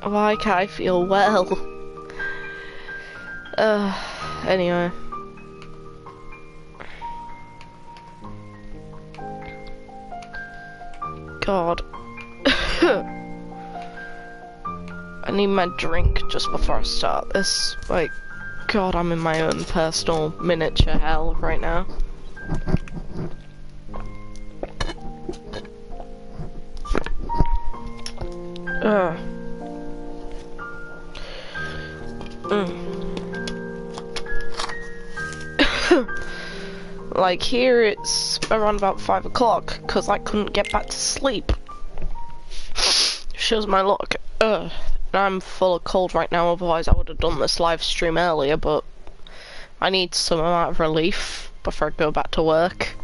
Why can't I feel well? Anyway. God. I need my drink just before I start this. Like, God, I'm in my own personal miniature hell right now. Like here it's around about 5 o'clock because I couldn't get back to sleep. Shows my luck. I'm full of cold right now, otherwise I would have done this live stream earlier, but I need some amount of relief before I go back to work.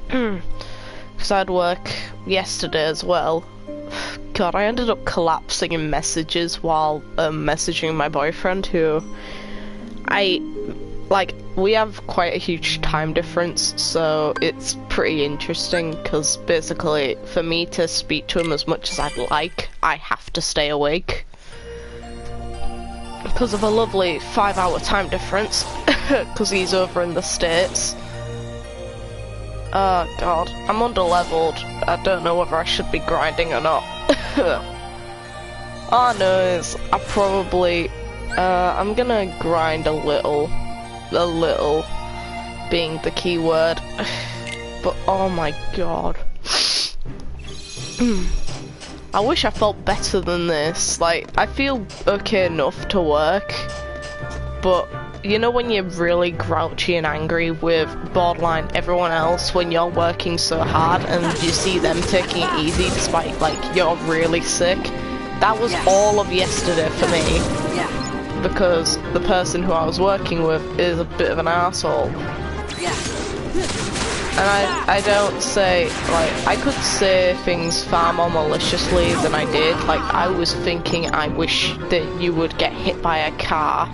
Because I had work yesterday as well. God, I ended up collapsing in messages while messaging my boyfriend, who we have quite a huge time difference, so it's pretty interesting because basically for me to speak to him as much as I'd like, I have to stay awake because of a lovely 5-hour time difference because he's over in the States. Oh God, I'm underleveled. I don't know whether I should be grinding or not. All I know is I probably I'm gonna grind a little being the key word. But oh my God. I wish I felt better than this. Like, I feel okay enough to work, but you know when you're really grouchy and angry with borderline everyone else when you're working so hard and you see them taking it easy despite like you're really sick? That was all of yesterday for me. Because the person who I was working with is a bit of an asshole. And I don't say, like, I could say things far more maliciously than I did. Like, I was thinking I wish that you would get hit by a car.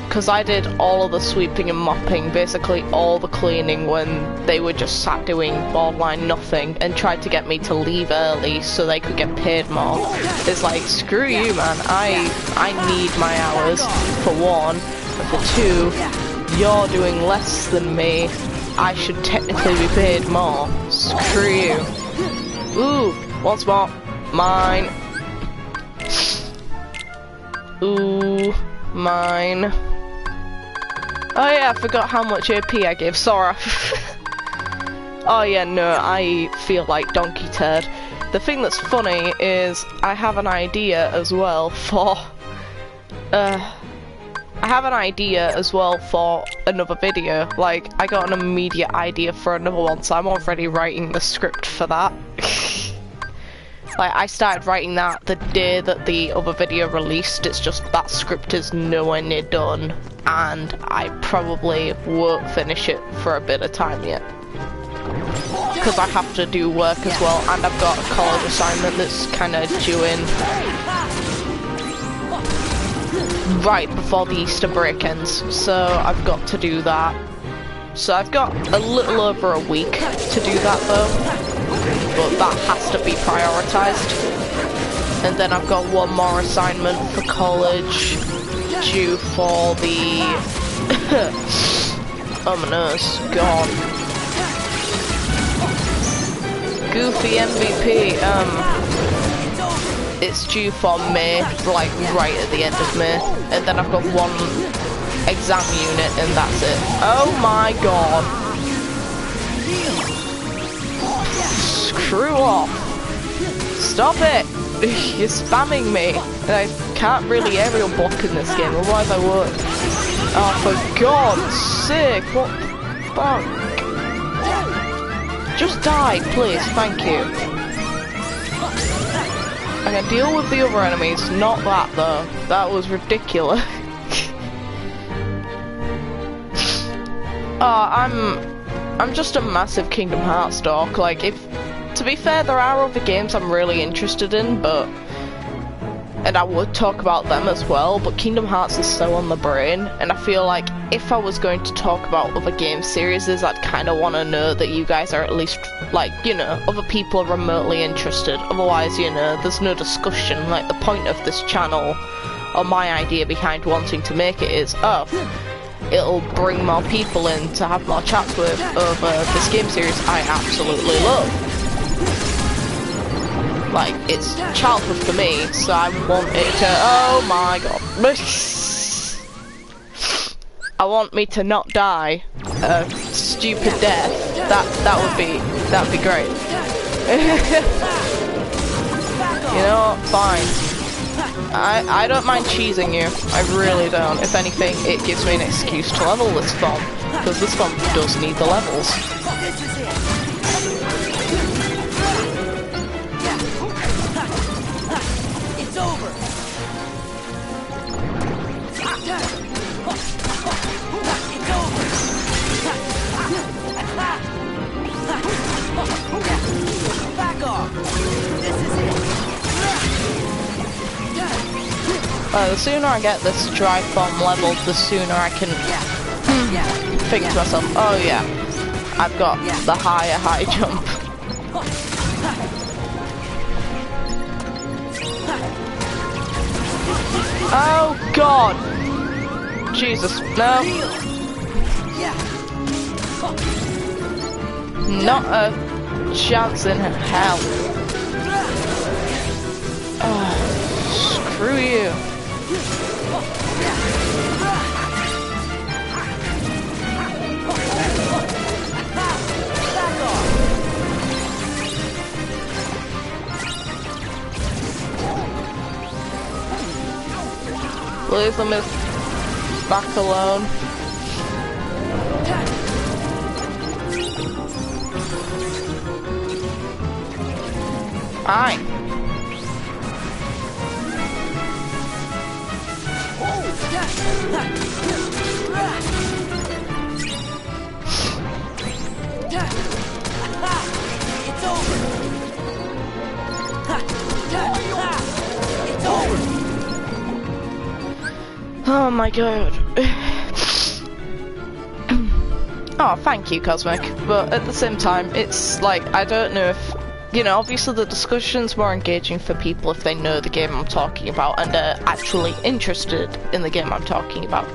Because I did all of the sweeping and mopping, basically all the cleaning when they were just sat doing borderline nothing and tried to get me to leave early so they could get paid more. It's like, screw you, man. I need my hours, for one, and for two, you're doing less than me. I should technically be paid more. Screw you. Ooh, once more. Mine. Ooh, mine. Oh yeah, I forgot how much AP I gave Sora. Oh yeah, no, I feel like Donkey Turd. The thing that's funny is I have an idea as well for another video. Like, I got an immediate idea for another one, so I'm already writing the script for that. Like, I started writing that the day that the other video released. It's just that script is nowhere near done, and I probably won't finish it for a bit of time yet. Because I have to do work as well, and I've got a college assignment that's kind of due in right before the Easter break ends, so I've got to do that. So I've got a little over a week to do that though, but that has to be prioritised. And then I've got one more assignment for college due for the oh my nose, God. Goofy MVP, it's due for May, like right at the end of May, and then I've got one exam unit and that's it. Oh my God. Screw off. Stop it. You're spamming me. And I can't really aerial block in this game, otherwise I would. Oh, for God's sake, what the fuck? Just die, please, thank you. I can deal with the other enemies, not that though. That was ridiculous. I'm just a massive Kingdom Hearts dork. Like, to be fair, there are other games I'm really interested in, but and I would talk about them as well, but Kingdom Hearts is so on the brain, and I feel like if I was going to talk about other game series, I'd kind of want to know that you guys are at least, like, you know, other people are remotely interested. Otherwise, you know, there's no discussion. Like, the point of this channel, or my idea behind wanting to make it is, oh, it'll bring more people in to have more chats with over this game series I absolutely love. Like, it's childhood for me, so I want it to, oh my god. I want me to not die a stupid death. That'd be great. You know what? Fine. I don't mind cheesing you. I really don't. If anything, it gives me an excuse to level this bomb, because this bomb does need the levels. It's over. Back off. This is it. The sooner I get this drive bomb leveled, the sooner I can think to myself, oh yeah, I've got the high jump. Oh god! Jesus, no. Not a chance in hell. Oh, screw you. Please let me back alone. Fine. It's over. It's over. Oh my god. Oh, thank you, Cosmic. But at the same time, it's like, I don't know if, you know, obviously the discussion's more engaging for people if they know the game I'm talking about and are actually interested in the game I'm talking about.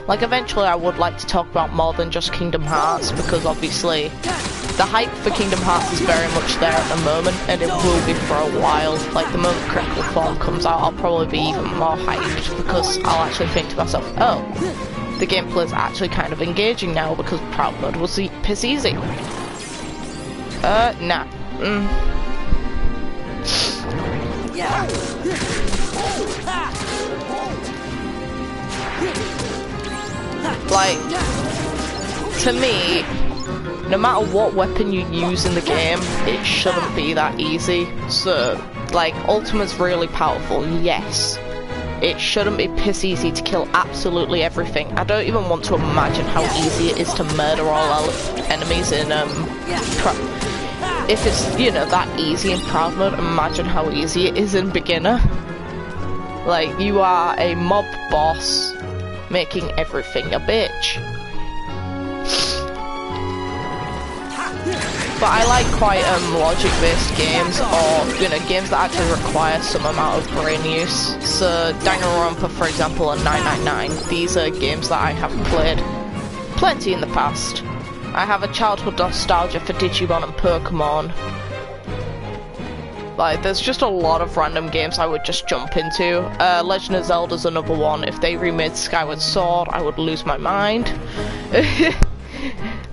Like, eventually I would like to talk about more than just Kingdom Hearts, because obviously the hype for Kingdom Hearts is very much there at the moment, and it will be for a while. Like, the moment Critical Form comes out, I'll probably be even more hyped, because I'll actually think to myself, oh, the gameplay is actually kind of engaging now, because Proud Mode was piss easy. Nah. Like, to me, no matter what weapon you use in the game, it shouldn't be that easy. So, like, Ultima's really powerful, yes. It shouldn't be piss easy to kill absolutely everything. I don't even want to imagine how easy it is to murder all our enemies in, if it's, you know, that easy in Proud Mode, imagine how easy it is in Beginner. Like, you are a mob boss making everything a bitch. But I like quite logic-based games, or, you know, games that actually require some amount of brain use. So, Danganronpa, for example, and 999, these are games that I have played plenty in the past. I have a childhood nostalgia for Digimon and Pokemon. Like, there's just a lot of random games I would just jump into. Legend of Zelda's another one. If they remade Skyward Sword, I would lose my mind.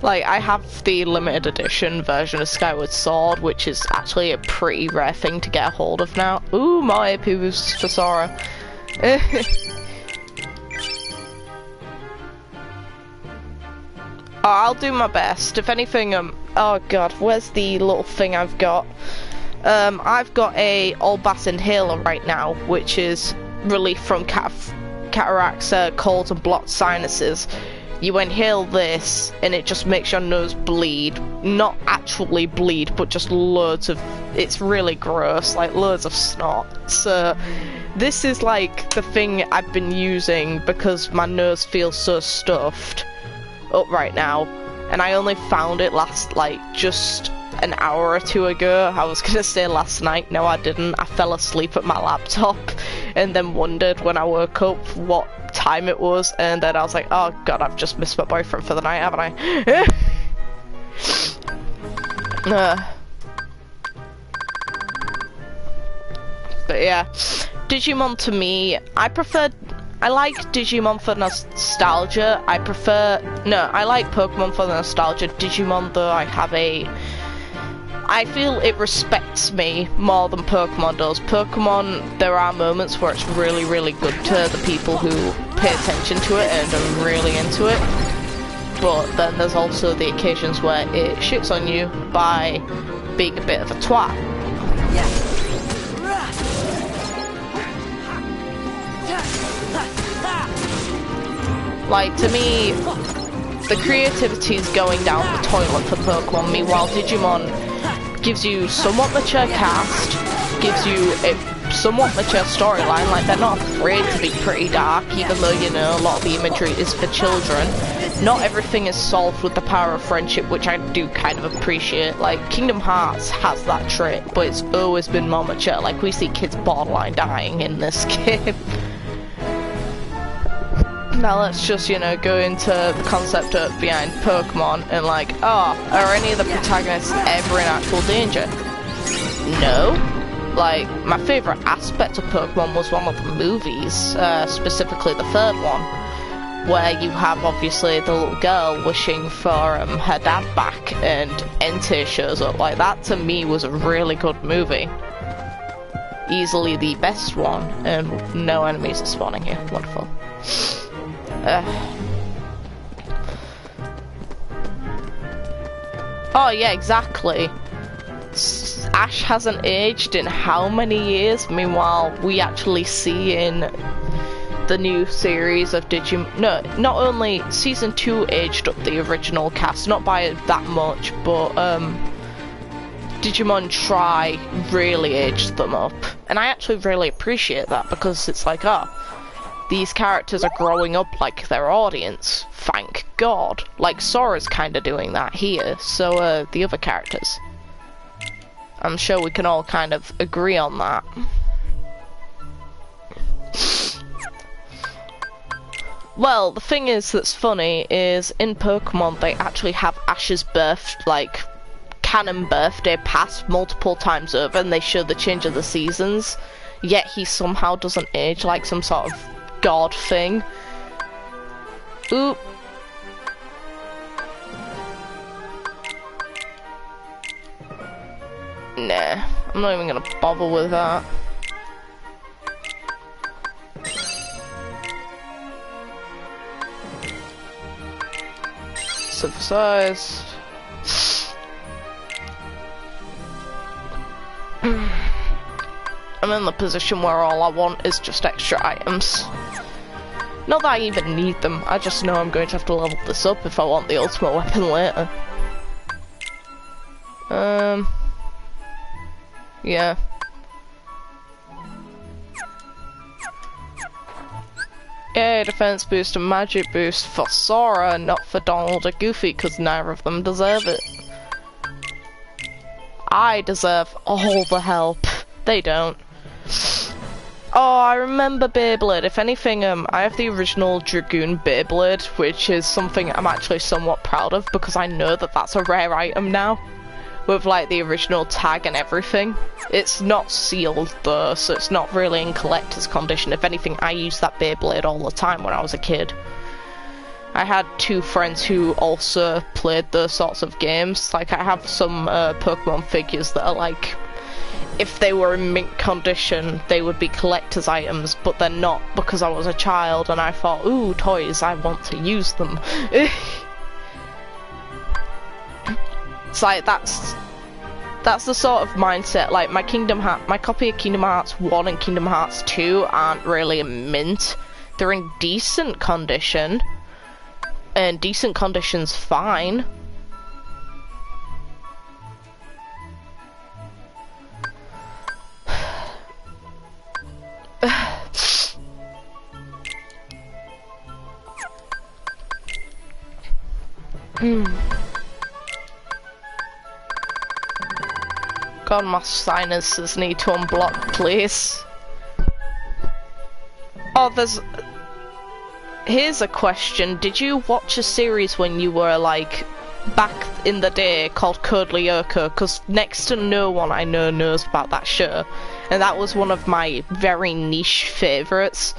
Like, I have the limited edition version of Skyward Sword, which is actually a pretty rare thing to get a hold of now. Ooh, more AP boosts for Sora. Oh, I'll do my best. If anything, oh god, where's the little thing I've got? I've got a All-Bass Inhaler right now, which is relief from cataracts, colds and blocked sinuses. you inhale this and it just makes your nose bleed. Not actually bleed, but just loads of, it's really gross, like loads of snot. So this is like the thing I've been using because my nose feels so stuffed up right now, and I only found it last like just an hour or two ago. I was gonna say last night, no I didn't. I fell asleep at my laptop and then wondered when I woke up what time it was, and then I was like, oh god, I've just missed my boyfriend for the night, haven't I? But yeah, Digimon to me, I like Digimon for nostalgia. I like Pokemon for the nostalgia. Digimon though, I feel it respects me more than Pokemon does. Pokemon, there are moments where it's really, really good to the people who pay attention to it and are really into it. But then there's also the occasions where it shits on you by being a bit of a twat. Like, to me, the creativity is going down the toilet for Pokemon. Meanwhile, Digimon gives you somewhat mature cast, gives you a somewhat mature storyline. Like, they're not afraid to be pretty dark, even though, you know, a lot of the imagery is for children. Not everything is solved with the power of friendship, which I do kind of appreciate. Like, Kingdom Hearts has that trait, but it's always been more mature. Like, we see kids borderline dying in this game. Now let's just, you know, go into the concept behind Pokemon and like, are any of the protagonists ever in actual danger? No. Like, my favourite aspect of Pokemon was one of the movies, specifically the third one, where you have obviously the little girl wishing for her dad back and Entei shows up. Like, that to me was a really good movie. Easily the best one, and no enemies are spawning here. Wonderful. Oh yeah, exactly. Ash hasn't aged in how many years? Meanwhile, we actually see in the new series of Digimon... No, not only Season 2 aged up the original cast, not by that much, but Digimon Tri really aged them up. And I actually really appreciate that, because it's like, these characters are growing up like their audience, thank God. Like, Sora's kinda doing that here, so the other characters. I'm sure we can all kind of agree on that. Well, the thing is that's funny is, in Pokemon they actually have Ash's birth, like, canon birthday pass multiple times over, and they show the change of the seasons, yet he somehow doesn't age like some sort of god thing. Oop. Nah, I'm not even gonna bother with that. Synthesized. I'm in the position where all I want is just extra items. Not that I even need them, I just know I'm going to have to level this up if I want the ultimate weapon later. Yeah. Yay, defense boost and magic boost for Sora, not for Donald or Goofy, because neither of them deserve it. I deserve all the help. They don't. Oh, I remember Beyblade. If anything, I have the original Dragoon Beyblade, which is something I'm actually somewhat proud of, because I know that that's a rare item now, with like the original tag and everything. It's not sealed though, so it's not really in collector's condition. If anything, I used that Beyblade all the time when I was a kid. I had two friends who also played those sorts of games. Like, I have some Pokemon figures that are like, if they were in mint condition, they would be collector's items, but they're not, because I was a child and I thought, ooh, toys, I want to use them. It's like, that's the sort of mindset. Like, my copy of Kingdom Hearts 1 and Kingdom Hearts 2 aren't really in mint. They're in decent condition. And decent conditions, fine. God, my sinuses need to unblock, please. Oh, here's a question. Did you watch a series when you were, like, back in the day called Code Lyoko? Because next to no one I know knows about that show. And that was one of my very niche favourites.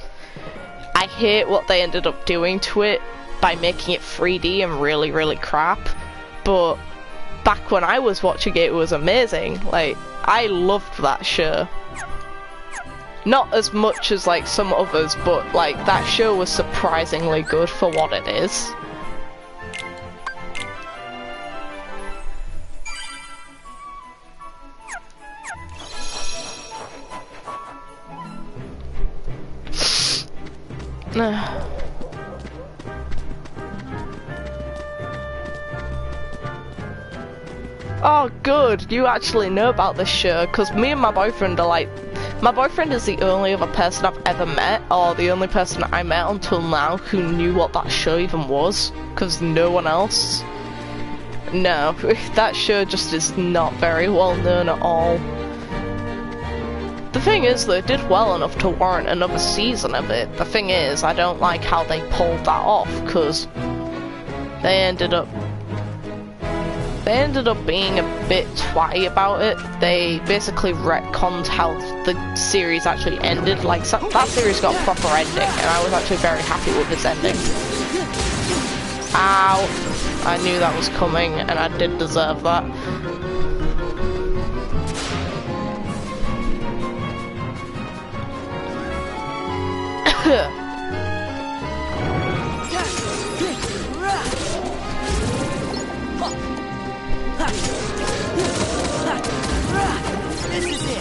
I hate what they ended up doing to it by making it 3D and really, really crap. But back when I was watching it, it was amazing. Like, I loved that show. Not as much as, like, some others, but, like, that show was surprisingly good for what it is. Oh, good. You actually know about this show, because me and my boyfriend are like... My boyfriend is the only other person I've ever met, or the only person I met until now who knew what that show even was, because no one else. No, that show just is not very well known at all. The thing is, they did well enough to warrant another season of it. The thing is, I don't like how they pulled that off, because they ended up being a bit twatty about it. They basically retconned how the series actually ended. Like, that series got a proper ending, and I was actually very happy with its ending. Ow! I knew that was coming, and I did deserve that. This is it.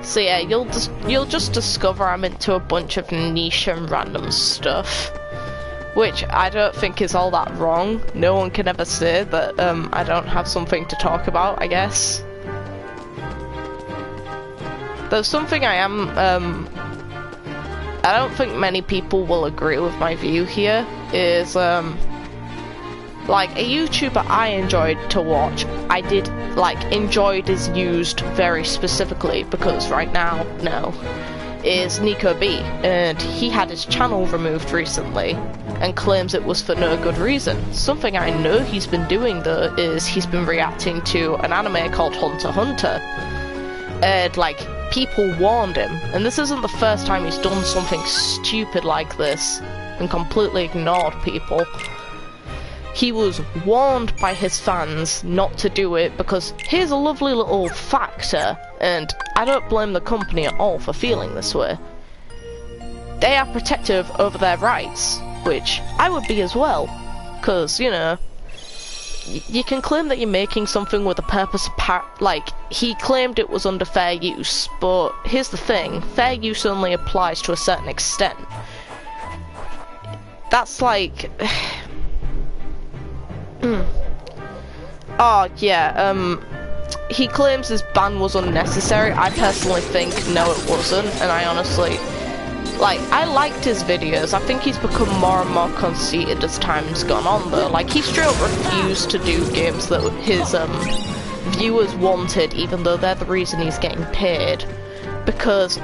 So yeah, you'll just discover I'm into a bunch of niche and random stuff, which I don't think is all that wrong. No one can ever say that I don't have something to talk about, I guess. There's something I am, I don't think many people will agree with my view here, is, like, a YouTuber I enjoyed to watch, I did, like, enjoyed is used very specifically, because right now, no, is Nico B, and he had his channel removed recently, and claims it was for no good reason. Something I know he's been doing, though, is he's been reacting to an anime called Hunter x Hunter, and, like, people warned him, and this isn't the first time he's done something stupid like this, and completely ignored people. He was warned by his fans not to do it because here's a lovely little factor, and I don't blame the company at all for feeling this way. They are protective over their rights, which I would be as well, because, you know, you can claim that you're making something with a purpose, like, he claimed it was under fair use, but here's the thing, fair use only applies to a certain extent. That's like... Oh, yeah, he claims his ban was unnecessary. I personally think, no, it wasn't, and I honestly, like, I liked his videos. I think he's become more and more conceited as time's gone on, though. Like, he straight up refused to do games that his, viewers wanted, even though they're the reason he's getting paid. Because...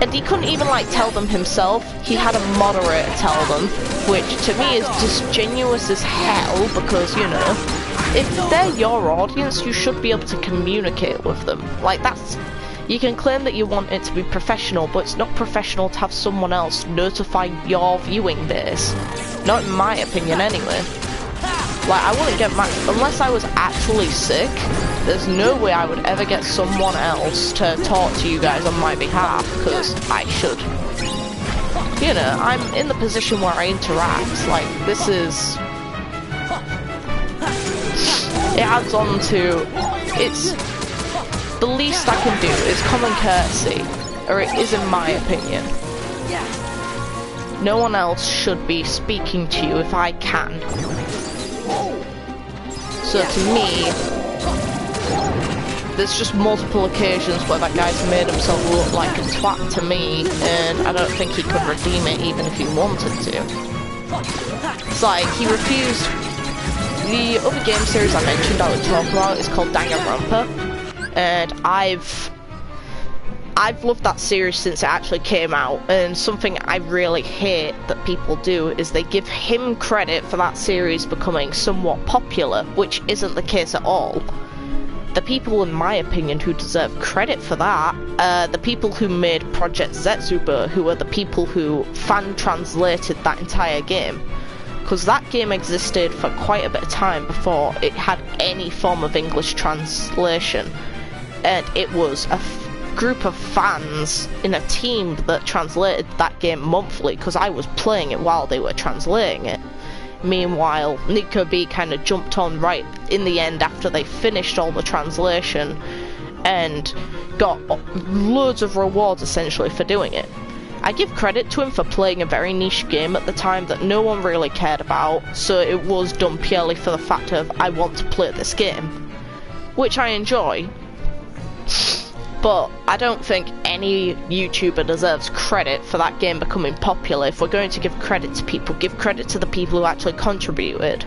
And he couldn't even, like, tell them himself. He had a moderator tell them, which to me is disingenuous as hell, because, you know, if they're your audience, you should be able to communicate with them. Like, that's... You can claim that you want it to be professional, but it's not professional to have someone else notify your viewing base. Not in my opinion, anyway. Like, I wouldn't get mad unless I was actually sick. There's no way I would ever get someone else to talk to you guys on my behalf, because I should. You know, I'm in the position where I interact. Like, this is... It adds on to it's the least I can do is common courtesy, or it is in my opinion. No one else should be speaking to you if I can. So to me, there's just multiple occasions where that guy's made himself look like a twat to me, and I don't think he could redeem it even if he wanted to. It's like, he refused. The other game series I mentioned I would talk about is called Danganronpa, and I've loved that series since it actually came out, and something I really hate that people do is they give him credit for that series becoming somewhat popular, which isn't the case at all. The people, in my opinion, who deserve credit for that are the people who made Project Zetsuba, who are the people who fan-translated that entire game. Because that game existed for quite a bit of time before it had any form of English translation. And it was a group of fans in a team that translated that game monthly, because I was playing it while they were translating it. Meanwhile, Nico B kind of jumped on right in the end after they finished all the translation and got loads of rewards essentially for doing it. I give credit to him for playing a very niche game at the time that no one really cared about, so it was done purely for the fact of I want to play this game, which I enjoy. But I don't think any YouTuber deserves credit for that game becoming popular. If we're going to give credit to people, give credit to the people who actually contributed.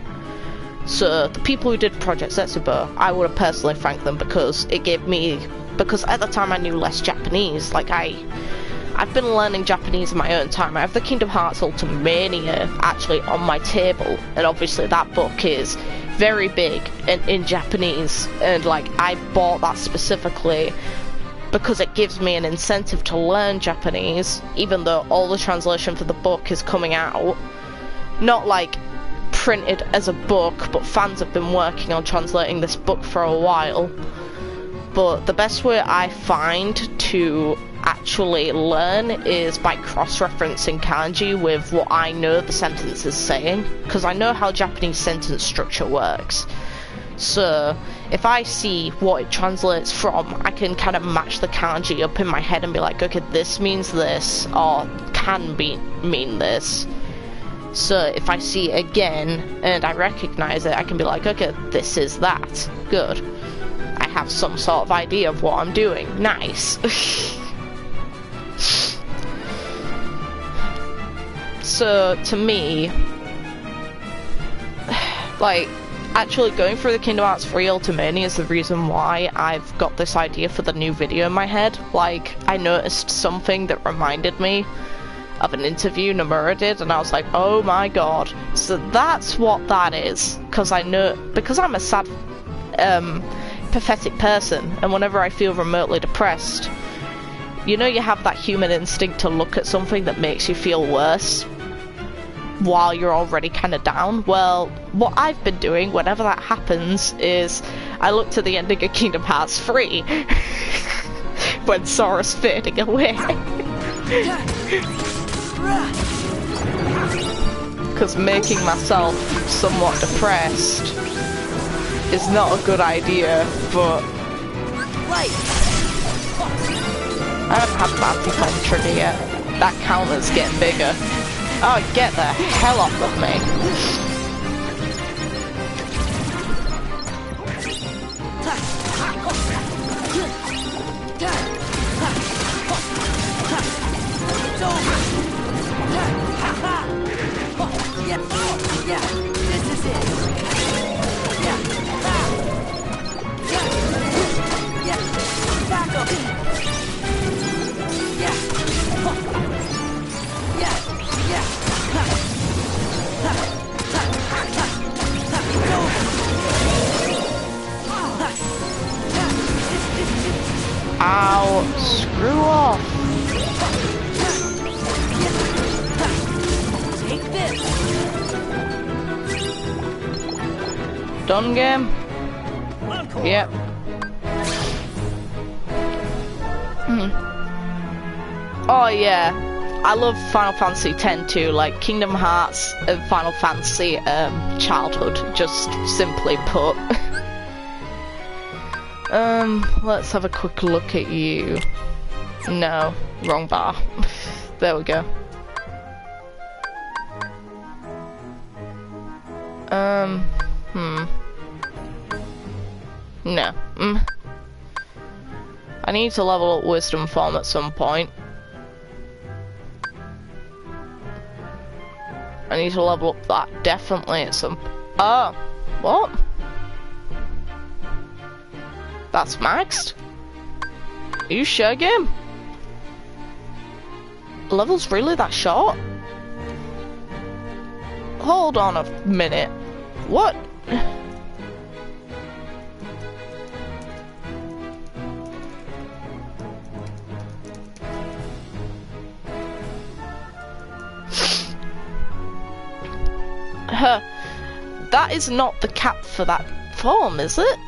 So the people who did Project Zetsuba, I would have personally thanked them because it gave me, because at the time I knew less Japanese. Like I've been learning Japanese in my own time. I have the Kingdom Hearts Ultimania actually on my table, and obviously that book is very big and in Japanese, and like I bought that specifically because it gives me an incentive to learn Japanese, even though all the translation for the book is coming out. Not like printed as a book, but fans have been working on translating this book for a while. But the best way I find to actually learn is by cross-referencing kanji with what I know the sentence is saying, because I know how Japanese sentence structure works. So if I see what it translates from, I can kind of match the kanji up in my head and be like, okay, this means this, or can mean this. So if I see it again and I recognize it, I can be like, okay, this is that. Good. I have some sort of idea of what I'm doing. Nice. So to me, like, actually going through the Kingdom Hearts 3 Ultimania is the reason why I've got this idea for the new video in my head. Like, I noticed something that reminded me of an interview Nomura did, and I was like, oh my god. So that's what that is. Because I know, because I'm a sad, pathetic person, and whenever I feel remotely depressed, you know, you have that human instinct to look at something that makes you feel worse while you're already kind of down. Well, what I've been doing whenever that happens is I look to the ending of Kingdom Hearts 3 when Sora's fading away. Because making myself somewhat depressed is not a good idea, but I haven't had the anti-foam trigger yet. That counter's getting bigger. Oh, get the hell off of me. This is it. Back up. Ow, screw off. Take this. Done game? Yep. Oh yeah, I love Final Fantasy X too, like Kingdom Hearts and Final Fantasy childhood, just simply put. Let's have a quick look at you. No, wrong bar. There we go. No. I need to level up wisdom form at some point. I need to level up that definitely at some... Oh, what? That's maxed? Are you sure, game? Level's really that short? Hold on a minute. What? That is not the cap for that form, is it?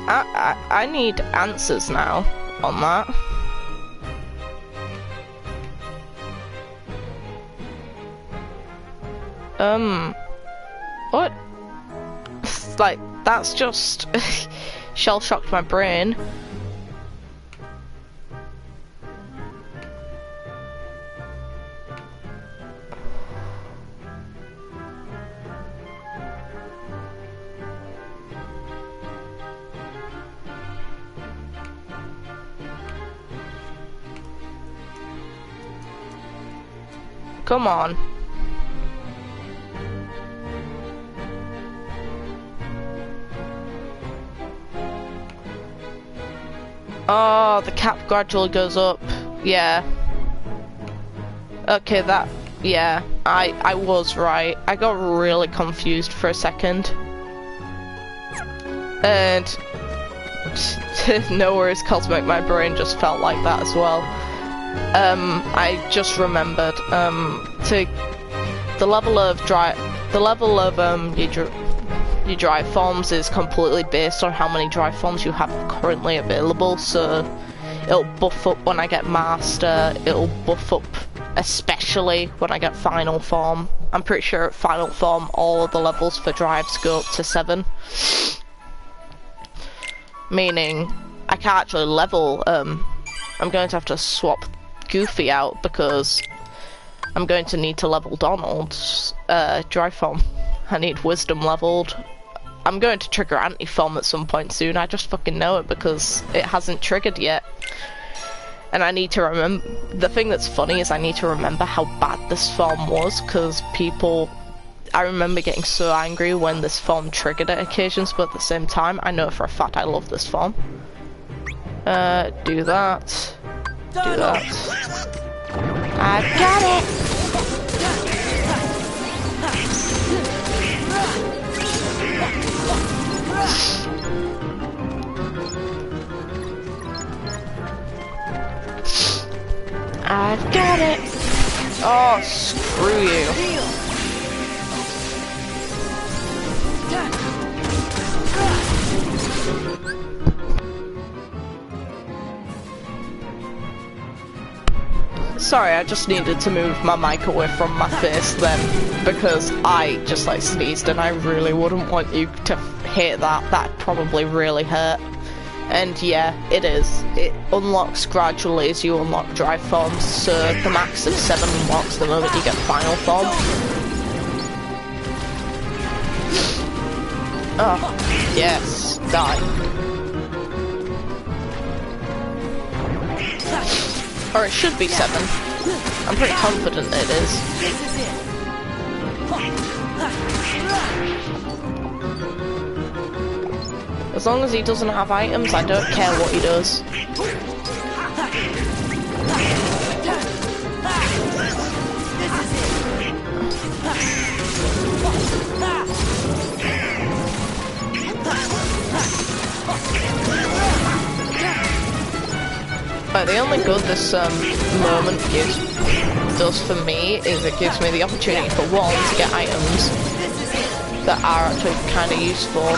I need answers now on that. What? Like, that's just shell-shocked my brain. Come on. Oh, the cap gradually goes up. Yeah. Okay, that... Yeah, I was right. I got really confused for a second. And... no worries, Cosmic, my brain just felt like that as well. I just remembered, the level of your dry forms is completely based on how many dry forms you have currently available, so it'll buff up when I get Master, it'll buff up especially when I get Final Form. I'm pretty sure at Final Form all of the levels for drives go up to 7. Meaning, I can't actually level, I'm going to have to swap Goofy out because I'm going to need to level Donald's dry form. I need Wisdom leveled. I'm going to trigger Anti-Form at some point soon, I just fucking know it because it hasn't triggered yet. And I need to remember, the thing that's funny is I need to remember how bad this form was, because I remember getting so angry when this form triggered at occasions, but at the same time, I know for a fact I love this form. Do that. Do that. I got it! I've got it! Oh, screw you. Sorry, I just needed to move my mic away from my face then, because I just like sneezed and I really wouldn't want you to hear that. That probably really hurt. And yeah, it is. It unlocks gradually as you unlock dry forms, so the max of 7 unlocks the moment you get final form. Oh, yes, die. Or it should be 7. I'm pretty confident it is. As long as he doesn't have items, I don't care what he does. But the only good this moment does for me is it gives me the opportunity for one to get items that are actually kind of useful.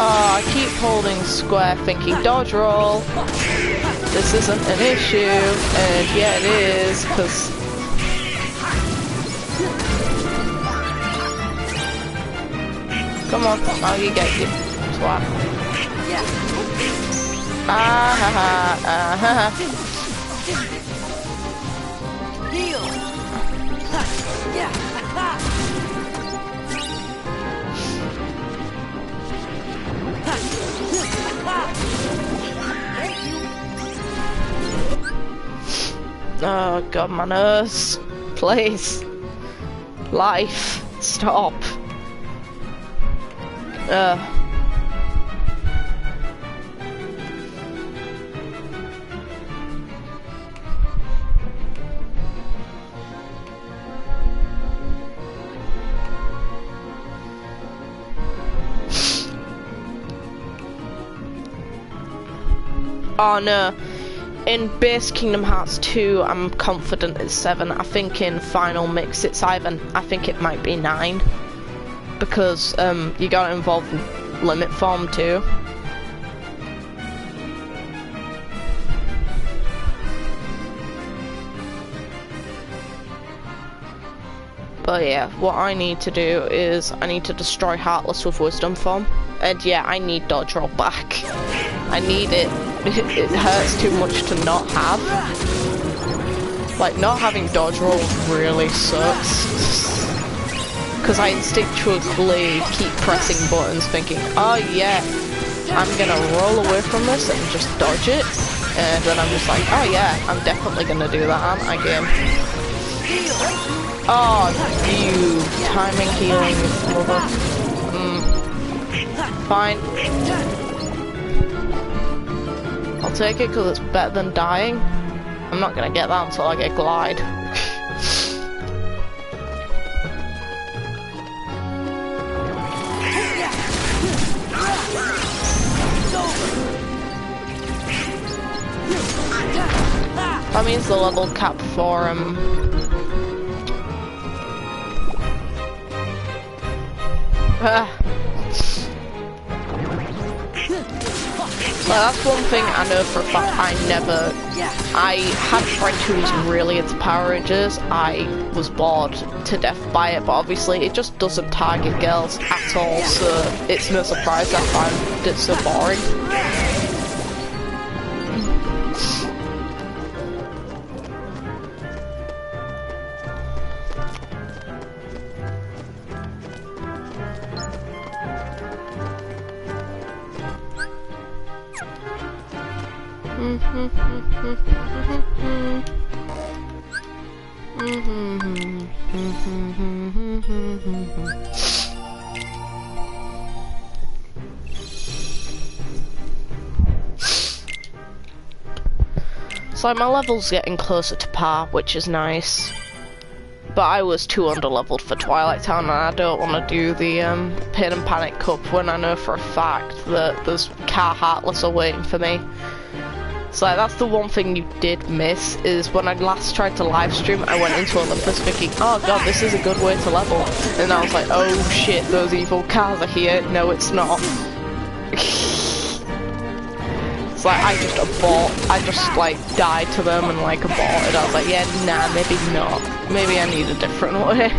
Oh, I keep holding square thinking dodge roll. This isn't an issue, and yeah it is, because Come on, now you get it. Swat. Yeah. Ah ha ha, ah ha ha. Heal. Ha. Yeah. Ha. Ha. Ha. Thank you. Oh god, my nose. Please. Life. Stop. Oh no. In base Kingdom Hearts 2, I'm confident it's 7. I think in Final Mix it's either, I think it might be 9. Because you gotta involve Limit Form too. But yeah, what I need to do is I need to destroy Heartless with Wisdom Form. And yeah, I need Dodge Roll back. I need it. It hurts too much to not have. Like, not having Dodge Roll really sucks. Because I instinctually keep pressing buttons thinking, oh yeah, I'm gonna roll away from this and just dodge it. And then I'm just like, oh yeah, I'm definitely gonna do that, aren't I, game? Oh, you timing healing mother. Fine. I'll take it because it's better than dying. I'm not gonna get that until I get Glide. That means the level cap for Well, that's one thing I know for a fact. I had a friend who was really into Power Rangers. I was bored to death by it, but obviously it just doesn't target girls at all, so it's no surprise I find it so boring. So my level's getting closer to par, which is nice. But I was too underleveled for Twilight Town, and I don't want to do the Pain and Panic Cup when I know for a fact that there's Car Heartless waiting for me. So that's the one thing you did miss, is when I last tried to live stream, I went into Olympus thinking, oh god, this is a good way to level. And I was like, oh shit, those evil cars are here. No, it's not. It's like, I just like died to them and like aborted. I was like, yeah, nah, maybe not. Maybe I need a different way.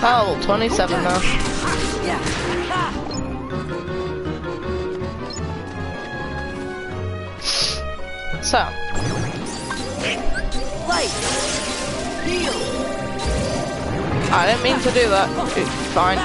Oh, 27 now. So. I didn't mean to do that. It's fine.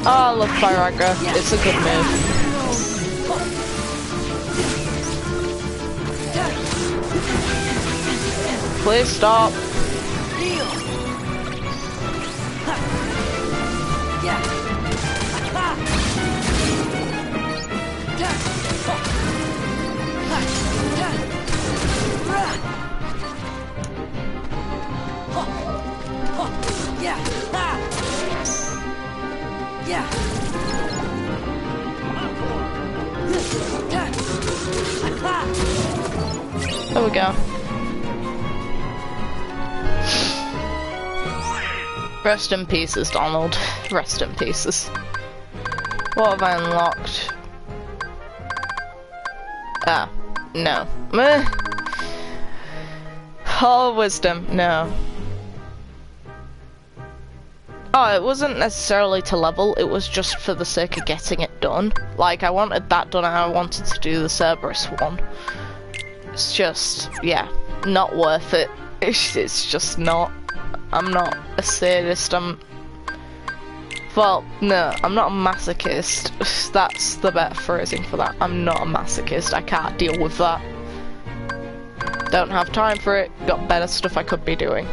Oh, I love Fire Aggro. It's a good move. Please stop. There we go. Rest in pieces, Donald. Rest in pieces. What have I unlocked? Ah, no. Meh. Hall of Wisdom, no. Oh, it wasn't necessarily to level, it was just for the sake of getting it done. Like, I wanted that done and I wanted to do the Cerberus one. It's just, yeah, not worth it. It's just not. I'm not a sadist, well, no, I'm not a masochist. That's the better phrasing for that. I'm not a masochist, I can't deal with that. Don't have time for it, got better stuff I could be doing.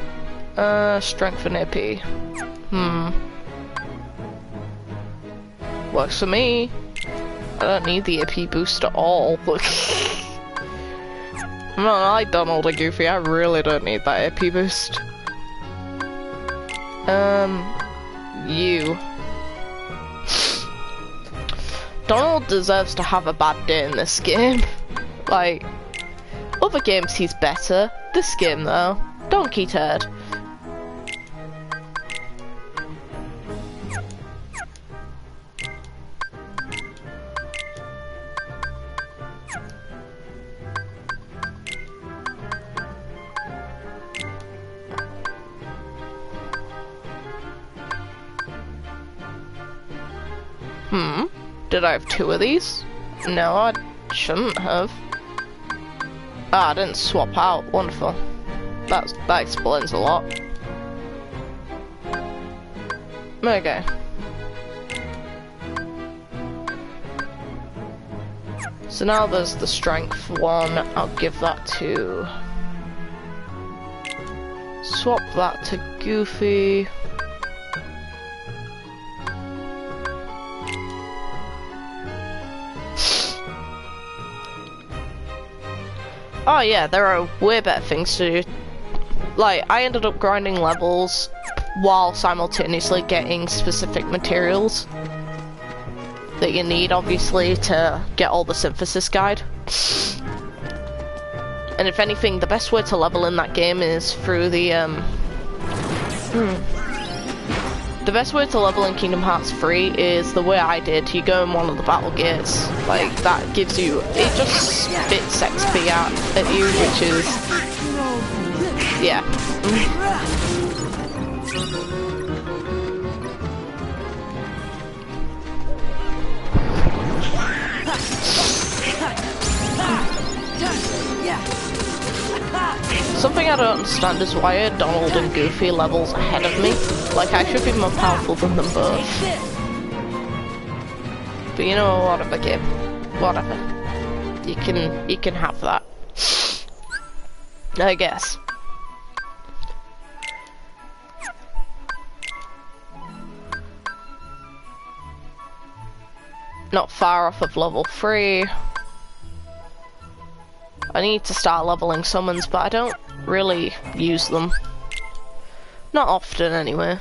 Strength and AP. Works for me. I don't need the AP boost at all. Look. I'm not like Donald and Goofy, I really don't need that AP boost. You. Donald deserves to have a bad day in this game. Like, other games he's better. This game though, donkey turd. Did I have 2 of these? No, I shouldn't have. Ah, I didn't swap out. Wonderful. That explains a lot. Okay. So now there's the strength one. I'll give that to... Swap that to Goofy. Oh yeah, there are way better things to do. Like, I ended up grinding levels while simultaneously getting specific materials that you need, obviously, to get all the synthesis guide. And if anything, the best way to level in that game is through the, The best way to level in Kingdom Hearts 3 is the way I did. You go in one of the battle gates, like, that gives you, it just spits XP at you, which is, yeah. Something I don't understand is why are Donald and Goofy levels ahead of me? Like, I should be more powerful than them both. But you know, whatever, game. Whatever. You can have that. I guess. Not far off of level 3. I need to start leveling summons, but I don't really use them. Not often, anyway.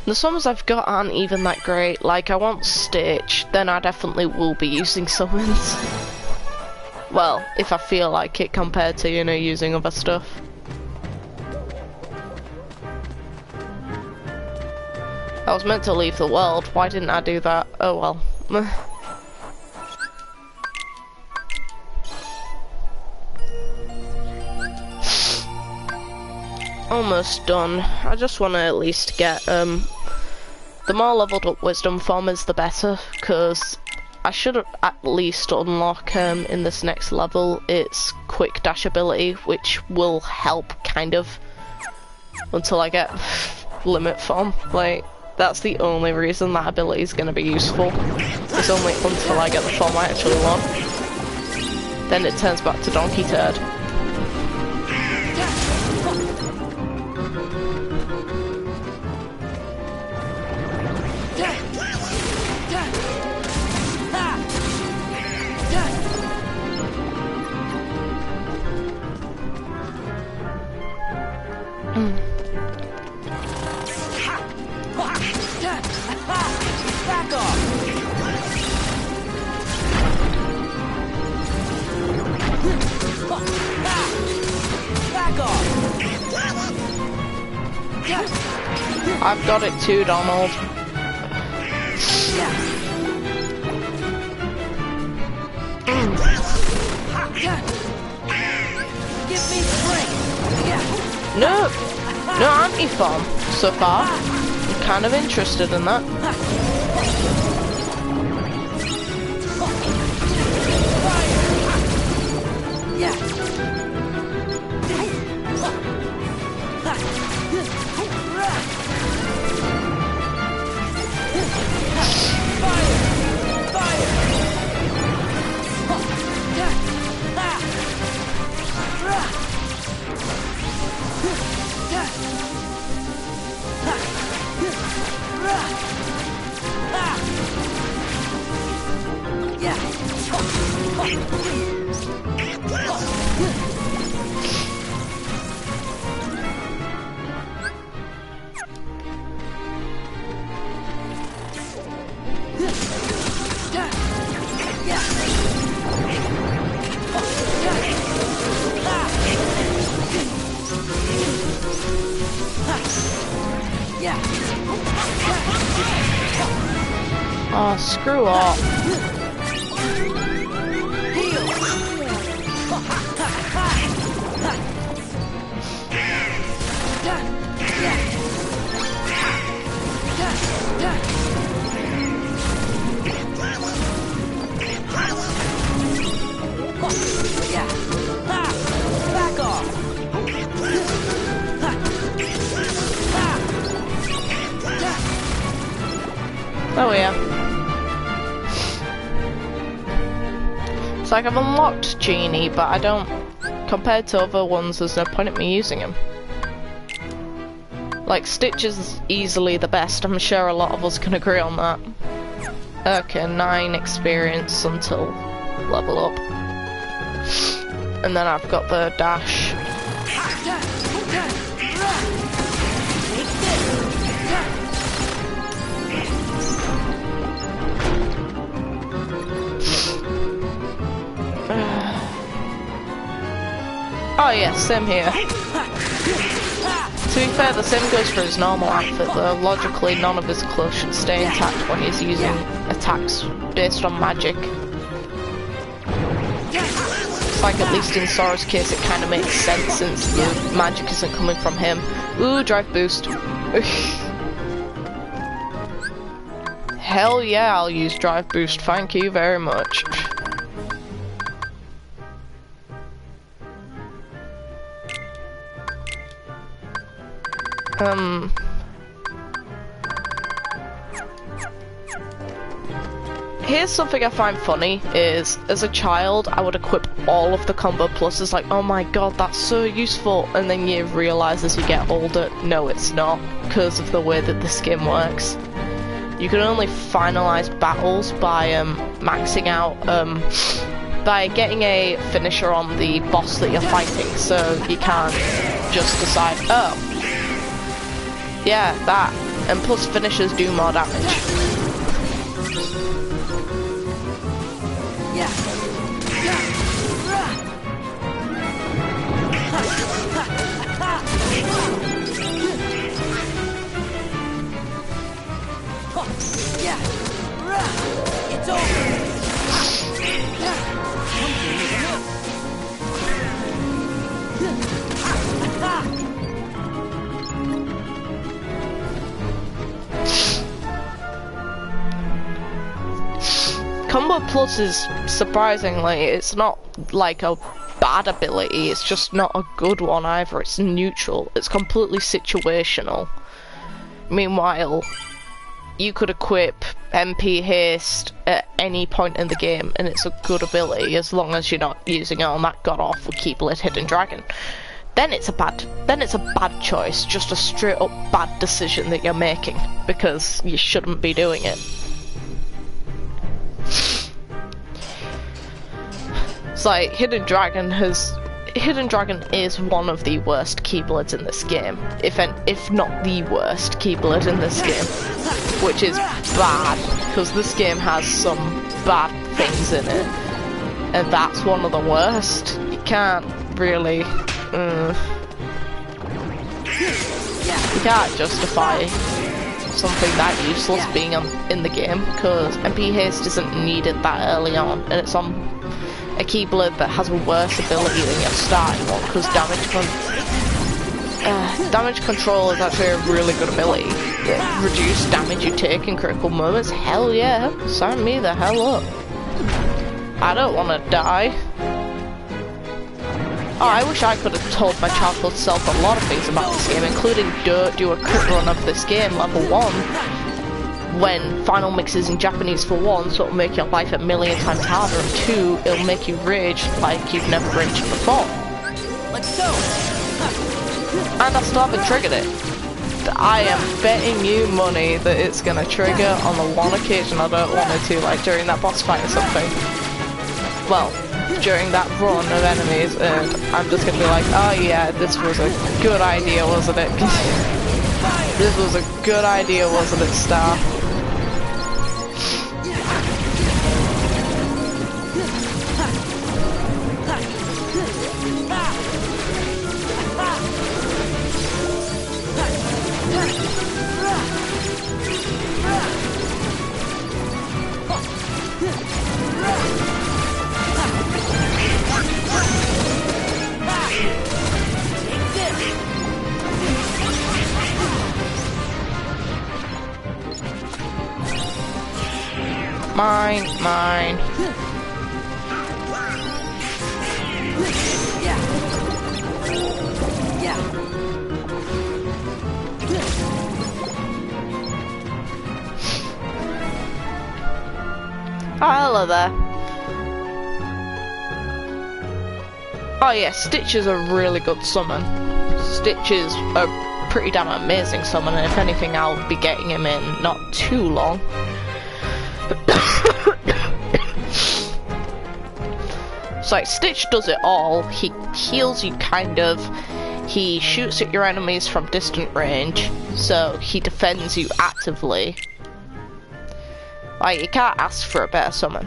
The summons I've got aren't even that great. Like, I want Stitch, then I definitely will be using summons. Well, if I feel like it compared to, you know, using other stuff. I was meant to leave the world, why didn't I do that? Oh well. almost done. I just want to at least get, the more leveled up wisdom form is the better, because I should at least unlock, in this next level, its quick dash ability, which will help, kind of, until I get limit form. Like, that's the only reason that ability is going to be useful. It's only until I get the form I actually want. Then it turns back to Donkey Turd. Back off! Back off! I've got it too, Donald. Give me strength! No anti-form so far. I'm kind of interested in that. Oh, screw off. Back off! Oh yeah. It's like I've unlocked Genie, but I don't... Compared to other ones, there's no point in me using him. Like, Stitch is easily the best. I'm sure a lot of us can agree on that. Okay, 9 experience until level up. And then I've got the dash. Oh yeah, same here. To be fair, the same goes for his normal outfit though. Logically, none of his clothes should stay intact when he's using attacks based on magic. It's like, at least in Sora's case, it kind of makes sense since the magic isn't coming from him. Ooh, drive boost. Hell yeah, I'll use drive boost, thank you very much. Here's something I find funny, is, as a child, I would equip all of the combo pluses, like, oh my god, that's so useful, and then you realise as you get older, no it's not, because of the way that this game works. You can only finalise battles by, maxing out, by getting a finisher on the boss that you're fighting, so you can't just decide, oh, yeah, that, and plus finishers do more damage. It's over. Forward Plus is, surprisingly, it's not like a bad ability, it's just not a good one either. It's neutral, it's completely situational. Meanwhile, you could equip MP Haste at any point in the game and it's a good ability as long as you're not using it on that god-awful Keyblade Hidden Dragon. Then it's a bad choice, just a straight up bad decision that you're making because you shouldn't be doing it. It's like Hidden Dragon is one of the worst Keyblades in this game, if not the worst Keyblade in this game, which is bad because this game has some bad things in it, and that's one of the worst. You can't really. You can't justify something that useless being in the game because MP Haste isn't needed that early on, and it's on a Keyblade that has a worse ability than your starting one because damage control is actually a really good ability. Reduce damage you take in critical moments. Hell yeah, sign me the hell up. I don't want to die. Oh, I wish I could have told my childhood self a lot of things about this game, including don't do a crit run of this game, level 1, when Final Mix is in Japanese for 1, so it'll make your life a million times harder, and 2, it'll make you rage like you've never raged before. Let's go. And I still haven't triggered it. I am betting you money that it's gonna trigger on the one occasion I don't want it to, like during that boss fight or something. Well, during that run of enemies, and I'm just gonna be like, oh yeah, this was a good idea, wasn't it? This was a good idea, wasn't it, Star? Mine. Yeah. Oh, hello there. Oh yeah, Stitch is a really good summon. Stitch is a pretty damn amazing summon, and if anything I'll be getting him in not too long. So like, Stitch does it all. He heals you kind of, he shoots at your enemies from distant range, so he defends you actively. Like, you can't ask for a better summon.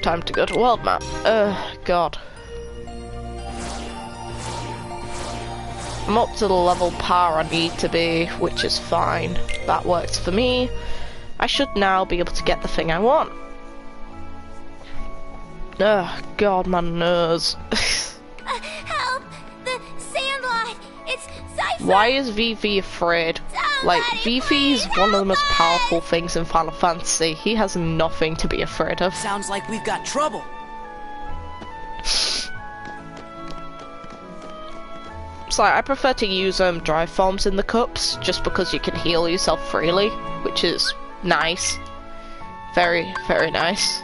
Time to go to world map. God. I'm up to the level par I need to be, which is fine. That works for me. I should now be able to get the thing I want. Ugh, God, my nose. Help! The Sandlot! It's Cypher! Why is VV afraid? Like, VV is one of the most powerful things in Final Fantasy. He has nothing to be afraid of. Sounds like we've got trouble. It's like, I prefer to use dry forms in the cups, just because you can heal yourself freely, which is nice. Very, very nice.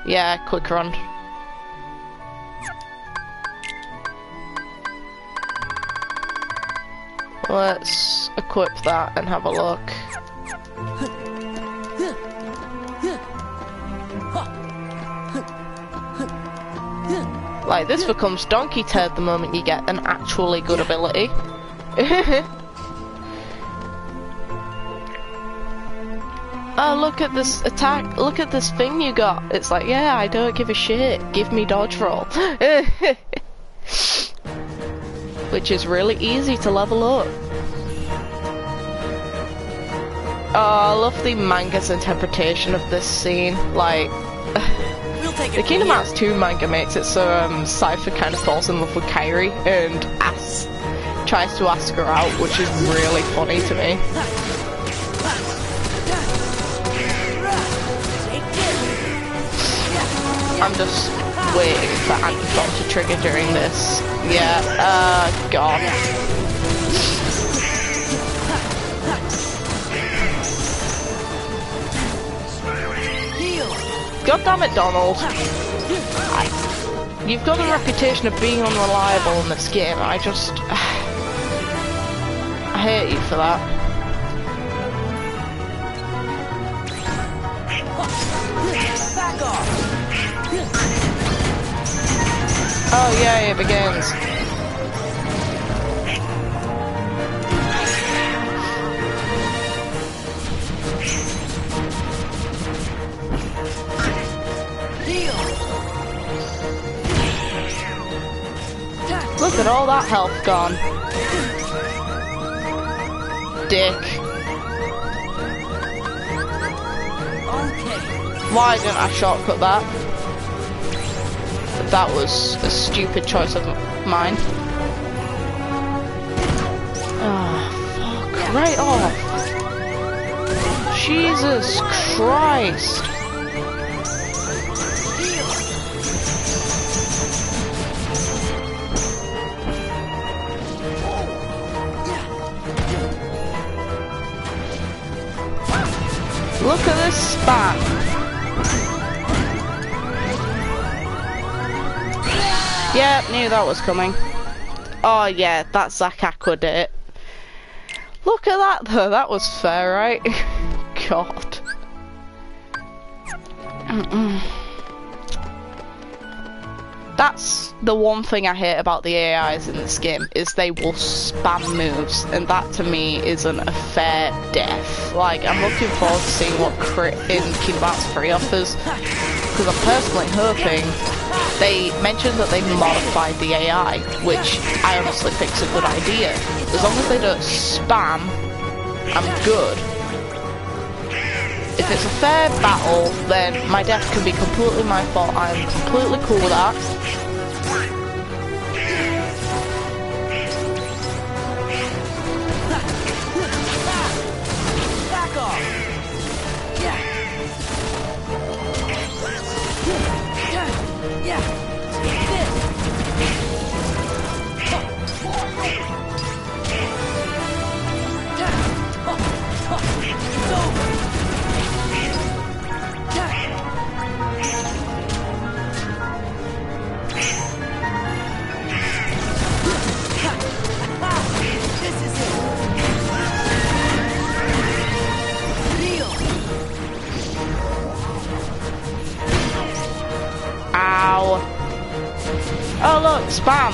Yeah, quick run. Let's equip that and have a look. Like, this becomes Donkey Turd the moment you get an actually good ability. Oh, look at this attack, look at this thing you got. It's like, yeah, I don't give a shit. Give me dodge roll. Which is really easy to level up. Oh, I love the manga's interpretation of this scene. Like, the Kingdom Hearts 2 manga makes it so Cypher kind of falls in love with Kairi and asks tries to ask her out, which is really funny to me. I'm just waiting for Antiphon to trigger during this. Yeah, God. God damn it, Donald. You've got a reputation of being unreliable in this game. I hate you for that. Back off. Oh yeah, it begins. Look at all that health gone. Dick. Why didn't I shortcut that? That was a stupid choice of mine. Oh, fuck. Right off. Jesus Christ. Look at this spam. Yeah, knew that was coming. Oh yeah, that Zack Aqua did it. Look at that though, that was fair, right? God. That's the one thing I hate about the AIs in this game, is they will spam moves, and that to me isn't a fair death. Like, I'm looking forward to seeing what crit in Kingdom Hearts 3 offers, because I'm personally hoping they mentioned that they modified the AI, which I honestly think is a good idea. As long as they don't spam, I'm good. If it's a fair battle, then my death can be completely my fault. I'm completely cool with that. Back off. Yeah. Ow. Oh look, spam.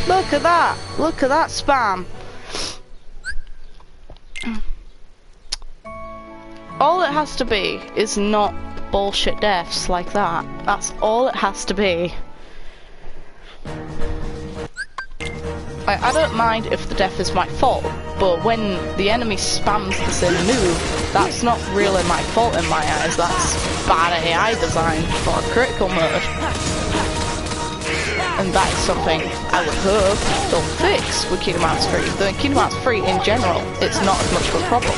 Look at that. Look at that spam. All it has to be is not bullshit deaths like that. That's all it has to be. I don't mind if the death is my fault, but when the enemy spams the same move, that's not really my fault in my eyes. That's bad AI design for a critical mode. And that is something I would hope they'll fix with Kingdom Hearts 3. Though in Kingdom Hearts 3 in general, it's not as much of a problem.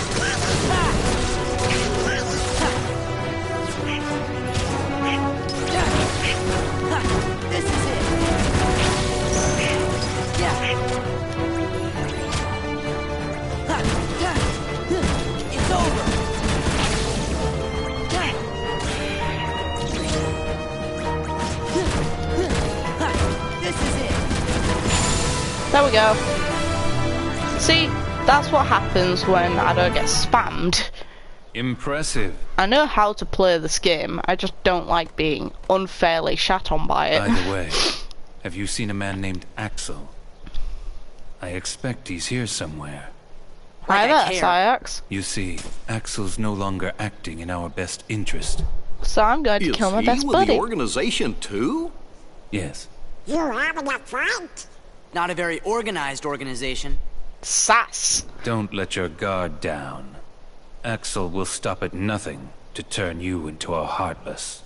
There we go. See, that's what happens when I don't get spammed. Impressive. I know how to play this game, I just don't like being unfairly shat on by it. By the way, have you seen a man named Axel? I expect he's here somewhere. Hi there, Syax. You see, Axel's no longer acting in our best interest. So I'm going to kill my best with buddy. the organization too? Yes. You're having a fight? Not a very organized organization. Sass. Don't let your guard down. Axel will stop at nothing to turn you into a Heartless.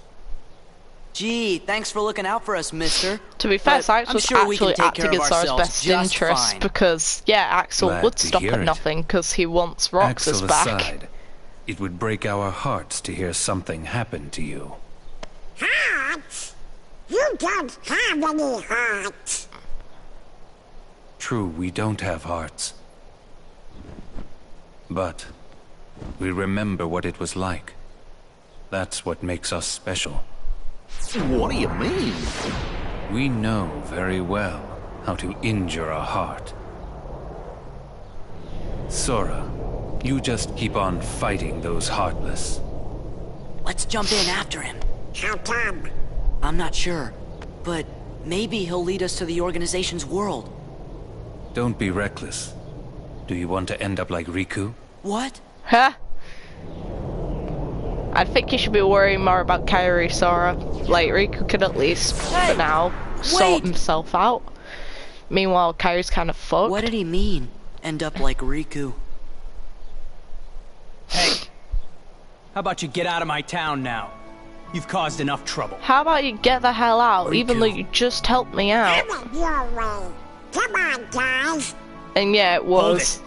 Gee, thanks for looking out for us, mister. To be fair, But Cyrus I'm was sure we can actually take care acting of in Sora's ourselves best just interest fine. because, yeah, Axel Glad would to stop hear at it. nothing because he wants Roxas Axel back. aside, it would break our hearts to hear something happen to you. Hearts? You don't have any hearts. True, we don't have hearts. But we remember what it was like. That's what makes us special. What do you mean? We know very well how to injure a heart. Sora, you just keep on fighting those Heartless. Let's jump in after him. How come? I'm not sure, but maybe he'll lead us to the organization's world. Don't be reckless. Do you want to end up like Riku? What? Huh? I think you should be worrying more about Kairi, Sora. Like, Riku could at least, for now, sort wait! himself out. Meanwhile, Kairi's kind of fucked. What did he mean? End up like Riku? Hey, how about you get out of my town now? You've caused enough trouble. How about you get the hell out, even Riku. though you just helped me out? Have it your way. Come on, guys. And yeah, it was.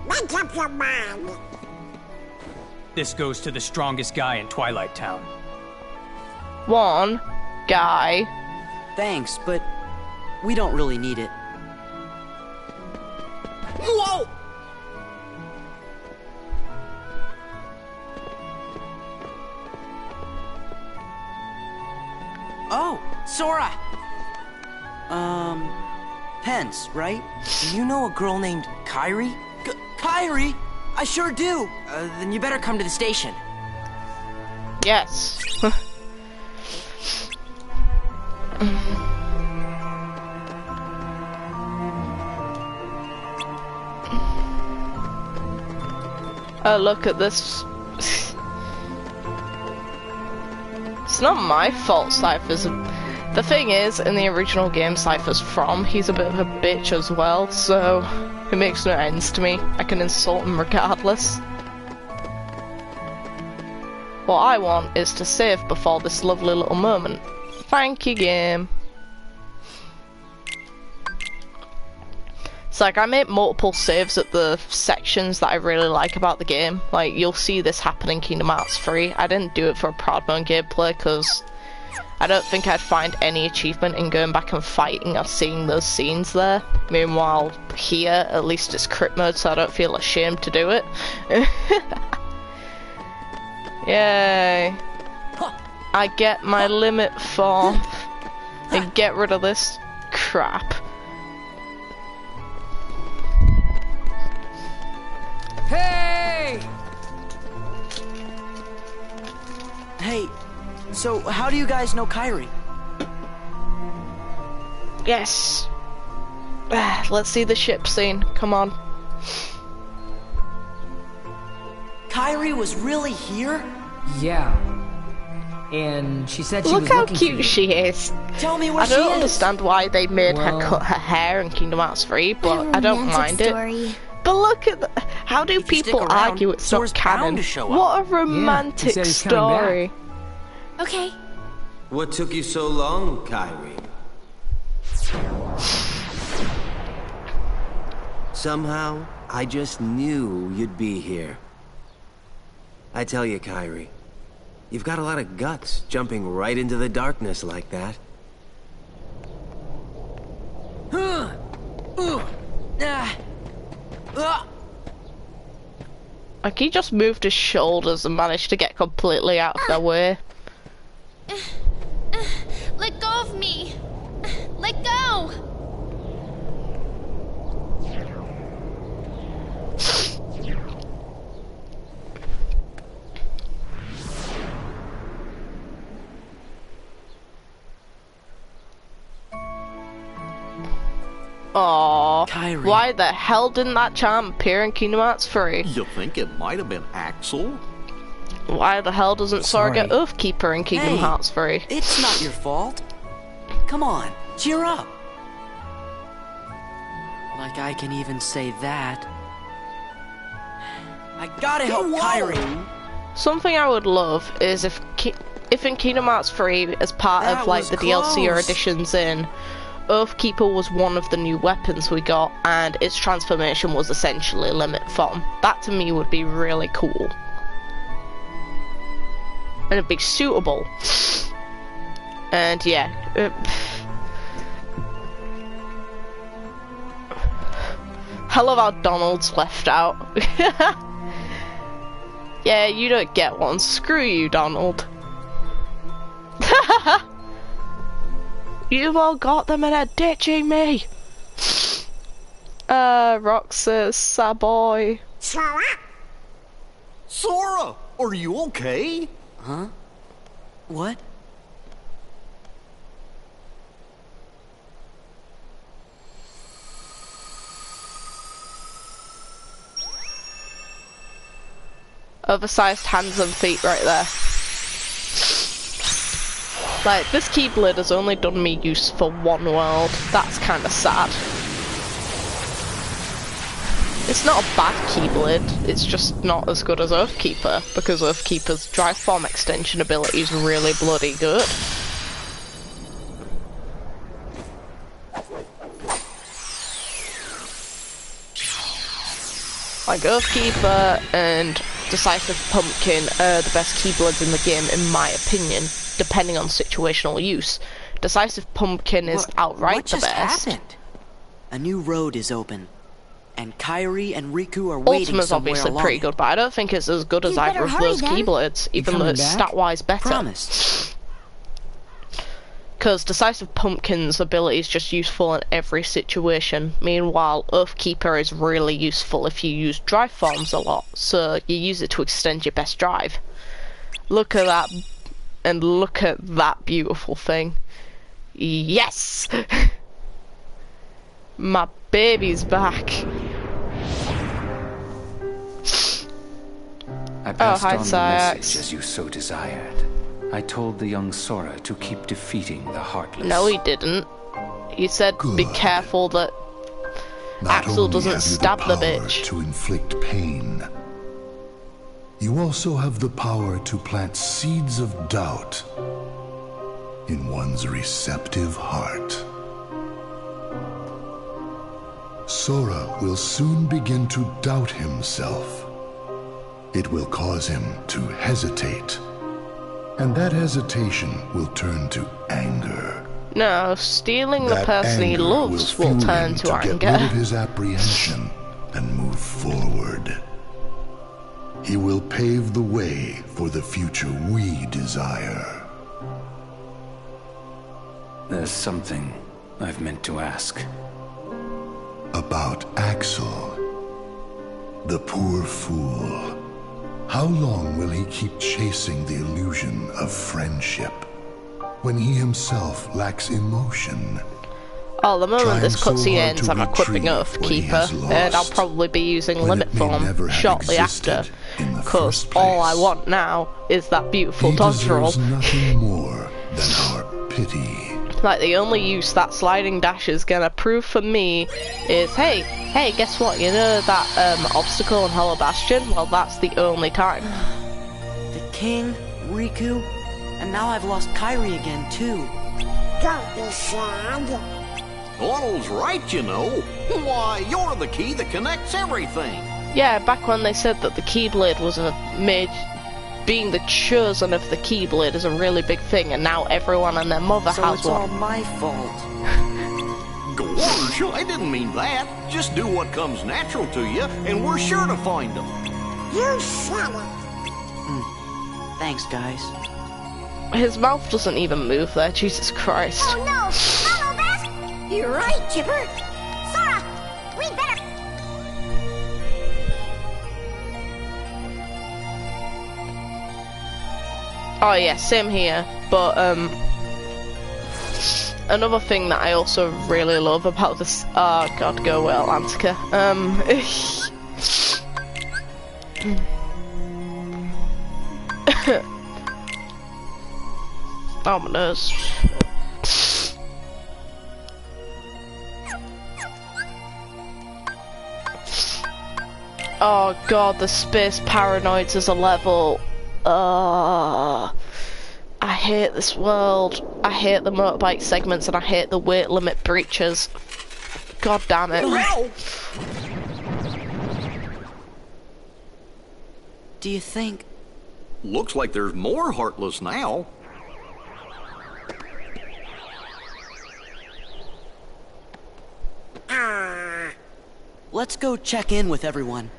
Make up your mind. This goes to the strongest guy in Twilight Town. One guy. Thanks, but we don't really need it. Whoa! Oh, Sora! Pence, right? Do you know a girl named Kairi? Kairi? I sure do! Then you better come to the station. Yes. Oh, look at this. It's not my fault Cypher's... The thing is, in the original game Cypher's from, he's a bit of a bitch as well, so it makes no ends to me. I can insult him regardless. What I want is to save before this lovely little moment. Thank you, game. It's like I make multiple saves at the sections that I really like about the game. Like, you'll see this happen in Kingdom Hearts 3. I didn't do it for a Proud Mode gameplay because I don't think I'd find any achievement in going back and fighting or seeing those scenes there. Meanwhile, here, at least it's crit mode, so I don't feel ashamed to do it. Yay. I get my limit form and get rid of this crap. Hey! Hey, so how do you guys know Kairi? Yes. Let's see the ship scene. Come on. Kairi was really here? Yeah. And she said she Look was how looking for cute you. she is. Tell me where I she don't is. understand why they made Well- her cut her hair in Kingdom Hearts 3, but I don't mind story. it. But look at how do If you stick people around, argue it's Sora's not bound canon? to show up. What a he romantic said he's coming story. Okay. What took you so long, Kairi? Somehow, I just knew you'd be here. I tell you, Kairi, you've got a lot of guts jumping right into the darkness like that. Like, he just moved his shoulders and managed to get completely out of their way. Let go of me. Let go. Aww. Kairi. Why the hell didn't that charm appear in Kingdom Hearts 3? You think it might have been Axel? Why the hell doesn't Sora get Sorry. Oathkeeper in Kingdom Hey. Hearts 3? It's not your fault. Come on, cheer up. Like I can even say that. I gotta help Kyrie. Something I would love is if in Kingdom Hearts 3, as part of like the DLC or additions in, Earthkeeper was one of the new weapons we got, and its transformation was essentially limit form. That to me would be really cool. And it'd be suitable. And yeah. I love how Donald's left out. Yeah, you don't get one. Screw you, Donald. You've all got them and are ditching me. Roxas, Saboy. Sora? Sora, are you okay? Huh? What? Oversized hands and feet right there. Like, this Keyblade has only done me use for one world. That's kind of sad. It's not a bad Keyblade, it's just not as good as Earthkeeper, because Earthkeeper's drive form extension ability is really bloody good. Like, Earthkeeper and Decisive Pumpkin are the best Keyblades in the game, in my opinion, depending on situational use. Decisive Pumpkin is outright the best. What just happened? A new road is open, and Kyrie and Riku are waiting Ultima's somewhere obviously along pretty it. good, but I don't think it's as good as either of those Keyblades, even though it's stat-wise better. Promise. Because Decisive Pumpkin's ability is just useful in every situation. Meanwhile, Earthkeeper is really useful if you use drive forms a lot, so you use it to extend your best drive. Look at that, and look at that beautiful thing. Yes! My baby's back. I passed hi, on the Sayax. message as you so desired. I told the young Sora to keep defeating the Heartless. No, he didn't. He said, be careful that Not Axel only doesn't have you stab the power bitch. to inflict pain, you also have the power to plant seeds of doubt in one's receptive heart. Sora will soon begin to doubt himself. It will cause him to hesitate, and that hesitation will turn to anger. No, stealing the That person he anger loves will fuel turn him to get rid anger. of his apprehension and move forward. He will pave the way for the future we desire. There's something I've meant to ask. About Axel, the poor fool. How long will he keep chasing the illusion of friendship when he himself lacks emotion? Oh, the moment this Trying so cutscene hard ends, to I'm equipping retrieve what he has Earthkeeper, and I'll lost, probably be using when Limit it may Form never have shortly existed after, in the because first all I place. want now is that beautiful He dodge roll. deserves nothing more than our pity. Like, the only use that sliding dash is gonna prove for me is, hey, guess what? You know that obstacle in Hollow Bastion? Well, that's the only time. The King, Riku, and now I've lost Kyrie again too. Don't be sad. Donald's right, you know. Why, you're the key that connects everything. Yeah, back when they said that the Keyblade was being the chosen of the Keyblade is a really big thing, and now everyone and their mother So has it's all one. my fault. Gorge, I didn't mean that. Just do what comes natural to you, and we're sure to find them. You said it. Thanks, guys. His mouth doesn't even move there, Jesus Christ. Oh no! Follow back! You're right, Chipper. Sora, we better... Oh yeah, same here, but another thing that I also really love about this, oh god, go well, Antika, oh my nose. Oh god, the space paranoids as a level. I hate this world. I hate the motorbike segments and I hate the weight limit breaches. God damn it. Do you think... Looks like there's more Heartless now. Let's go check in with everyone.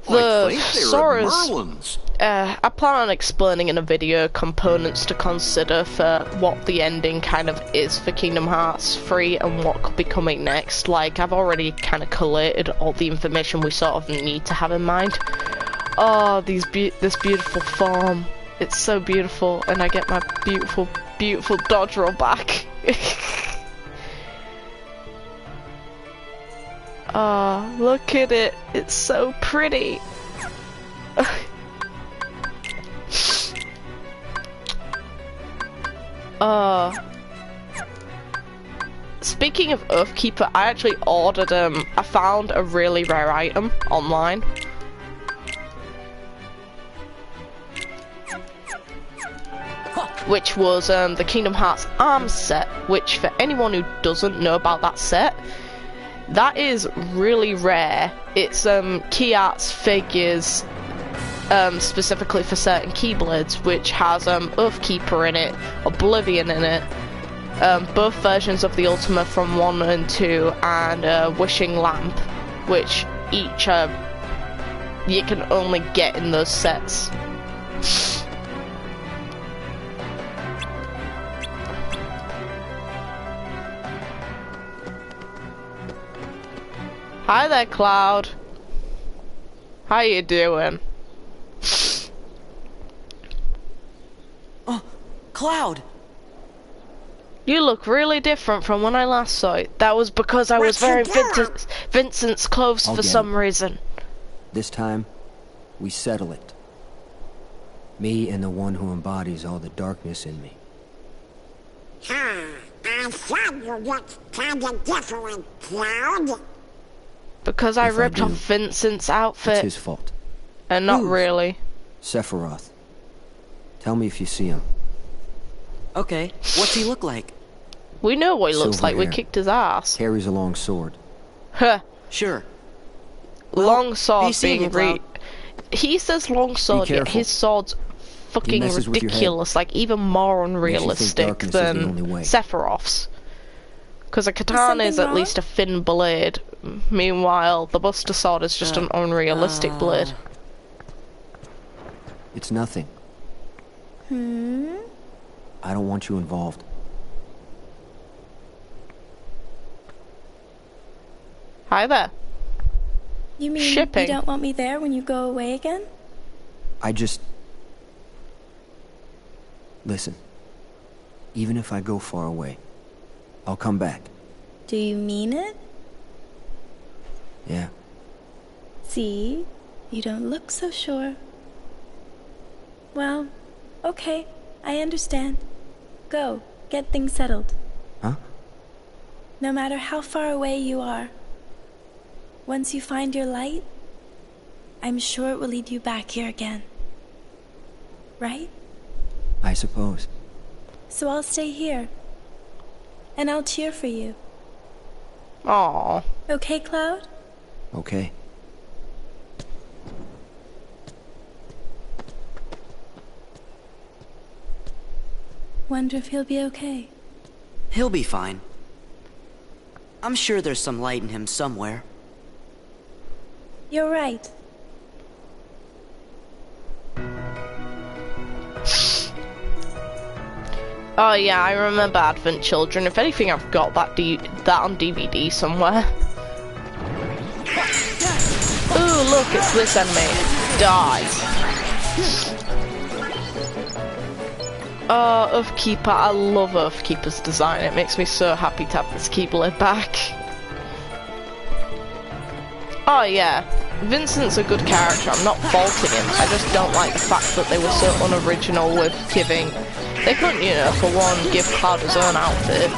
I think they're at Sora's, Merlin's. I plan on explaining in a video components to consider for what the ending kind of is for Kingdom Hearts 3 and what could be coming next. Like, I've already kind of collated all the information we sort of need to have in mind. Oh, this beautiful farm. It's so beautiful, and I get my beautiful, beautiful dodge roll back. Oh, look at it. It's so pretty. Speaking of Oathkeeper, I actually ordered I found a really rare item online. Which was the Kingdom Hearts arms set, which for anyone who doesn't know about that set, that is really rare. It's key arts figures specifically for certain Keyblades, which has Oathkeeper in it, Oblivion in it, both versions of the Ultima from 1 and 2, and Wishing Lamp, which each you can only get in those sets. Hi there, Cloud. How you doing? Oh, Cloud! You look really different from when I last saw you. That was because I was wearing Vincent's clothes for some reason. This time, we settle it. Me and the one who embodies all the darkness in me. I thought you looked kinda different, Cloud. Because I ripped off Vincent's outfit. It's his fault. And not really. Sephiroth. Tell me if you see him. Okay, what's he look like? We know what he looks Silver like. We hair. kicked his ass. Carries a long sword. Huh. Sure. Long sword being He says long sword, yet his sword's fucking ridiculous. Like, even more unrealistic than Sephiroth's. Because a katana is at least a thin blade. Meanwhile, the Buster Sword is just an unrealistic blade. It's nothing. I don't want you involved. Hi there. You mean Shipping. you don't want me there when you go away again? I just... Listen. Even if I go far away, I'll come back. Do you mean it? Yeah. See? You don't look so sure. Well, okay. I understand. Go. Get things settled. Huh? No matter how far away you are, once you find your light, I'm sure it will lead you back here again. Right? I suppose. So I'll stay here. And I'll cheer for you. Aww. Okay, Cloud? Okay. Wonder if he'll be okay. He'll be fine. I'm sure there's some light in him somewhere. You're right. Oh yeah, I remember Advent Children. If anything, I've got that on DVD somewhere. Ooh, look, it's this enemy. Die. Oh, Oathkeeper. I love Oathkeeper's design. It makes me so happy to have this Keyblade back. Oh yeah, Vincent's a good character. I'm not faulting him. I just don't like the fact that they were so unoriginal with giving... They couldn't, you know, for one, give Cloud his own outfit.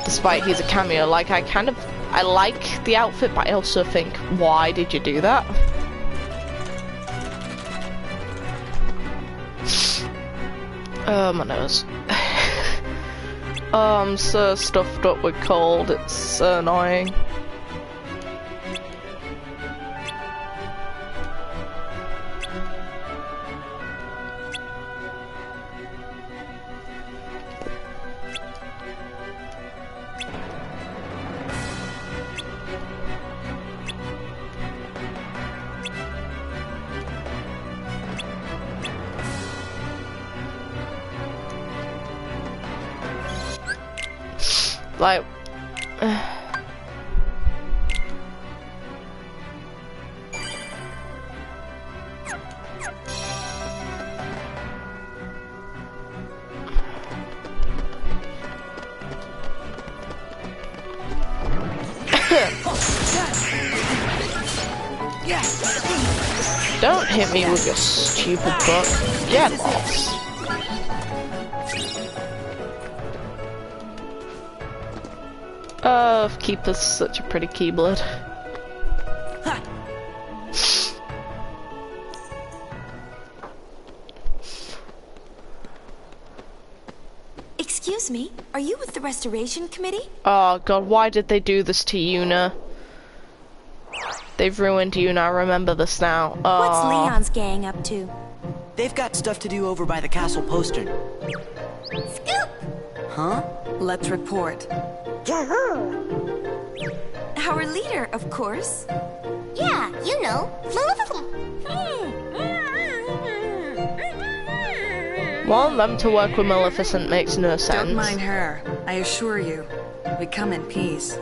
despite he's a cameo. Like, I like the outfit, but I also think, why did you do that? Oh, my nose. Oh, I'm so stuffed up with cold, it's so annoying. Like, don't hit me with your stupid book. Get lost. Oh, Keeper's such a pretty Keyblade. Excuse me, are you with the Restoration Committee? Oh god, why did they do this to Yuna? They've ruined Yuna, remember this now. Oh. What's Leon's gang up to? They've got stuff to do over by the castle postern. Scoop! Huh? Let's report. Our leader, of course. Yeah, you know. Wanting them to work with Maleficent makes no sense. Don't mind her. I assure you, we come in peace.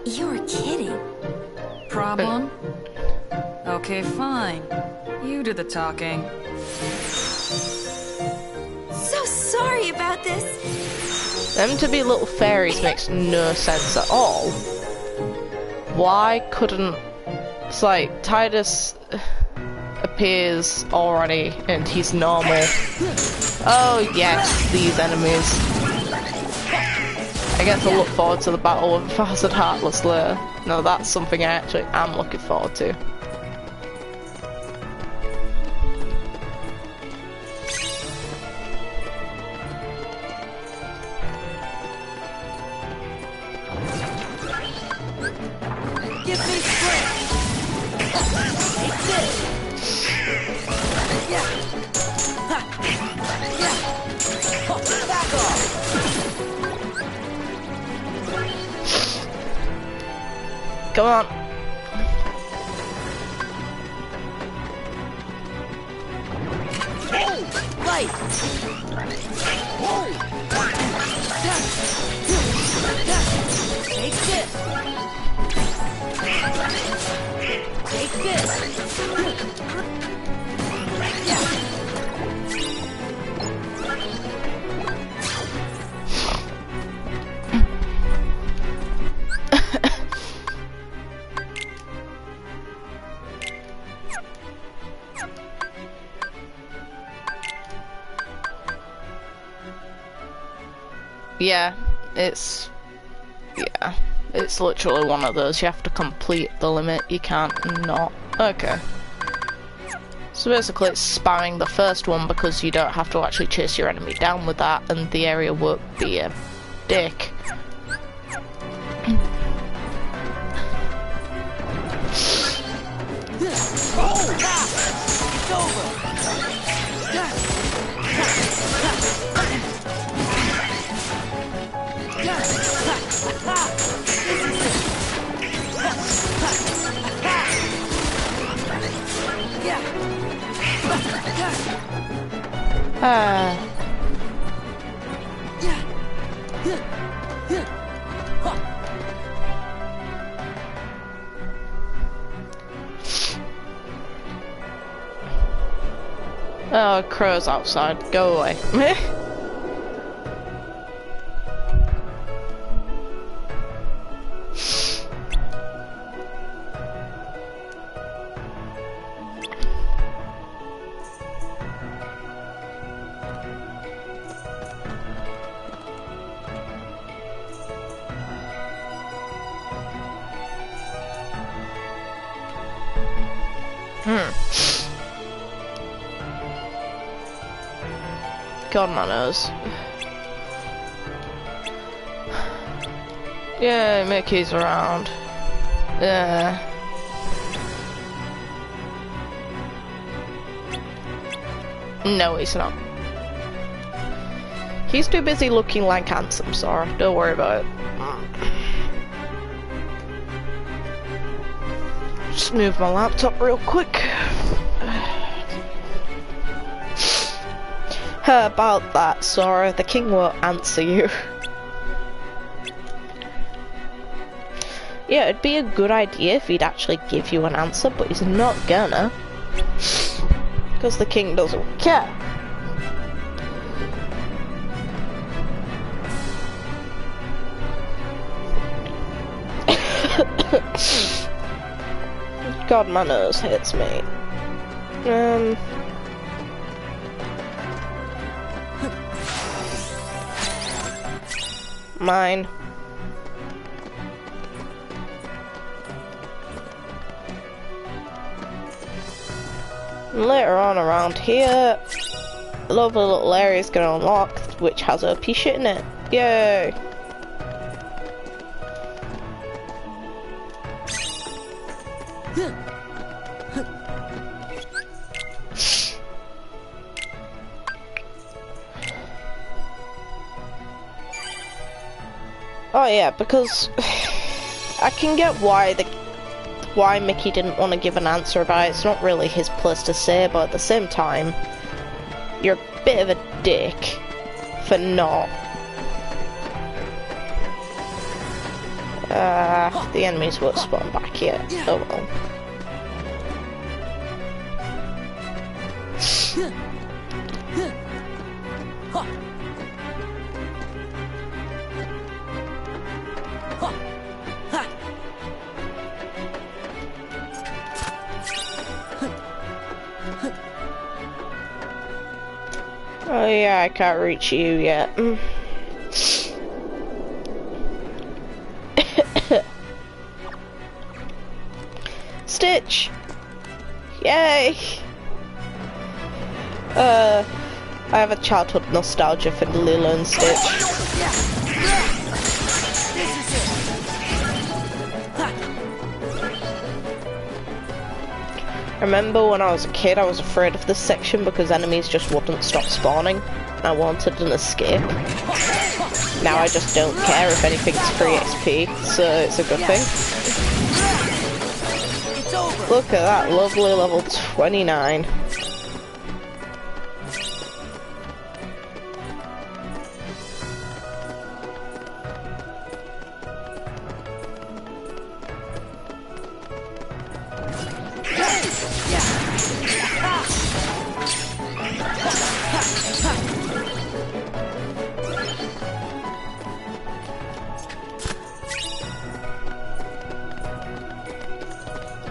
You're kidding. Problem? Okay, fine. You do the talking. So sorry about this. Them to be little fairies makes no sense at all. Why couldn't... It's like, Tidus appears already and he's normal. Oh yes, these enemies. I guess I'll look forward to the battle with Fazzard Heartless later. No, that's something I actually am looking forward to. Give me strength! Take this! Yeah! Ha! Yeah! Back off! Come on. Light! Take this! Take this! Yeah! Yeah, it's literally one of those. You have to complete the limit. You can't not. Okay. So basically it's spamming the first one because you don't have to actually chase your enemy down with that and the area won't be a dick. It's over! Oh, crow's outside. Go away. God, my nose. Yeah, Mickey's around. Yeah. No, he's not. He's too busy looking like handsome, Sora. Don't worry about it. Just move my laptop real quick. About that, Sora, the king won't answer you. Yeah, it'd be a good idea if he'd actually give you an answer, but he's not gonna. Because the king doesn't care. God, my nose hits me. Mine. Later on around here, a lovely little area is going to unlock, which has OP shit in it. Yay! Oh yeah, because I can get why Mickey didn't want to give an answer about it. It's not really his place to say, but at the same time, you're a bit of a dick for not. The enemies won't spawn back here. Oh well. Oh yeah, I can't reach you yet. Stitch! Yay! I have a childhood nostalgia for Lilo and Stitch. I remember when I was a kid, I was afraid of this section because enemies just wouldn't stop spawning. I wanted an escape. Now I just don't care if anything's free XP, so it's a good thing. Look at that lovely level 29.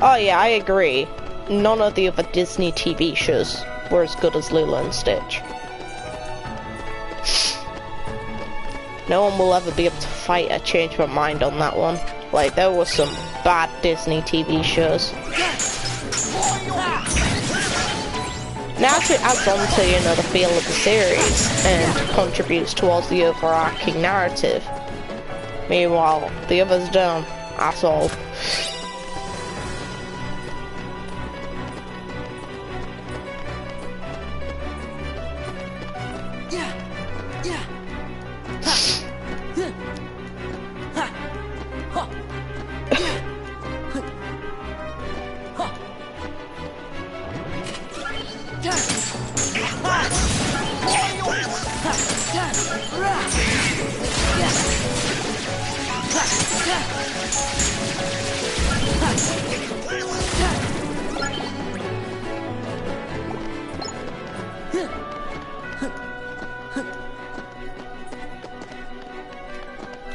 Oh yeah, I agree. None of the other Disney TV shows were as good as Lilo and Stitch. No one will ever be able to fight or change my mind on that one. Like, there were some bad Disney TV shows. Now it adds on to, you know, the feel of the series and contributes towards the overarching narrative. Meanwhile, the others don't at all.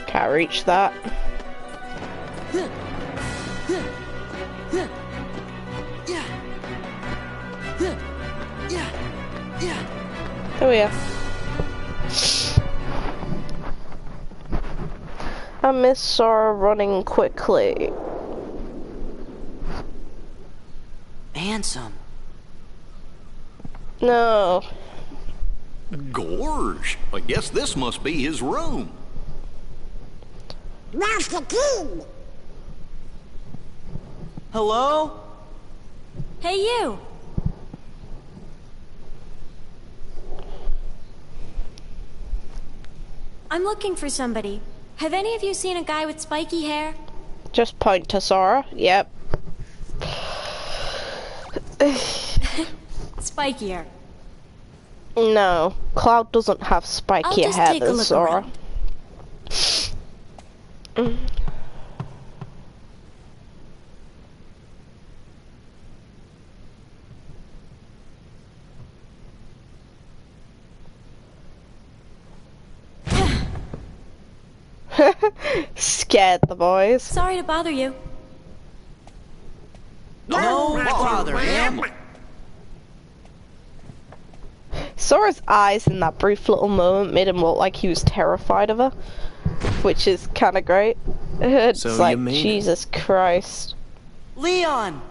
Can't reach that. Oh yeah. I miss Sora running quickly. Handsome. No. Gorge, I guess this must be his room. Master King! Hello? Hey, you! I'm looking for somebody. Have any of you seen a guy with spiky hair? Just point to Sora. Yep. Spikier. No, Cloud doesn't have I'll spikier just hair take a than look Sora. Scared the boys. Sorry to bother you. No bother, ma'am. Sora's eyes in that brief little moment made him look like he was terrified of her, which is kind of great. It's So like, you made it. Jesus Christ. Leon!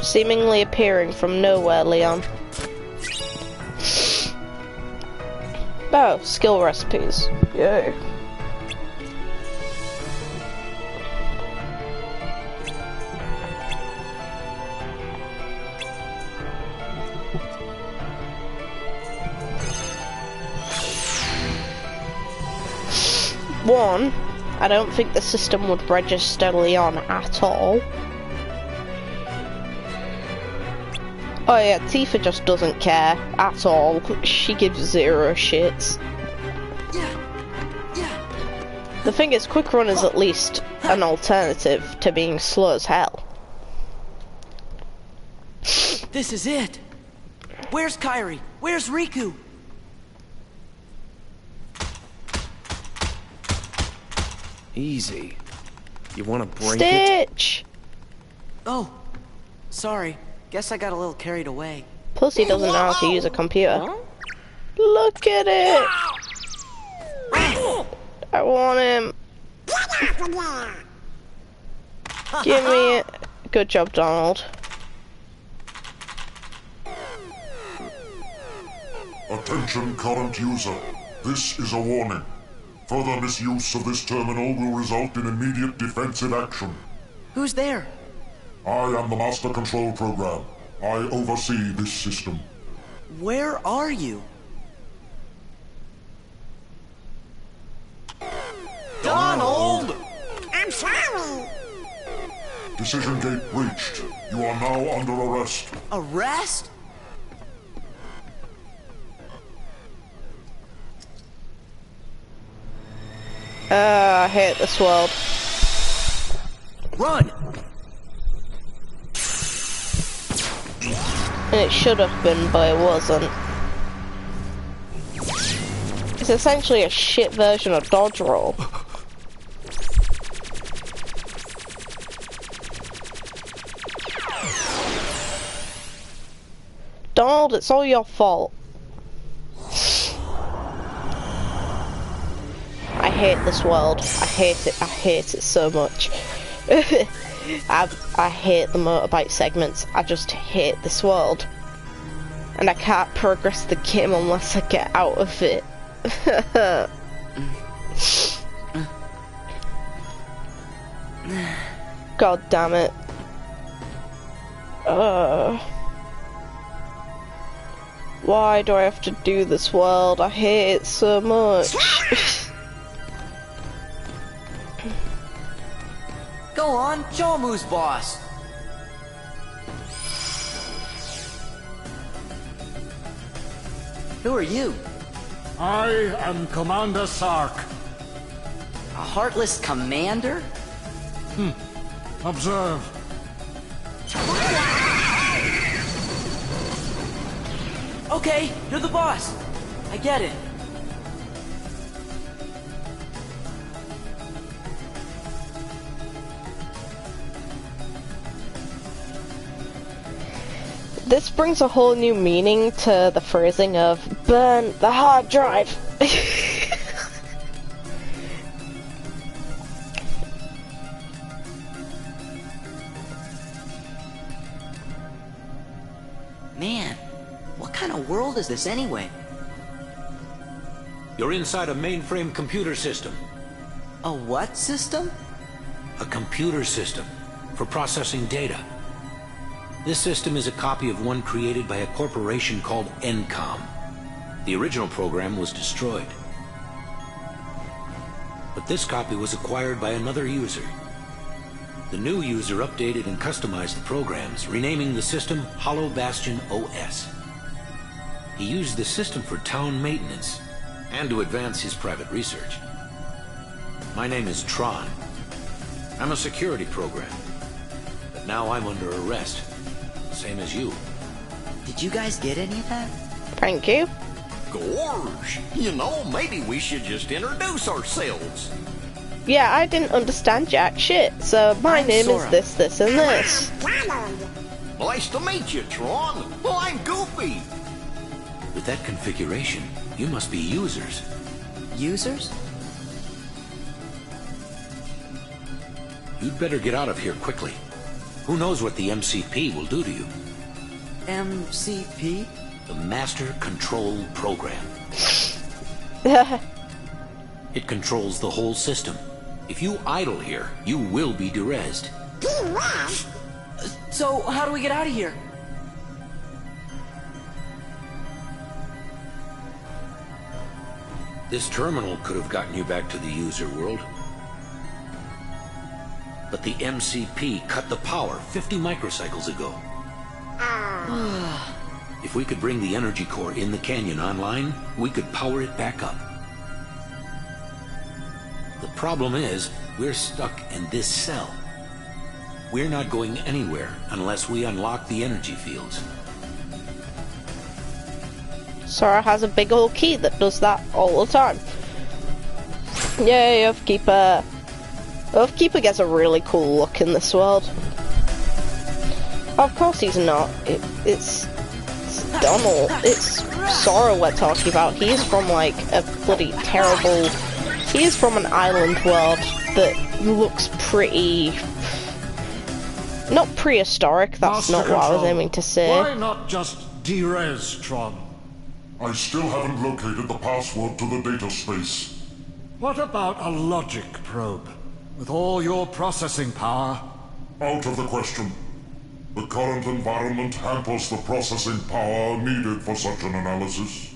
Seemingly appearing from nowhere, Leon. Oh, skill recipes. Yay. One, I don't think the system would register Leon at all. Oh yeah, Tifa just doesn't care at all. She gives zero shits. The thing is, Quick Run is at least an alternative to being slow as hell. This is it. Where's Kairi? Where's Riku? Easy. You want to break Stitch! Oh, sorry. Guess I got a little carried away. Plus he doesn't know how to use a computer. Look at it! I want him. Give me it. Good job, Donald. Attention current user. This is a warning. Further misuse of this terminal will result in immediate defensive action. Who's there? I am the Master Control Program. I oversee this system. Where are you? Donald! I'm sorry. Decision gate breached. You are now under arrest. Arrest? I hate this world. Run! And it should have been, but it wasn't. It's essentially a shit version of Dodge Roll. Donald, it's all your fault. I hate this world. I hate it. I hate it so much. I hate the motorbike segments. I just hate this world. And I can't progress the game unless I get out of it. God damn it. Why do I have to do this world? I hate it so much. Go on, show him who's boss. Who are you? I am Commander Sark. A heartless commander? Observe. Okay, you're the boss. I get it. This brings a whole new meaning to the phrasing of burn the hard drive. Man, what kind of world is this anyway? You're inside a mainframe computer system. A what system? A computer system for processing data. This system is a copy of one created by a corporation called Encom. The original program was destroyed. But this copy was acquired by another user. The new user updated and customized the programs, renaming the system Hollow Bastion OS. He used the system for town maintenance and to advance his private research. My name is Tron. I'm a security program, but now I'm under arrest, same as you. Did you guys get any of that? Thank you. Gorge, you know, maybe we should just introduce ourselves. Yeah, I didn't understand jack shit, so my name Sora. is this, and this. Nice to meet you, Tron. Well, I'm Goofy. With that configuration, you must be users. Users? You'd better get out of here quickly. Who knows what the MCP will do to you? MCP? The Master Control Program. It controls the whole system. If you idle here, you will be derezzed. So, how do we get out of here? This terminal could have gotten you back to the user world. But the MCP cut the power 50 microcycles ago. If we could bring the energy core in the canyon online, we could power it back up. The problem is, we're stuck in this cell. We're not going anywhere unless we unlock the energy fields. Sora has a big old key that does that all the time. Yay, Earthkeeper. Earthkeeper gets a really cool look in this world. Of course he's not. It's Donald. It's Sora we're talking about. He's from like a bloody terrible... He's from an island world that looks pretty... Not prehistoric, that's Master not what I was Control, aiming to say. Why not just derez Tron? I still haven't located the password to the data space. What about a logic probe? With all your processing power? Out of the question. The current environment hampers the processing power needed for such an analysis.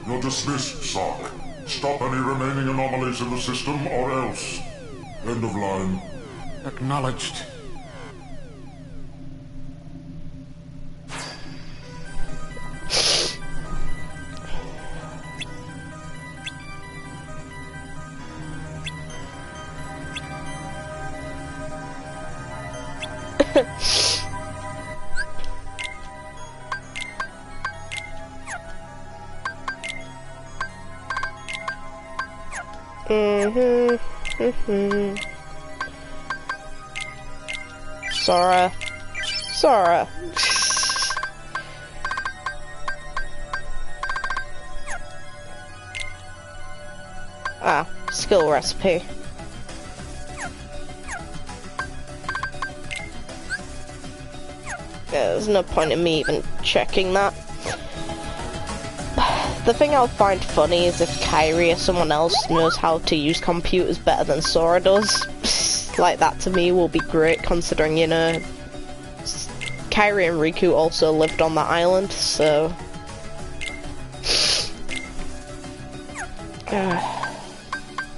You're dismissed, Sark. Stop any remaining anomalies in the system, or else. End of line. Acknowledged. Sora. Sora. Ah, skill recipe. Yeah, there's no point in me even checking that. The thing I'll find funny is if Kairi or someone else knows how to use computers better than Sora does. Like, that to me will be great, considering, you know, Kairi and Riku also lived on that island, so...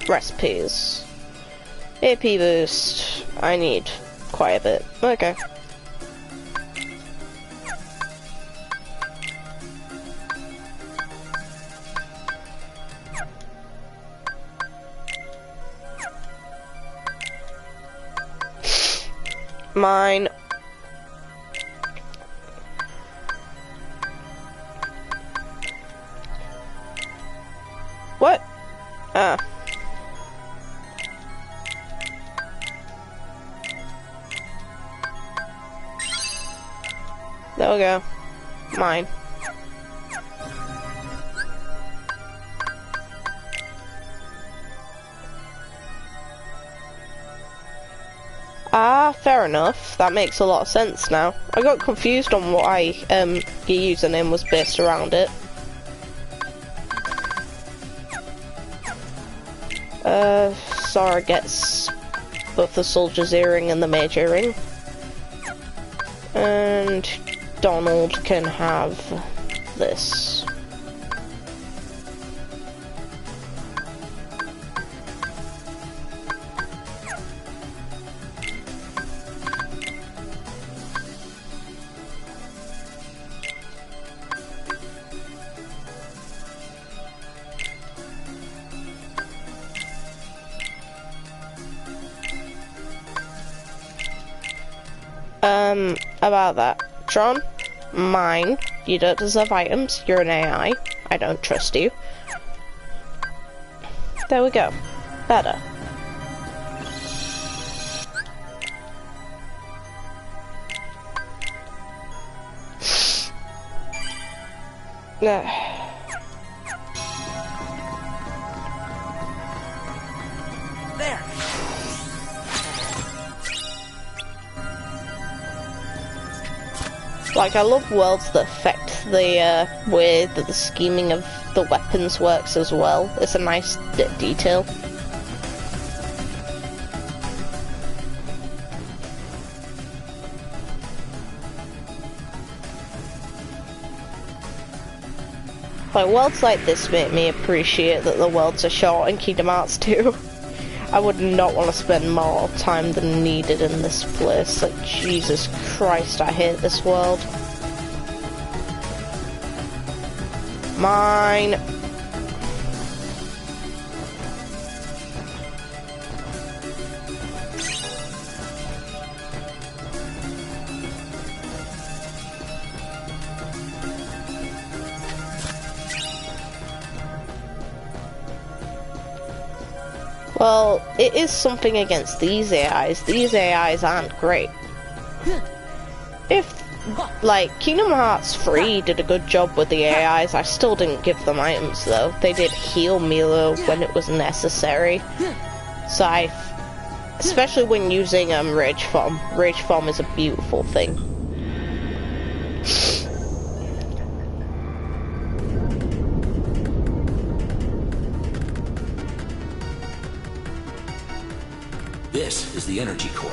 recipes. AP boost. I need quite a bit. Okay. Mine. What? Ah. There we go. Mine. Ah, fair enough. That makes a lot of sense now. I got confused on why your username was based around it. Sora gets both the soldier's earring and the mage earring. And Donald can have this. About that. Tron, mine. You don't deserve items. You're an AI. I don't trust you. There we go. Better. There. Like, I love worlds that affect the way that the scheming of the weapons works as well. It's a nice detail. Like, worlds like this make me appreciate that the worlds are short in Kingdom Hearts 2. I would not want to spend more time than needed in this place. Like, Jesus Christ, I hate this world. Mine. Well, it is something against these AIs. These AIs aren't great. If, like, Kingdom Hearts 3 did a good job with the AIs, I still didn't give them items, though. They did heal me, though, when it was necessary. So especially when using Rage Form. Rage Form is a beautiful thing. This is the energy core.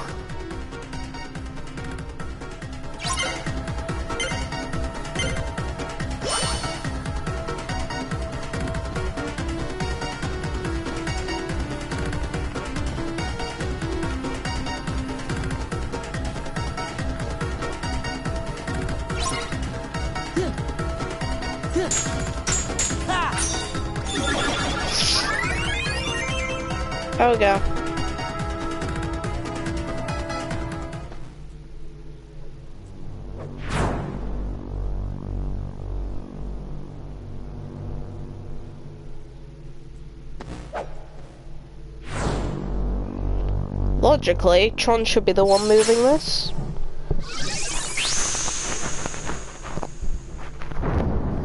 There we go. Logically, Tron should be the one moving this.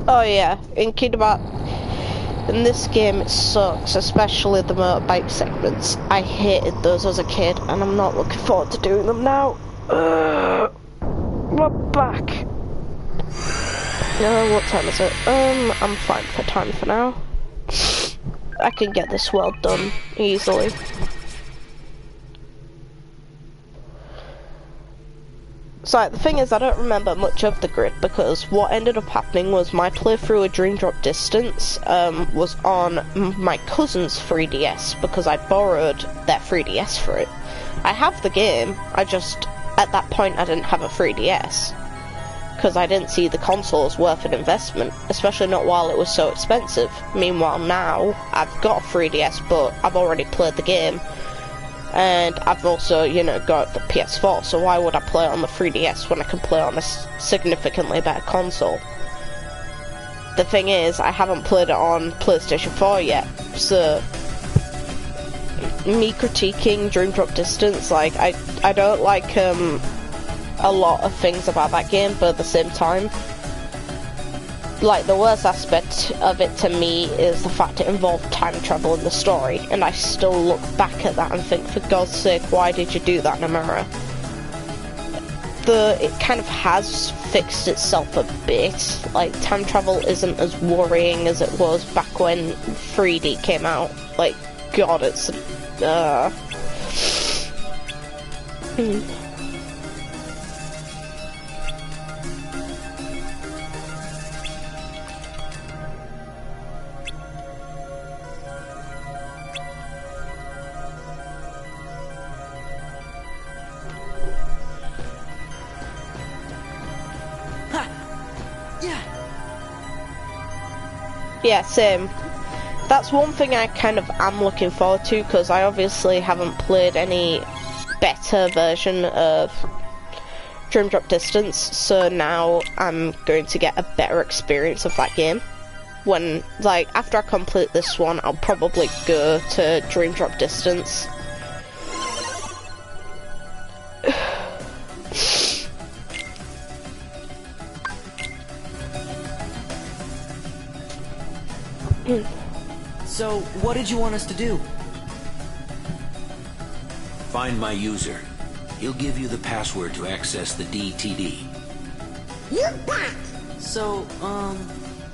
Oh yeah, in this game it sucks, especially the motorbike segments. I hated those as a kid, and I'm not looking forward to doing them now. My back. What time is it? I'm fine for time for now. I can get this world done easily. So the thing is, I don't remember much of the grid, because what ended up happening was my playthrough of Dream Drop Distance was on my cousin's 3DS, because I borrowed their 3DS for it. I have the game, I just, at that point I didn't have a 3DS, because I didn't see the console as worth an investment, especially not while it was so expensive. Meanwhile now, I've got a 3DS, but I've already played the game. And I've also, you know, got the PS4, so why would I play on the 3DS when I can play on a significantly better console? The thing is, I haven't played it on PlayStation 4 yet, so me critiquing Dream Drop Distance, like, I don't like a lot of things about that game, but at the same time, like, the worst aspect of it to me is the fact it involved time travel in the story, and I still look back at that and think, for God's sake, why did you do that, Nomura? it kind of has fixed itself a bit. Like, time travel isn't as worrying as it was back when 3D came out. Like, God, it's... Yeah, same. That's one thing I kind of am looking forward to, because I obviously haven't played any better version of Dream Drop Distance, so now I'm going to get a better experience of that game. When, like, after I complete this one, I'll probably go to Dream Drop Distance. So, what did you want us to do? Find my user. He'll give you the password to access the DTD. You bet! So,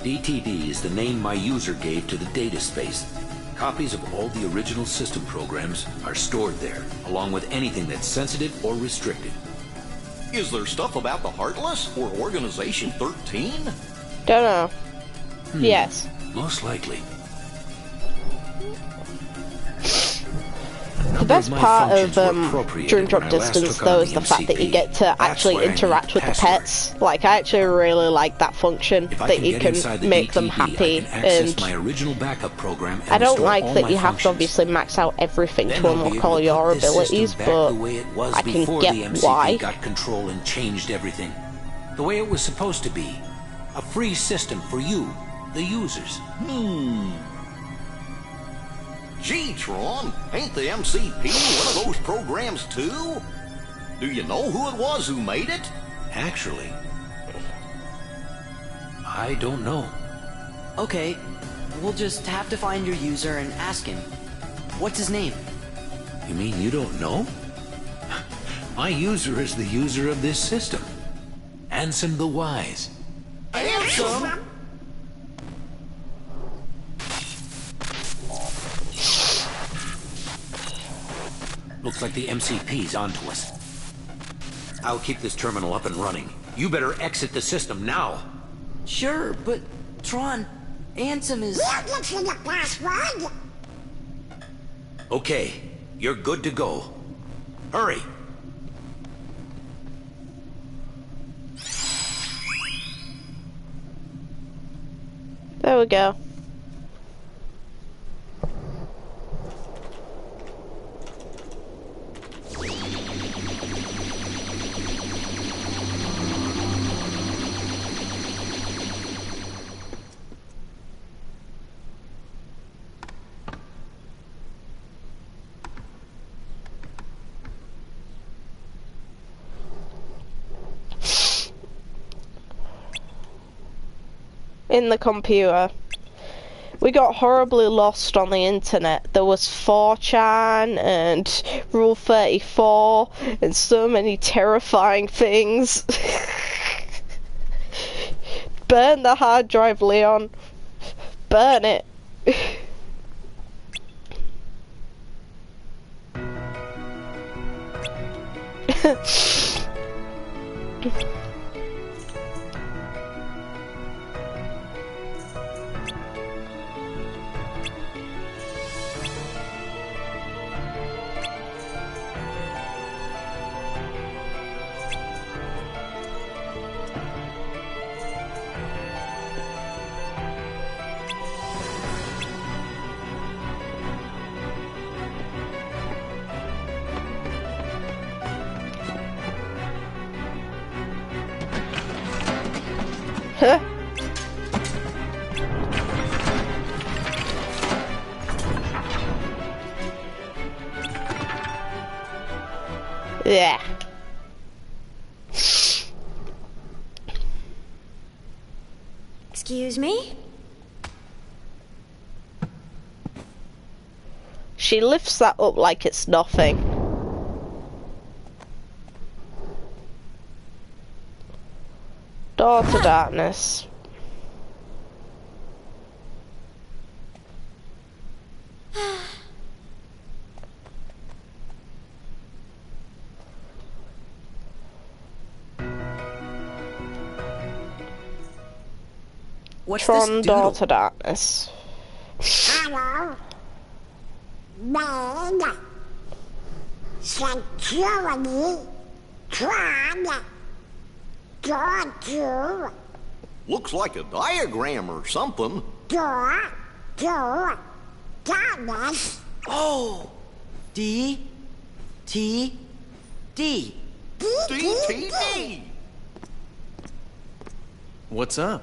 DTD is the name my user gave to the data space. Copies of all the original system programs are stored there, along with anything that's sensitive or restricted. Is there stuff about the Heartless or Organization 13? Don't know. Yes. Most likely. The best part of Dream Drop Distance, though, is the fact that you get to actually interact with the pets. Like, I actually really like that function, that you can make them happy, and I don't like that you have to obviously max out everything to unlock all your abilities, but I can get why. Got control and changed everything. The way it was supposed to be. A free system for you, the users. Gee, Tron, ain't the MCP one of those programs too? Do you know who it was who made it? Actually, I don't know. okay, we'll just have to find your user and ask him. What's his name? You mean you don't know? My user is the user of this system. Ansem the Wise. Ansem? Looks like the MCP's onto us. I'll keep this terminal up and running. You better exit the system now. Sure, but Tron, Ansem is... What looks in the password? Okay, you're good to go. Hurry. There we go. In the computer. We got horribly lost on the internet. There was 4chan and Rule 34 and so many terrifying things. Burn the hard drive, Leon. Burn it. Huh? Yeah. Excuse me? She lifts that up like it's nothing. Door to darkness. What's Tron this Door doodle? to darkness. Hello. Man. Security. Tron. Door to. Looks like a diagram or something. Door. Darkness. Oh! D. T. D. DTD. What's up?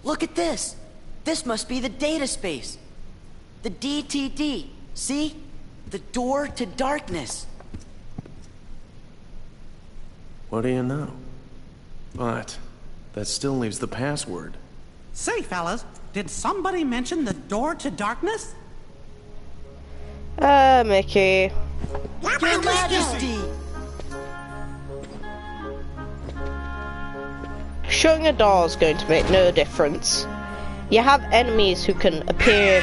Look at this. This must be the data space. The DTD. See? The door to darkness. What do you know? But that still leaves the password. Say, fellas, did somebody mention the door to darkness? Mickey. Your Majesty! Shutting a door is going to make no difference. You have enemies who can appear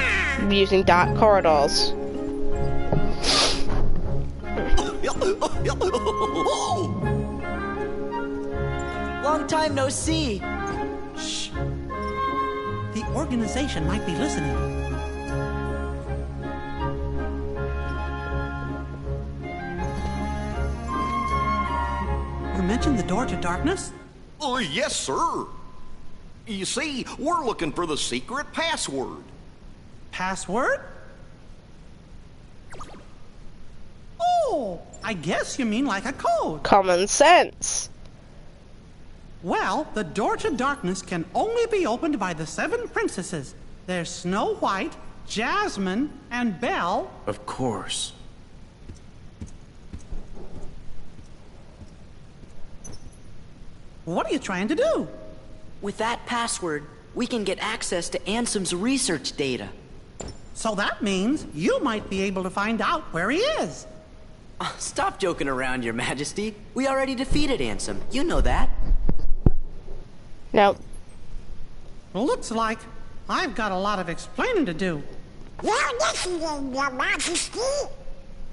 using dark corridors. Long time no see. Shh. The organization might be listening. You mentioned the door to darkness? Oh, yes, sir. You see, we're looking for the secret password. Password? Oh, I guess you mean like a code. Common sense. Well, the door to darkness can only be opened by the 7 princesses. There's Snow White, Jasmine, and Belle. Of course. What are you trying to do? With that password, we can get access to Ansem's research data. So that means you might be able to find out where he is. Stop joking around, Your Majesty. We already defeated Ansem. You know that. Now, looks like I've got a lot of explaining to do. You're listening, Your Majesty.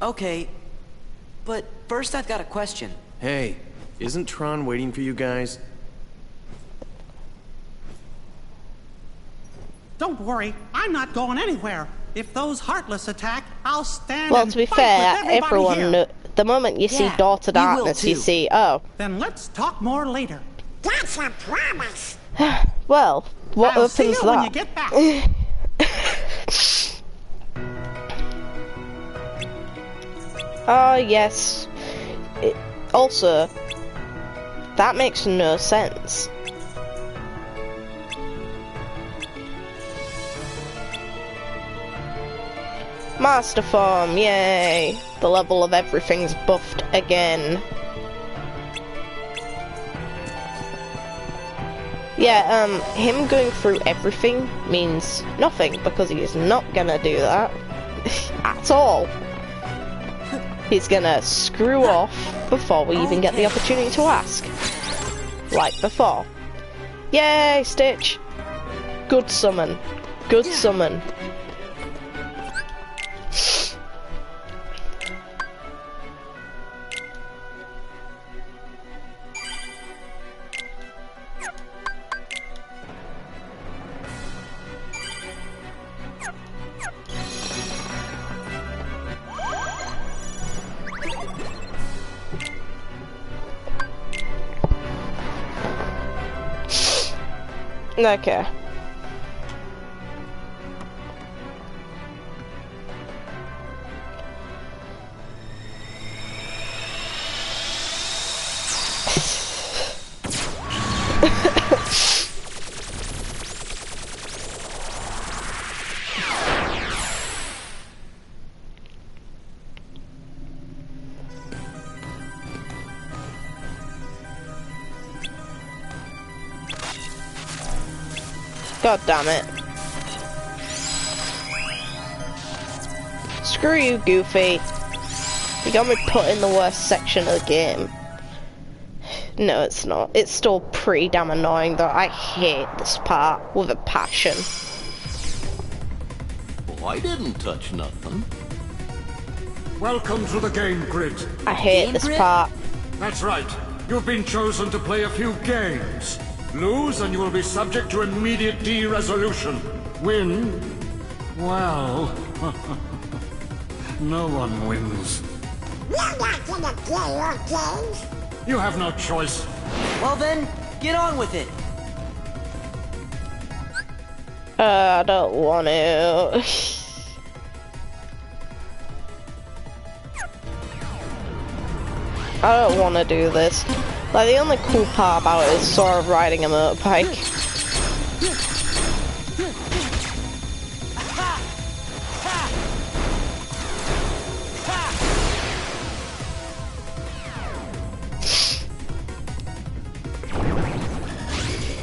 Okay, but first I've got a question. Hey, isn't Tron waiting for you guys? Don't worry, I'm not going anywhere. If those Heartless attack, I'll stand well, and to be fight fair, with everybody everyone here. the moment you see Door to Darkness, you see, oh. Then let's talk more later. That's a promise. Well, what I'll opens see you that? when you get back. Oh, yes. Also, that makes no sense. Master Form, yay! The level of everything's buffed again. Yeah, him going through everything means nothing, because he is not gonna do that. At all. He's gonna screw off before we even get the opportunity to ask. Like before. Yay, Stitch! Good summon. Good summon. Okay. God damn it. Screw you, Goofy. You got me put in the worst section of the game. No, it's not. It's still pretty damn annoying, though. I hate this part with a passion. Well, I didn't touch nothing. Welcome to the game grid. I hate this part. That's right. You've been chosen to play a few games. Lose and you will be subject to immediate de-resolution. Win? Well... no one wins. You're not gonna play your games. You have no choice. Well then, get on with it. I don't want to. I don't want to do this. Like, the only cool part about it is sort of riding a motorbike.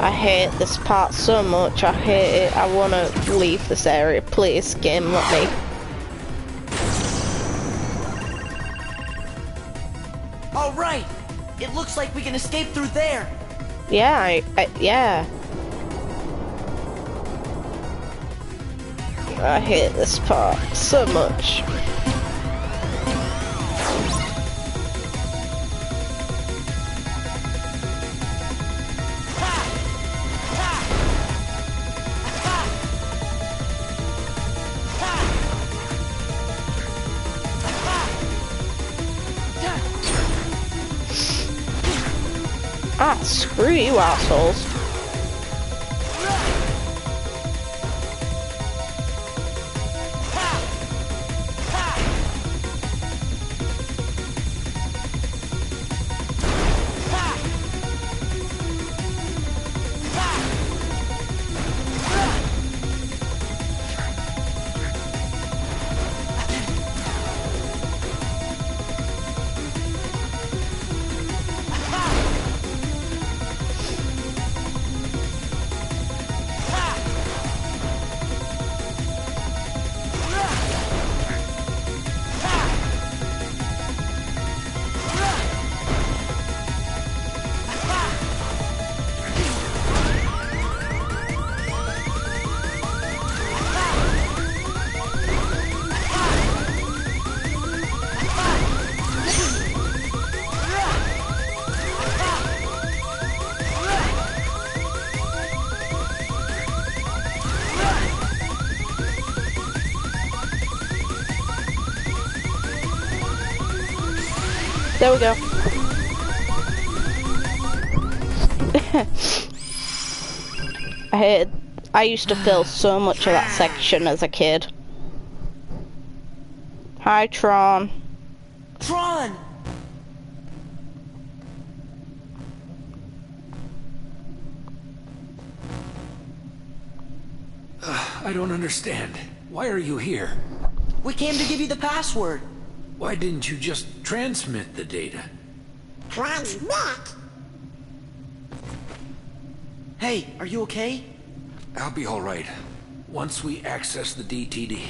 I hate this part so much. I hate it. I want to leave this area. Please, game, let me. All right. It looks like we can escape through there. Yeah, yeah. I hate this part so much. Ah, screw you, assholes. There we go. I used to feel so much of that section as a kid. Hi, Tron. Tron! I don't understand. Why are you here? We came to give you the password. Why didn't you just transmit the data? Transmit? Hey, are you okay? I'll be all right. Once we access the DTD.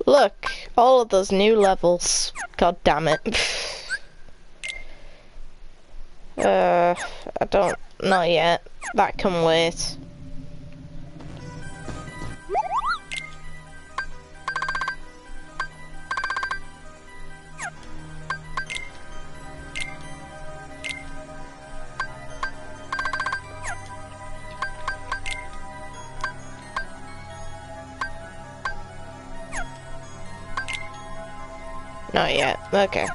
Look, all of those new levels. God damn it. I don't, not yet. That can wait. Not yet. Okay.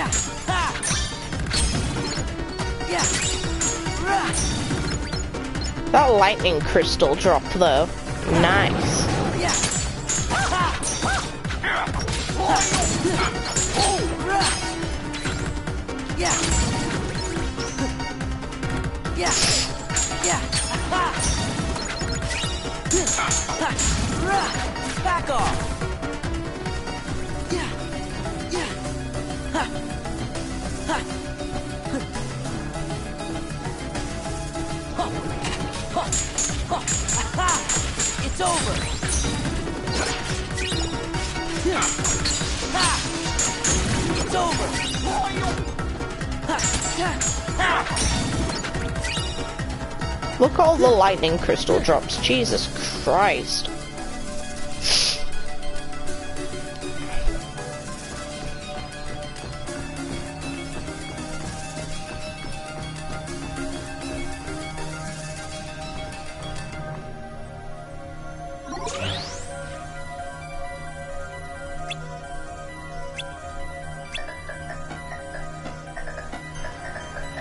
Yeah. Ha. Yeah. Rah. That lightning crystal drop though. Nice. Yeah. Ha. Yeah. Yeah. Yeah. Yeah. Ha. Back off. Yeah. Yeah. Ha. Ha. It's over. It's over. Look at all the lightning crystal drops. Jesus Christ.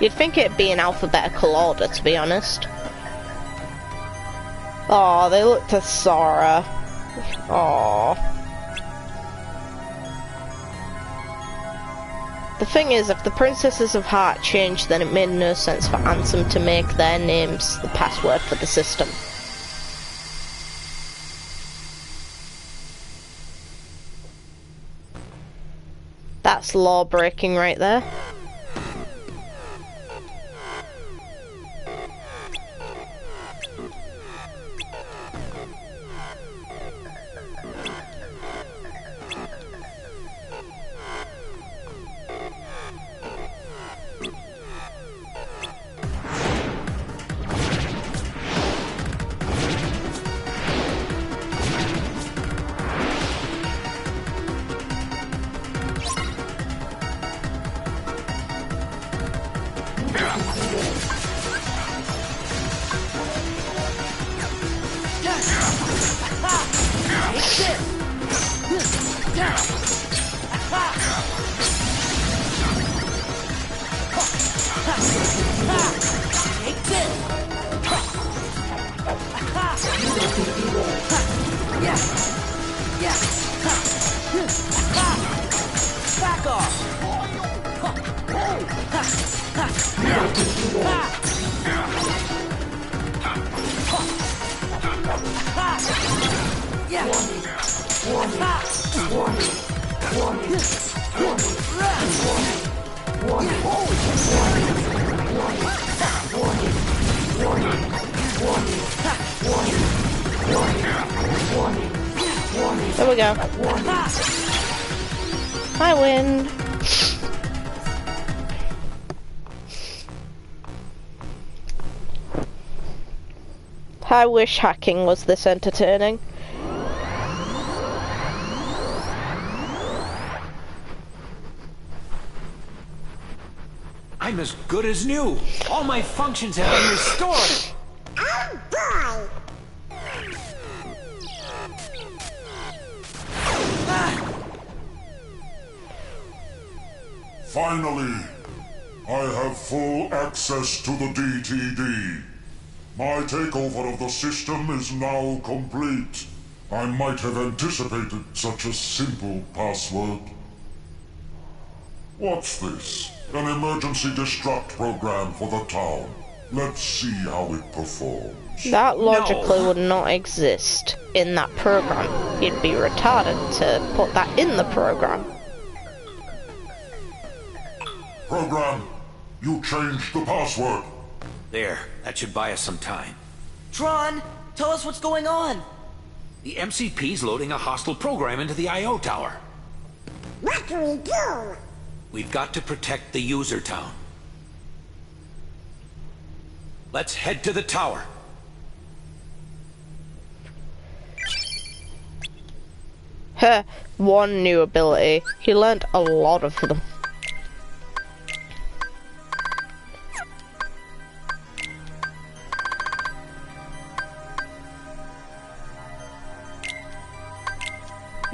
You'd think it'd be in alphabetical order, to be honest. Oh, they look to Sora. Oh. The thing is, if the Princesses of Heart changed, then it made no sense for Ansem to make their names the password for the system. That's law breaking right there. Back off. There we go. I win. I wish hacking was this entertaining. I'm as good as new. All my functions have been restored. Oh boy! Finally, I have full access to the DTD. My takeover of the system is now complete. I might have anticipated such a simple password. What's this? An emergency destruct program for the town. Let's see how it performs. That logically would not exist in that program. You'd be retarded to put that in the program. Program, you changed the password. There, that should buy us some time. Tron, tell us what's going on. The MCP's loading a hostile program into the I.O. tower. What do we do? We've got to protect the user town. Let's head to the tower. Heh, one new ability. He learned a lot of them.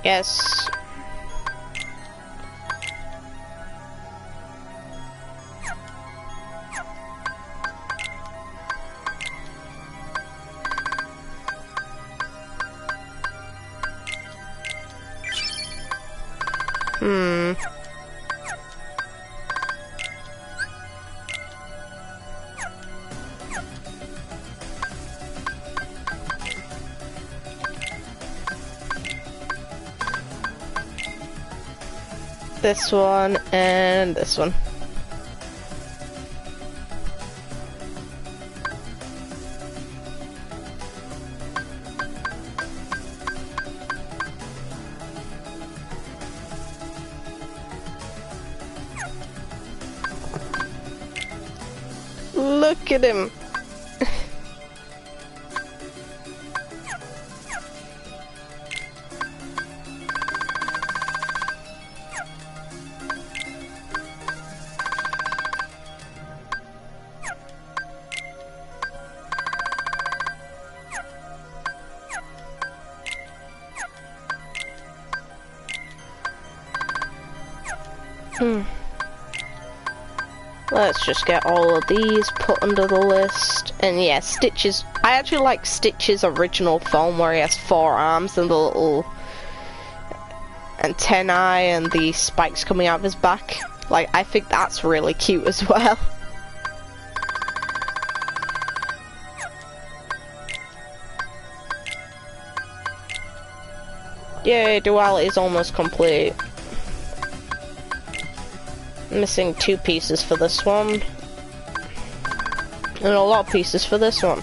Yes. This one and this one. Look at him. Let's just get all of these put under the list. And yeah, Stitch's... I actually like Stitch's original form where he has 4 arms and the little antennae and the spikes coming out of his back. Like, I think that's really cute as well. Yay, duality is almost complete. Missing 2 pieces for this one. And a lot of pieces for this one.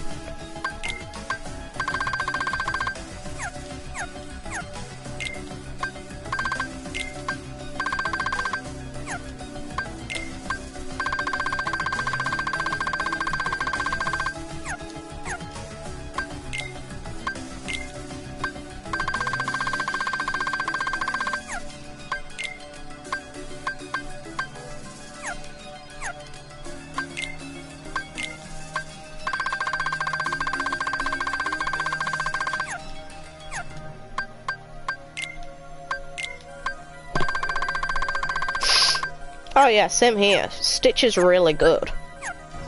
Oh yeah, same here. Stitch is really good.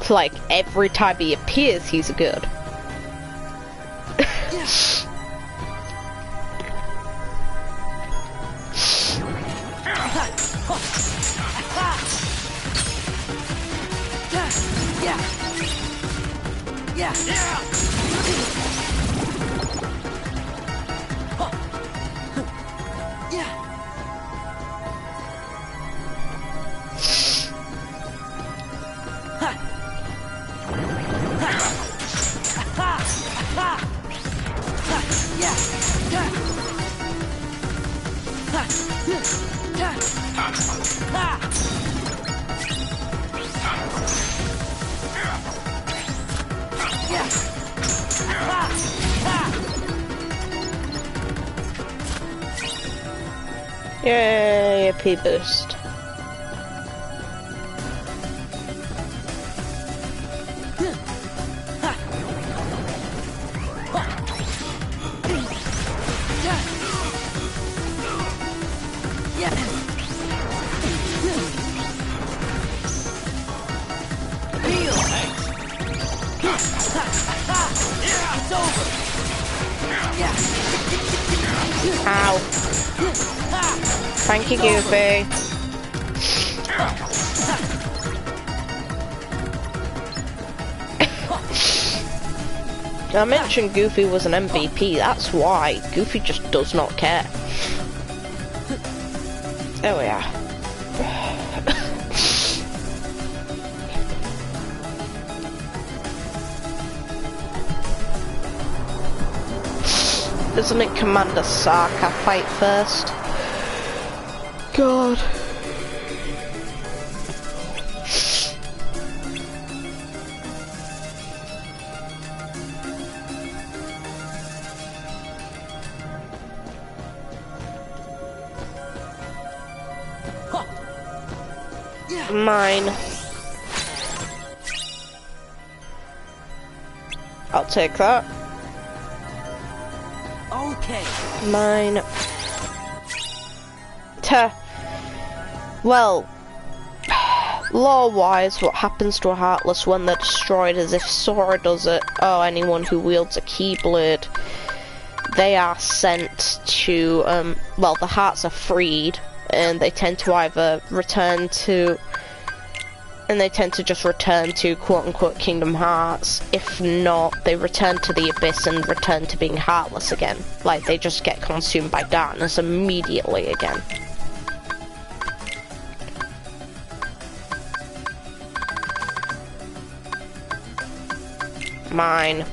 Like, every time he appears, he's good. Yay, a P boost. Ow. Thank you, Goofy. I mentioned Goofy was an MVP, that's why. Goofy just does not care. There we are. Doesn't it Commander Sarka fight first? God. Mine. I'll take that. Okay. Mine. Well, lore-wise, what happens to a Heartless when they're destroyed is if Sora does it, or anyone who wields a Keyblade, they are sent to, well, the hearts are freed, and they tend to either return to, and they tend to just return to quote-unquote Kingdom Hearts. If not, they return to the Abyss and return to being heartless again. Like, they just get consumed by darkness immediately again. Mine.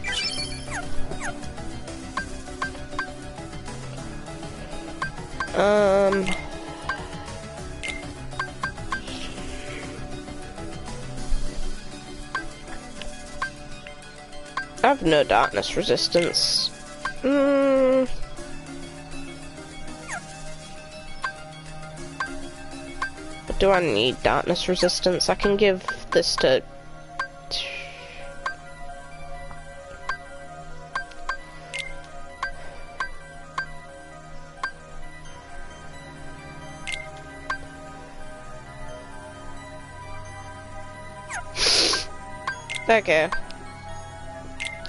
I have no darkness resistance. But do I need darkness resistance? I can give this to... Okay.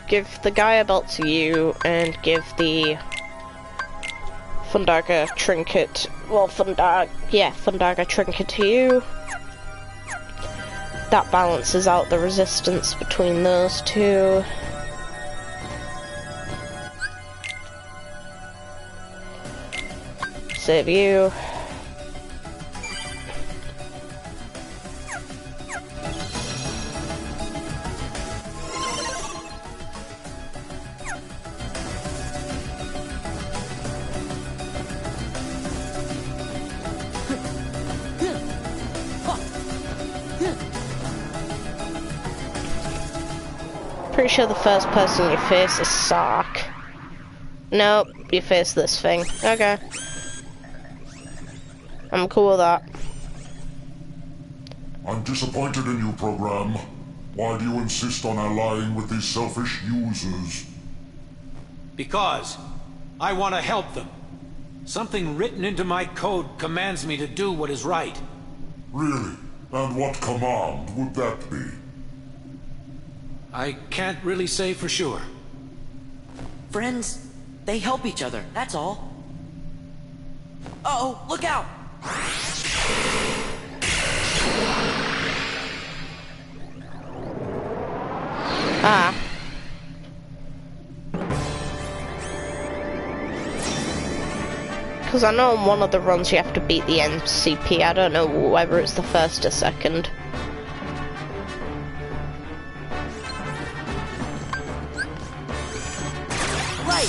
Give the Gaia belt to you, and give the Fundaga trinket, well, Fundaga trinket to you. That balances out the resistance between those two. Save you. Pretty sure the first person you face is Sark. Nope, you face this thing. Okay. I'm cool with that. I'm disappointed in you, program. Why do you insist on allying with these selfish users? Because I want to help them. Something written into my code commands me to do what is right. Really? And what command would that be? I can't really say for sure. Friends, they help each other, that's all. Uh-oh, look out! Ah. Because I know on one of the runs you have to beat the MCP. I don't know whether it's the first or second. Right!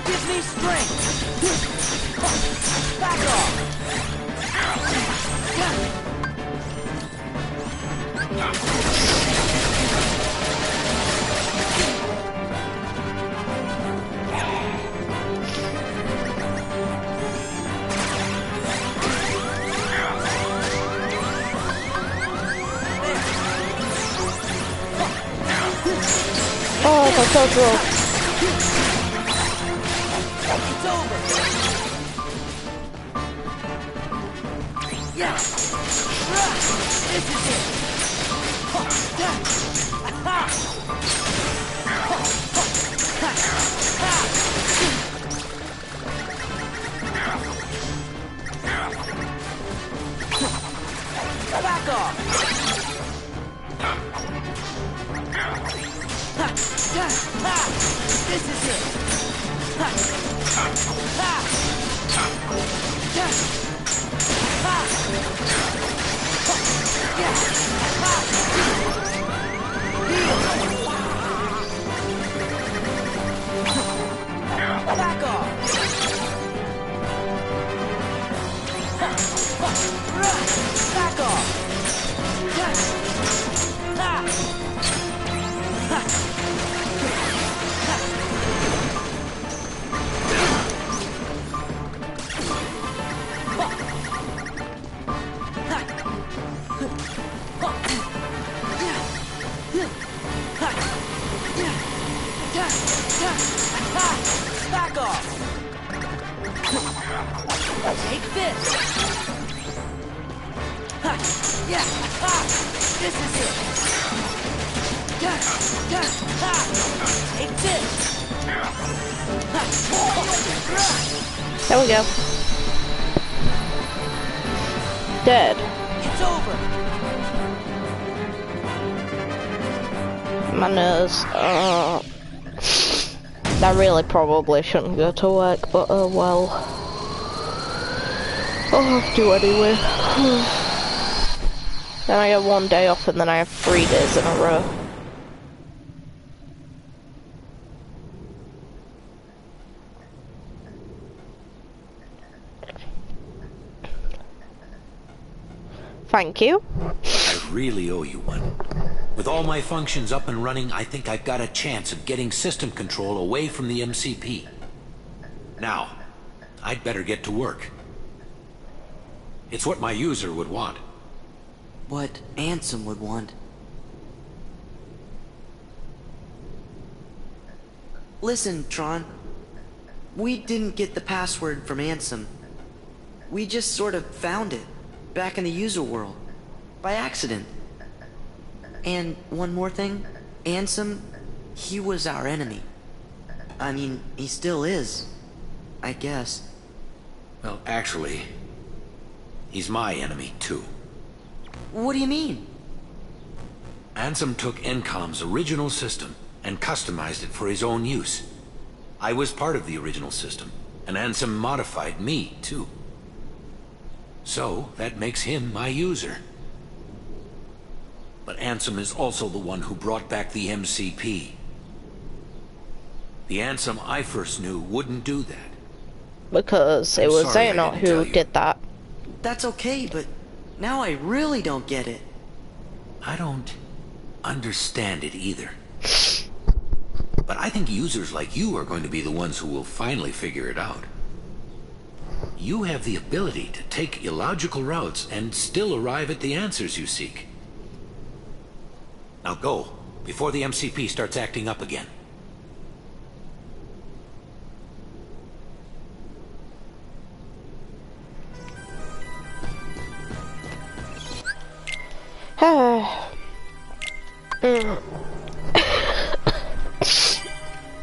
Give me strength! Back off! Oh, that's so cool. It's over! Yeah! This is it! Back off! This is it! Back off! Back off! Back off! Take this! Yeah! This is it! Take this! There we go. dead. It's over. My nose. That really probably shouldn't go to work, but oh well. I'll have to anyway. Then I get 1 day off and then I have 3 days in a row. Thank you. I really owe you one. With all my functions up and running, I think I've got a chance of getting system control away from the MCP. Now, I'd better get to work. It's what my user would want. What Ansem would want. Listen, Tron. We didn't get the password from Ansem. We just sort of found it, back in the user world, by accident. And one more thing, Ansem, he was our enemy. I mean, he still is, I guess. Well, actually, he's my enemy, too. What do you mean? Ansem took Encom's original system and customized it for his own use. I was part of the original system, and Ansem modified me, too. So, that makes him my user. But Ansem is also the one who brought back the MCP. The Ansem I first knew wouldn't do that. Because it was Xehanort who did that. That's okay, but now I really don't get it. I don't understand it either. But I think users like you are going to be the ones who will finally figure it out. You have the ability to take illogical routes and still arrive at the answers you seek. Now go, before the MCP starts acting up again.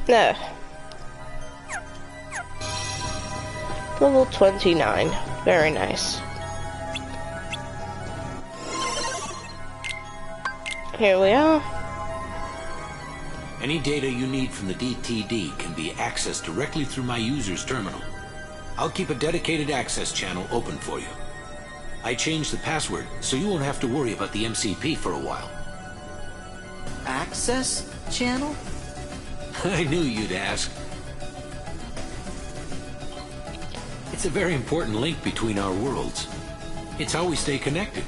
No. Level 29. Very nice. Here we are. Any data you need from the DTD can be accessed directly through my user's terminal. I'll keep a dedicated access channel open for you. I changed the password, so you won't have to worry about the MCP for a while. Access channel? I knew you'd ask. It's a very important link between our worlds. It's how we stay connected.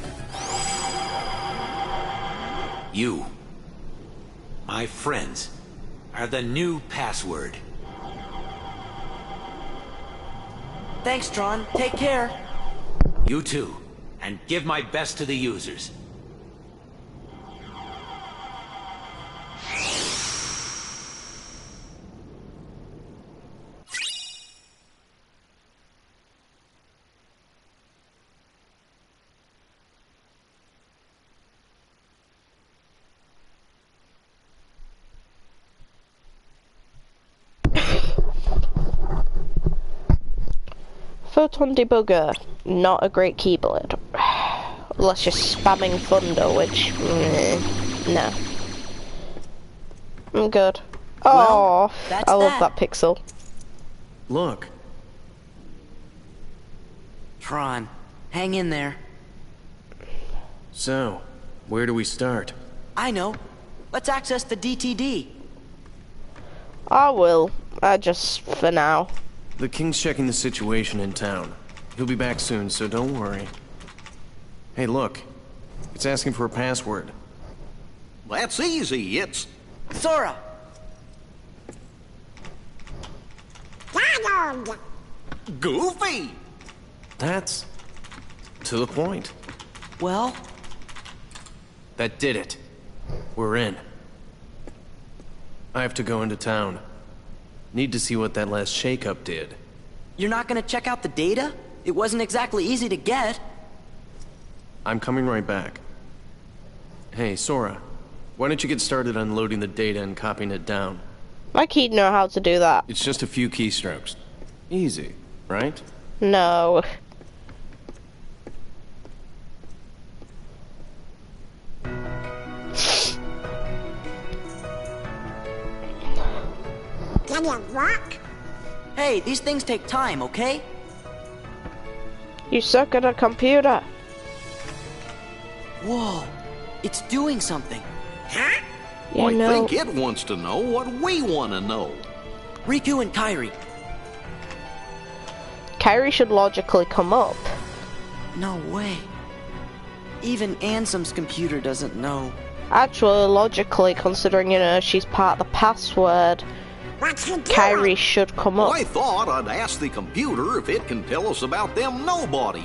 You, my friends, are the new password. Thanks, Tron. Take care. You too. And give my best to the users. Photon debugger, not a great keyboard. Unless you're spamming thunder, which no. I'm good. Oh, I love that pixel. Look. Tron, hang in there. So, where do we start? I know. Let's access the DTD. I will. Just for now. The King's checking the situation in town. He'll be back soon, so don't worry. Hey, look. It's asking for a password. That's easy. It's... Sora! Goofy! That's... to the point. Well? That did it. We're in. I have to go into town. Need to see what that last shakeup did. You're not gonna check out the data? It wasn't exactly easy to get. I'm coming right back. Hey, Sora. Why don't you get started unloading the data and copying it down? My key'd know how to do that. It's just a few keystrokes. Easy, right? No. Hey, these things take time, okay? You suck at a computer. Whoa, it's doing something. Huh? Yeah, I think it wants to know what we want to know. Riku and Kairi. Kairi should logically come up. No way. Even Ansem's computer doesn't know. Actually, logically, considering, you know, she's part of the password, Kairi should come up. I thought I'd ask the computer if it can tell us about them nobodies.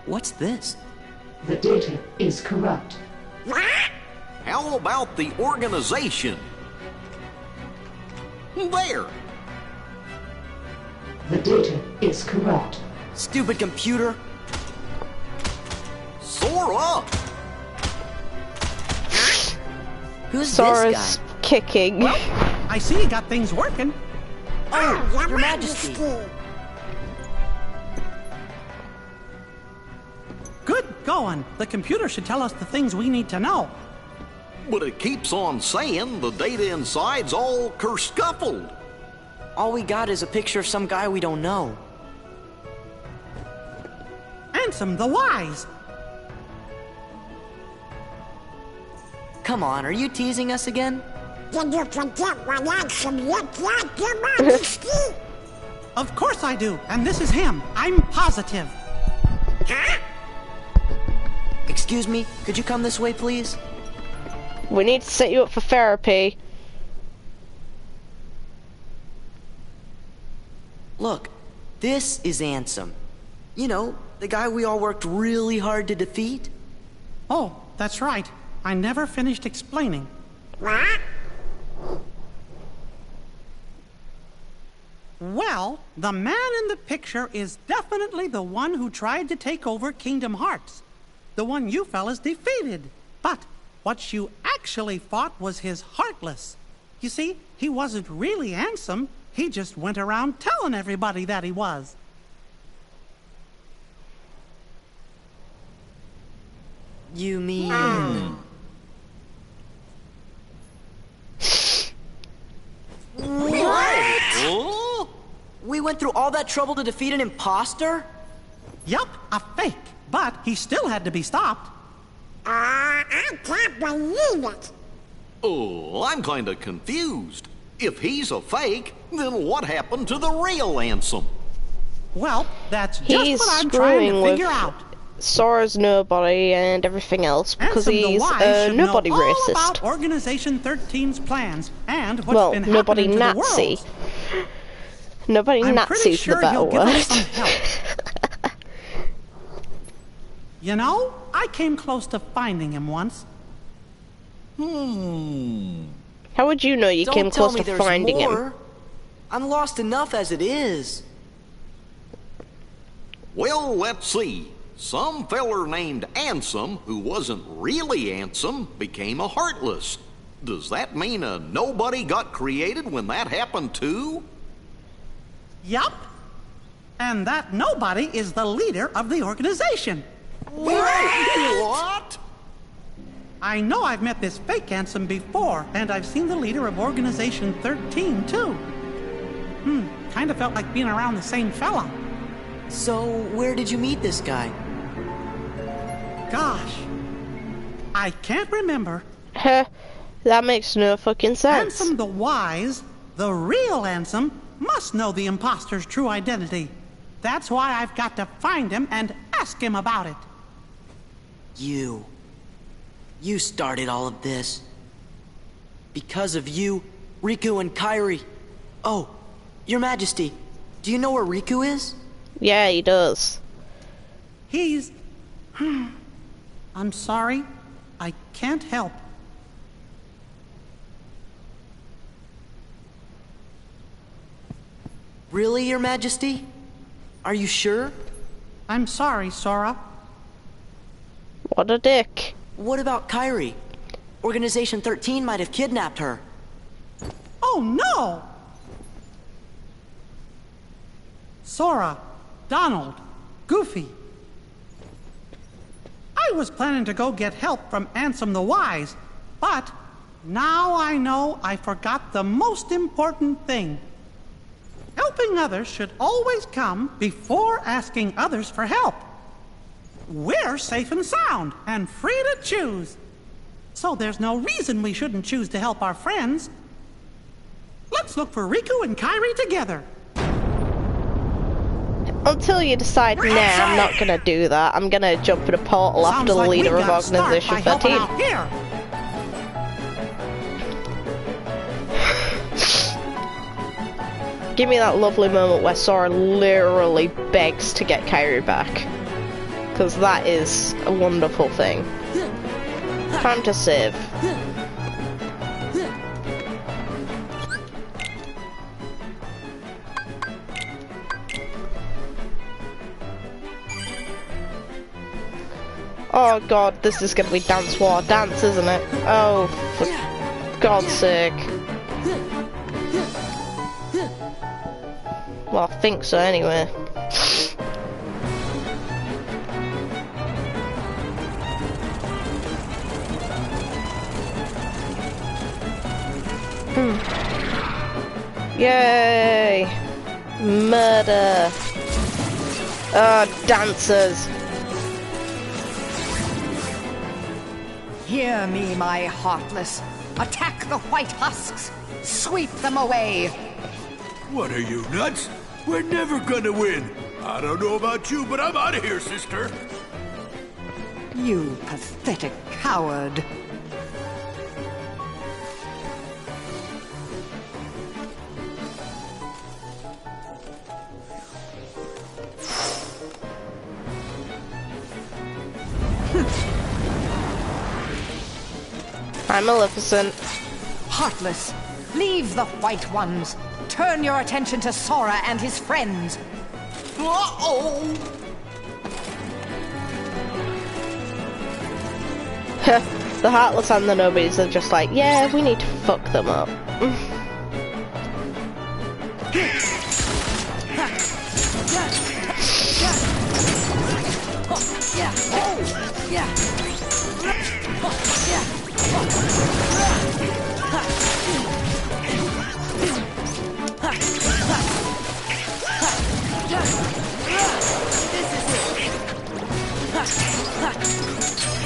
What's this? The data is corrupt. How about the organization? There! The data is corrupt. Stupid computer. Sora! Who's Sora's this guy? kicking. Well, I see you got things working. Oh, Your Majesty. Good going. The computer should tell us the things we need to know. But it keeps on saying the data inside's all kerscuffled. All we got is a picture of some guy we don't know. Ansem the Wise. Come on, are you teasing us again? Did you forget what Ansem looked like, Your Majesty? Of course I do, and this is him. I'm positive. Huh? Excuse me, could you come this way, please? We need to set you up for therapy. Look, this is Ansem. You know, the guy we all worked really hard to defeat. Oh, that's right. I never finished explaining. What? Well, the man in the picture is definitely the one who tried to take over Kingdom Hearts. The one you fellas defeated. But what you actually fought was his Heartless. You see, he wasn't really Ansem. He just went around telling everybody that he was. You mean... What? Huh? We went through all that trouble to defeat an imposter? Yup, a fake. But he still had to be stopped. I can't believe it. Oh, I'm kind of confused. If he's a fake, then what happened to the real Ansem? Well, that's just He's what I'm trying to screwing figure with out. Sora's nobody and everything else because Ansem the he's Wise a should nobody know all racist. about Organization 13's plans and what's Well, been nobody happening to Nazi. the world. Nobody I'm Nazi's pretty sure the better he'll give us word. some help. You know, I came close to finding him once. How would you know you Don't came tell close me to there's finding more. him? I'm lost enough as it is. Well, let's see. Some feller named Ansem, who wasn't really Ansem, became a Heartless. Does that mean a nobody got created when that happened too? Yup. And that nobody is the leader of the organization. What? I know I've met this fake Ansem before, and I've seen the leader of Organization 13, too. Kind of felt like being around the same fella. So, where did you meet this guy? Gosh. I can't remember. Heh, that makes no fucking sense. Ansem the Wise, the real Ansem, must know the imposter's true identity. That's why I've got to find him and ask him about it. You started all of this. Because of you, Riku and Kairi. Oh, Your Majesty, do you know where Riku is? Yeah, he does. He's... I'm sorry. I can't help. Really, Your Majesty? Are you sure? I'm sorry, Sora. What a dick. What about Kairi? Organization 13 might have kidnapped her. Oh, no! Sora, Donald, Goofy. I was planning to go get help from Ansem the Wise, but now I know I forgot the most important thing. Helping others should always come before asking others for help. We're safe and sound and free to choose. So there's no reason we shouldn't choose to help our friends. Let's look for Riku and Kairi together. Until you decide, nah, I'm not gonna do that. I'm gonna jump in a portal after the leader of Organization 13. Give me that lovely moment where Sora literally begs to get Kairi back. Because that is a wonderful thing. Time to save. Oh god, this is gonna be Dance War Dance, isn't it? Oh, for God's sake. Well, I think so anyway. Yay! Murder! Oh, dancers! Hear me, my heartless. Attack the white husks. Sweep them away. What are you, nuts? We're never gonna win. I don't know about you, but I'm out of here, sister. You pathetic coward. I'm Maleficent. Heartless, leave the white ones. Turn your attention to Sora and his friends. Uh-oh! The Heartless and the Nobodies are just like, yeah, we need to fuck them up.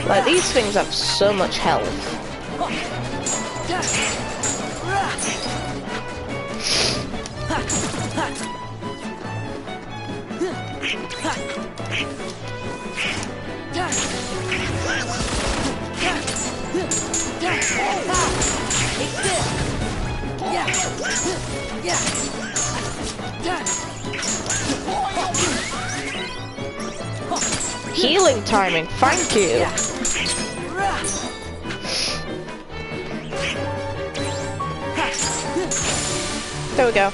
Like, these things have so much health. Healing timing, thank you. There we go.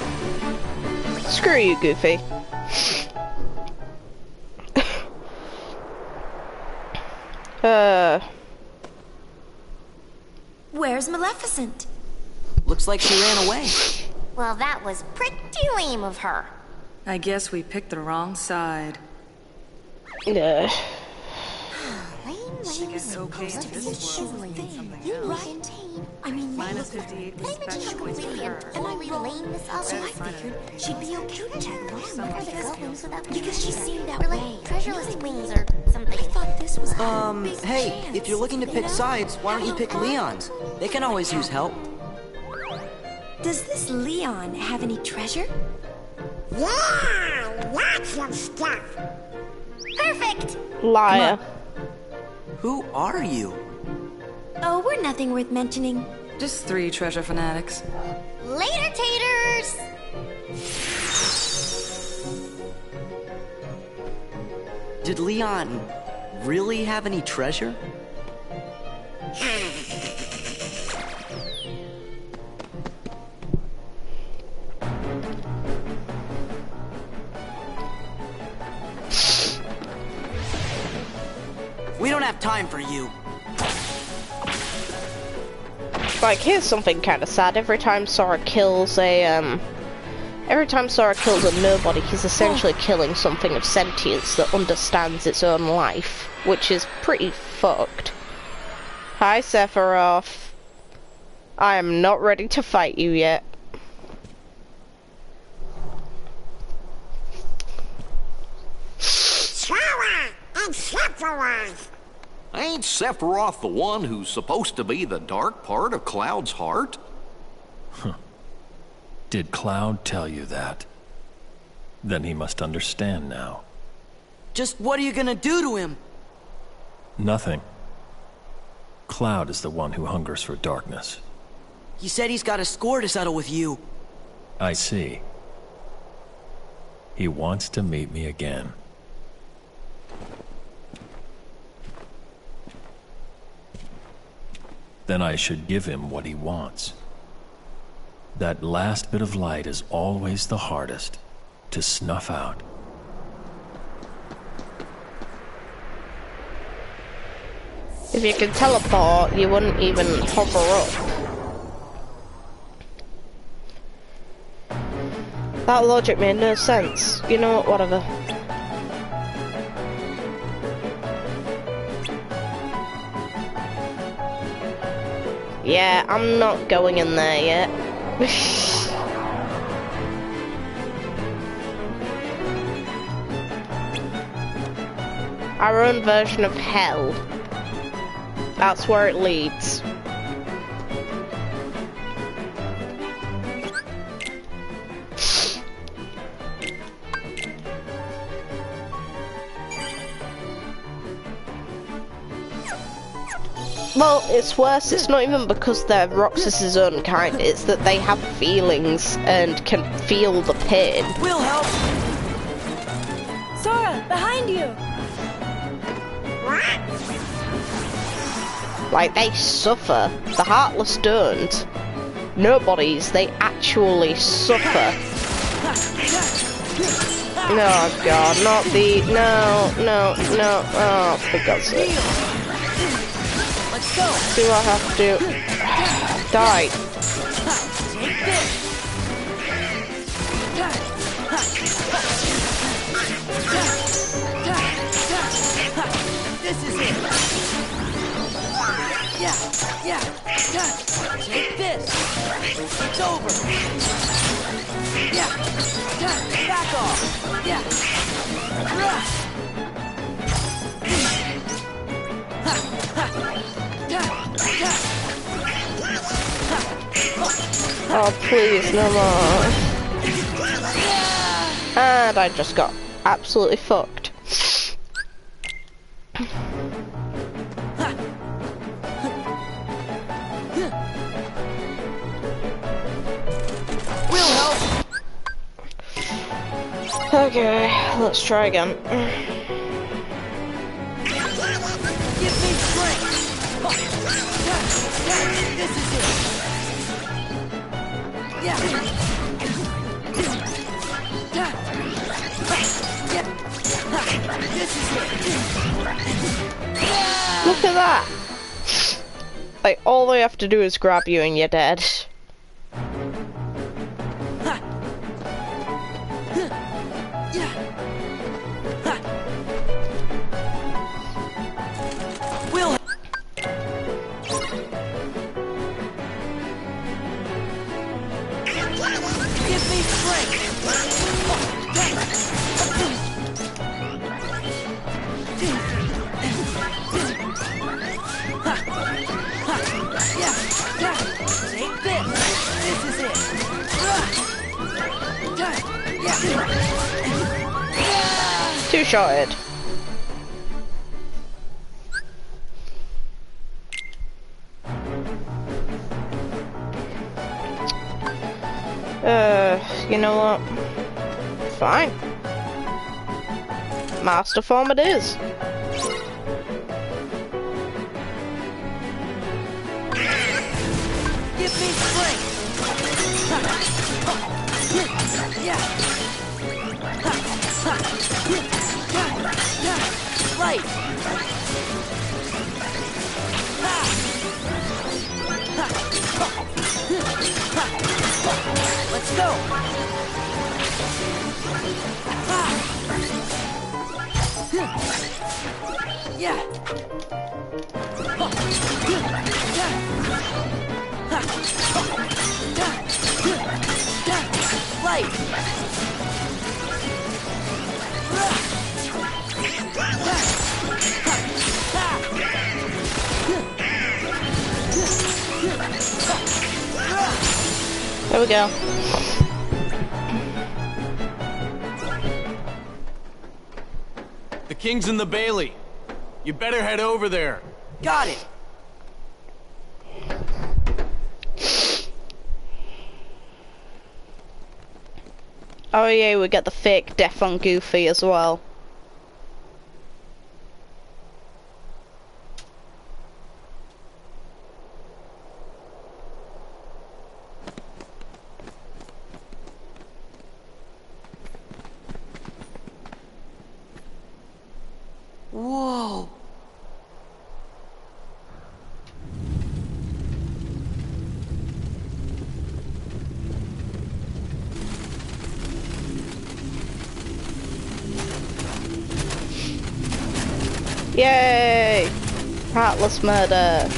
Screw you, Goofy. Where's Maleficent? Looks like she ran away. Well, that was pretty lame of her. I guess we picked the wrong side. Yeah. I mean, minus 58 was special with her. and I lame this up, so I figured she'd be okay to tag along with the goblins without because she seemed that way. Like treasureless wings or something. I thought this was hey, if you're looking to pick sides, why don't you pick Leon's? They can always use help. Does this Leon have any treasure? Yeah, lots of stuff. Perfect! Liar. Who are you? Oh, we're nothing worth mentioning. Just 3 treasure fanatics. Later, taters! Did Leon really have any treasure? We don't have time for you. Like, here's something kind of sad. Every time Sora kills a Every time Sora kills a nobody, he's essentially killing something of sentience that understands its own life, which is pretty fucked. Hi, Sephiroth. I am not ready to fight you yet. Sora and Sephiroth. Ain't Sephiroth the one who's supposed to be the dark part of Cloud's heart? Did Cloud tell you that? Then he must understand now. Just what are you gonna do to him? Nothing. Cloud is the one who hungers for darkness. He said he's got a score to settle with you. I see. He wants to meet me again. Then I should give him what he wants. That last bit of light is always the hardest to snuff out. If you could teleport, you wouldn't even hover up. That logic made no sense. You know what, whatever. Yeah, I'm not going in there yet. Our own version of hell. That's where it leads. Well, it's worse. It's not even because they're Roxas's own kind. It's that they have feelings and can feel the pain. We'll help. Sora, behind you. Like, they suffer. The Heartless don't. Nobodies, they actually suffer. Oh god, not the... No. Oh, for God's sake. Let's go. Do I have to... Die. Take this. This is it. Yeah. Take this. It's over. Yeah. Back off. Yeah. Oh, please, no more. And I just got absolutely fucked. We'll help. Okay, let's try again. Give me strength. This is it. Yeah. This is it. Look at that! Like, all they have to do is grab you and you're dead. We'll give me strength. Take this. This is it. Two-shotted. You know what? Fine. Master Form it is. Give me strength. Right. Let's go. Light! There we go. The king's in the Bailey. You better head over there. Got it! Oh yeah, we got the fake death on Goofy as well. Whoa! Yay! Heartless murder.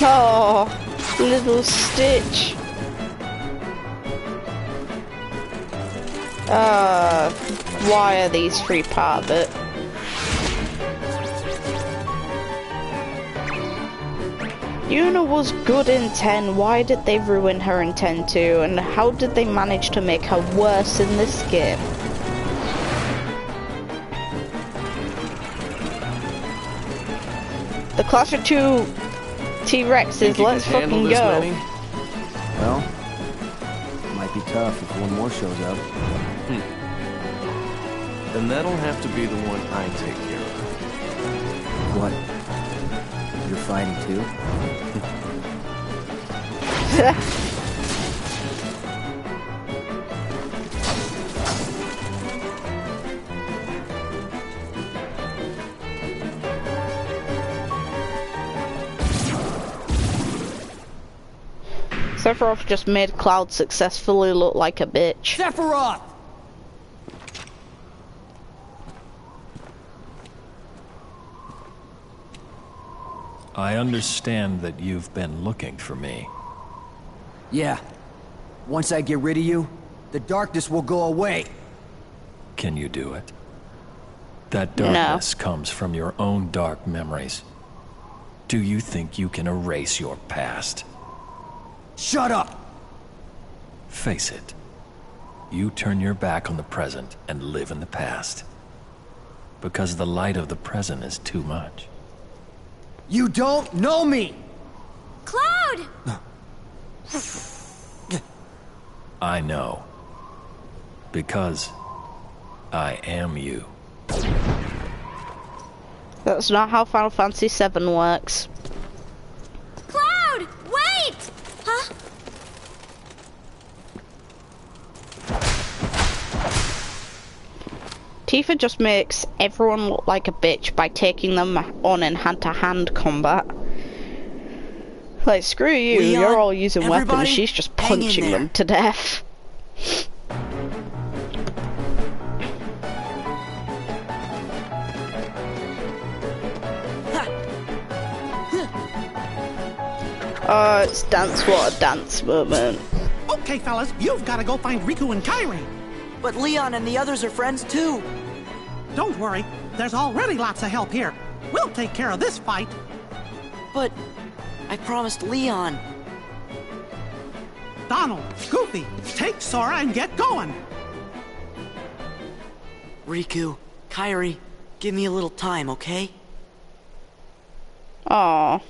Oh, little Stitch. Why are these three part of it? Yuna was good in 10, why did they ruin her in 10 too? And how did they manage to make her worse in this game? The class of 2 T-Rexes, let's fucking go. Well, might be tough if one more shows up. Then that'll have to be the one I take care of. What? You're fighting too? Sephiroth just made Cloud successfully look like a bitch. Sephiroth! I understand that you've been looking for me. Yeah. Once I get rid of you, the darkness will go away. Can you do it? That darkness comes from your own dark memories. Do you think you can erase your past? Shut up! Face it. You turn your back on the present and live in the past. Because the light of the present is too much. You don't know me! Cloud! I know. Because I am you. That's not how Final Fantasy VII works. Cloud! Wait! Huh? Tifa just makes everyone look like a bitch by taking them on in hand-to-hand combat. Like, screw you, Leon, you're all using weapons, everybody, she's just hang in punching there. them to death. Oh, it's dance, what a dance moment. Okay, fellas, you've got to go find Riku and Kairi. But Leon and the others are friends too. Don't worry, there's already lots of help here. We'll take care of this fight. But I promised Leon. Donald, Goofy, take Sora and get going. Riku, Kairi, give me a little time, okay? Aww.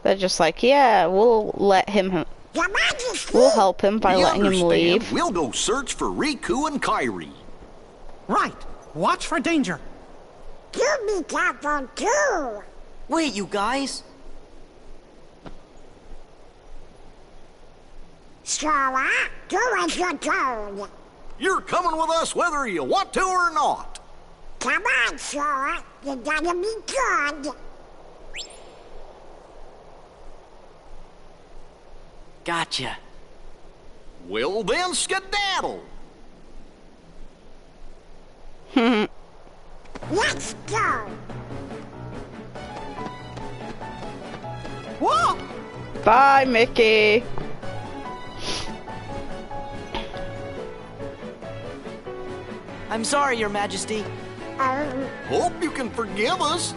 They're just like, yeah, we'll let him Your Majesty! We'll help him by You letting him understand? leave. We'll go search for Riku and Kairi. Right. Watch for danger. You be careful too. Wait, you guys. Sora, do as you're told. You're coming with us whether you want to or not. Come on, Sora. You gotta be good. Gotcha. Well then, skedaddle. Let's go. Whoa! Bye, Mickey. I'm sorry, Your Majesty. Hope you can forgive us.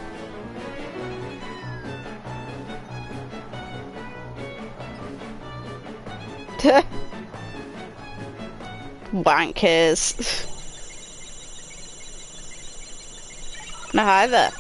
Bankers. No, hi there.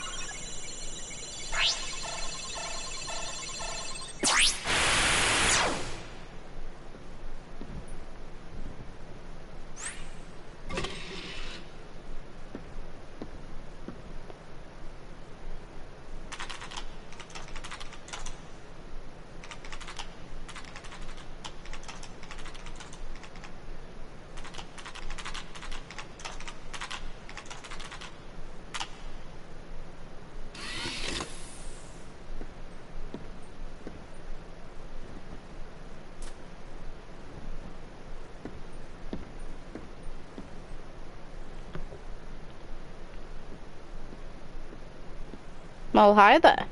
Well, hi there.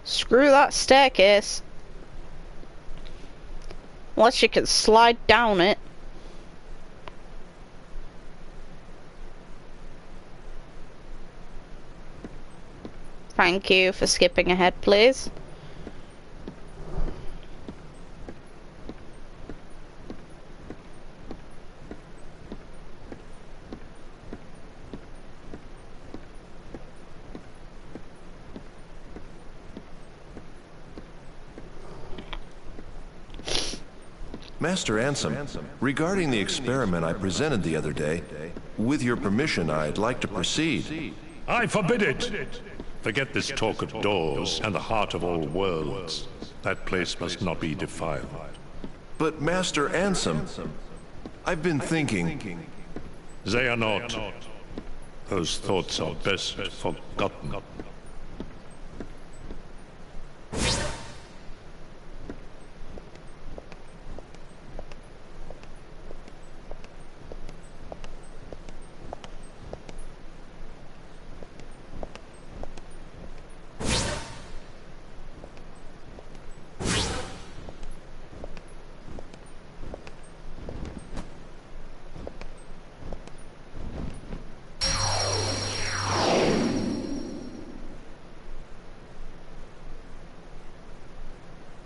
Screw that staircase. Unless you can slide down it. Thank you for skipping ahead, please. Master Ansem, regarding the experiment I presented the other day, with your permission, I'd like to proceed. I forbid it! Forget this talk of doors and the heart of all worlds. That place must not be defiled. But Master Ansem, I've been thinking... They are not. Those thoughts are best forgotten.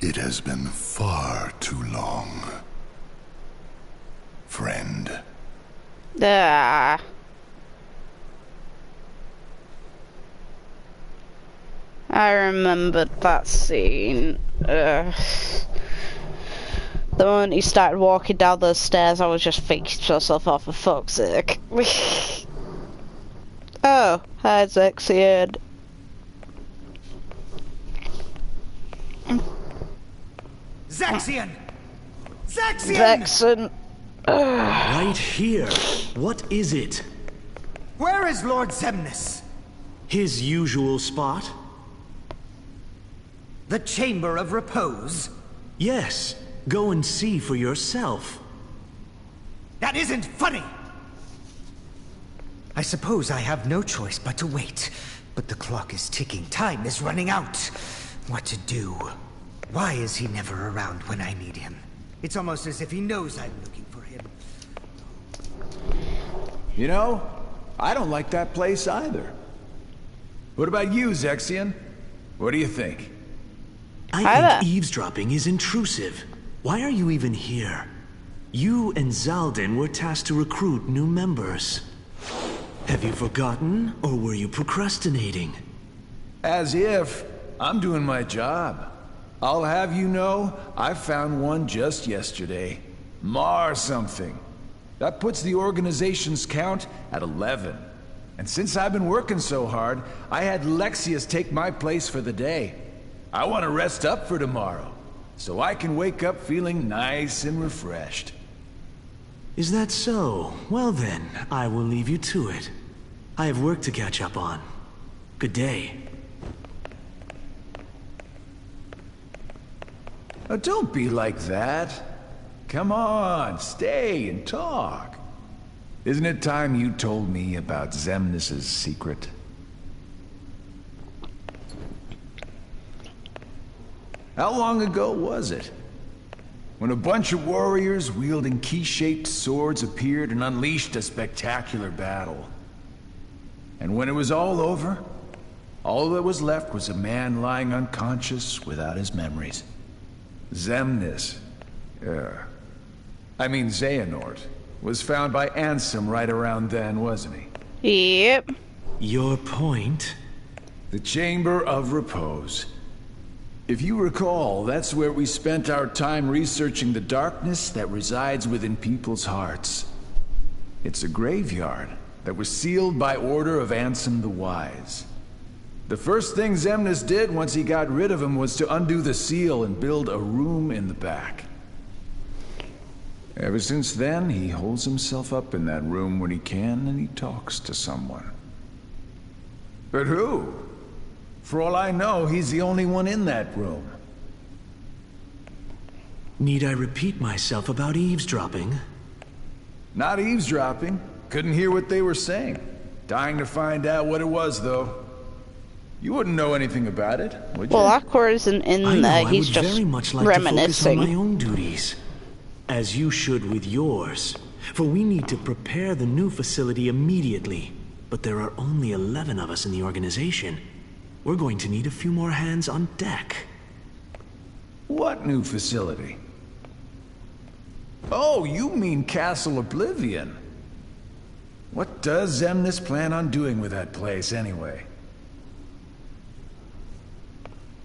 It has been far too long, friend. Ah. I remembered that scene. The moment he started walking down those stairs, I was just thinking to myself, oh, for fuck's sake. Oh, hi, Zexion! Zexion! Vexen. Right here. What is it? Where is Lord Xemnas? His usual spot? The Chamber of Repose? Yes. Go and see for yourself. That isn't funny! I suppose I have no choice but to wait. But the clock is ticking. Time is running out. What to do? Why is he never around when I need him? It's almost as if he knows I'm looking for him. You know, I don't like that place either. What about you, Zexion? What do you think? I think eavesdropping is intrusive. Why are you even here? You and Zaldin were tasked to recruit new members. Have you forgotten, or were you procrastinating? As if. I'm doing my job. I'll have you know, I found one just yesterday. Mar something. That puts the organization's count at 11. And since I've been working so hard, I had Lexius take my place for the day. I want to rest up for tomorrow, so I can wake up feeling nice and refreshed. Is that so? Well then, I will leave you to it. I have work to catch up on. Good day. Oh, don't be like that. Come on, stay and talk. Isn't it time you told me about Xemnas' secret? How long ago was it? When a bunch of warriors wielding key-shaped swords appeared and unleashed a spectacular battle. And when it was all over, all that was left was a man lying unconscious without his memories. Xemnas, Xehanort, was found by Ansem right around then, wasn't he? Yep. Your point? The Chamber of Repose. If you recall, that's where we spent our time researching the darkness that resides within people's hearts. It's a graveyard that was sealed by order of Ansem the Wise. The first thing Xemnas did once he got rid of him was to undo the seal and build a room in the back. Ever since then, he holds himself up in that room when he can and he talks to someone. But who? For all I know, he's the only one in that room. Need I repeat myself about eavesdropping? Not eavesdropping. Couldn't hear what they were saying. Dying to find out what it was, though. You wouldn't know anything about it, would you? Well, Aqua isn't in there. He's just very much like reminiscing. To focus on my own duties, as you should with yours. For we need to prepare the new facility immediately. But there are only 11 of us in the organization. We're going to need a few more hands on deck. What new facility? Oh, you mean Castle Oblivion. What does Xemnas plan on doing with that place, anyway?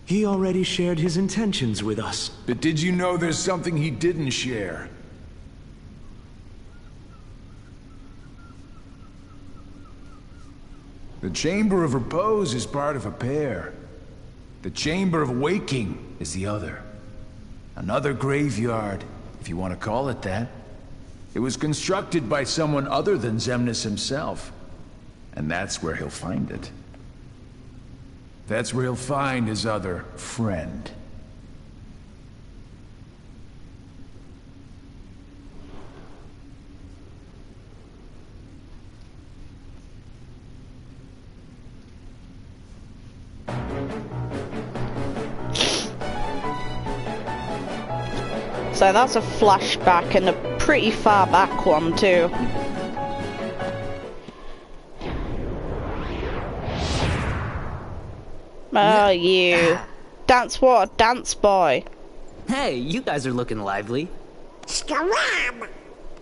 He already shared his intentions with us. But did you know there's something he didn't share? The Chamber of Repose is part of a pair. The Chamber of Waking is the other. Another graveyard, if you want to call it that. It was constructed by someone other than Xemnas himself. And that's where he'll find it. That's where he'll find his other friend. So that's a flashback and a pretty far back one too. Oh, you. Dance what? Dance boy. Hey, you guys are looking lively. Scram!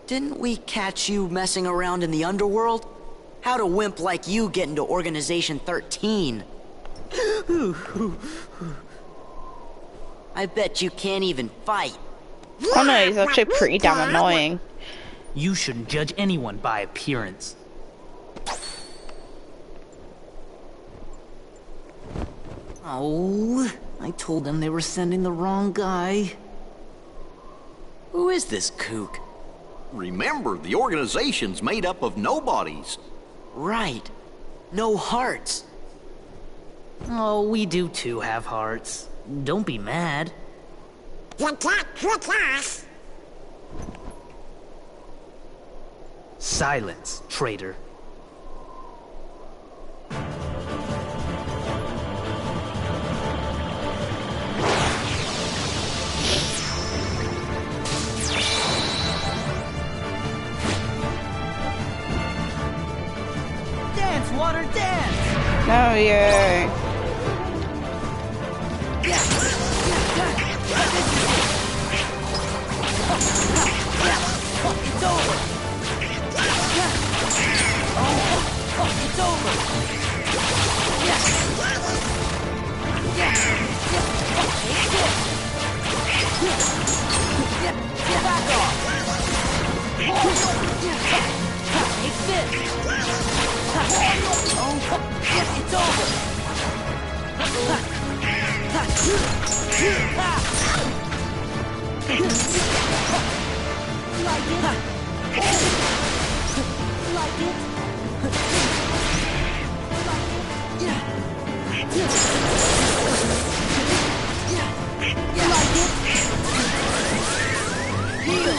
Didn't we catch you messing around in the underworld? How'd a wimp like you get into Organization 13? I bet you can't even fight. Oh no, he's actually pretty damn annoying. You shouldn't judge anyone by appearance. Oh, I told them they were sending the wrong guy. Who is this kook? Remember, the organization's made up of nobodies. Right. No hearts. Oh, we do too have hearts. Don't be mad. You can't trick us. Silence, traitor. Dance, water, dance! Oh, yeah. It's over! It's over! Back off! Take this! It's over! Like it? Like it? Like it? Heal!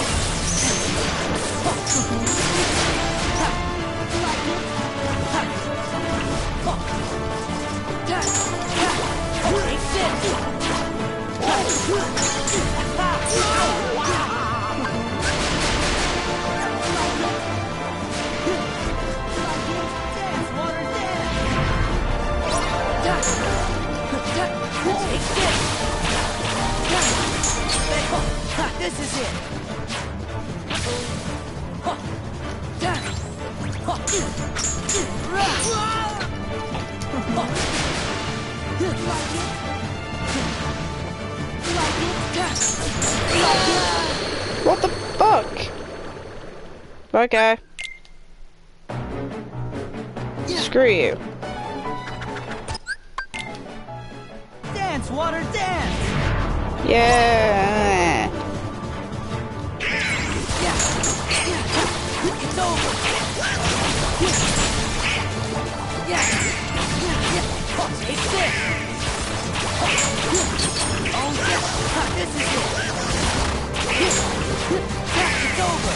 This is it. What the fuck? Okay. Screw you. Dance, water, dance! Yeah. It's over! Take this! Oh, yes! This is it! It's over!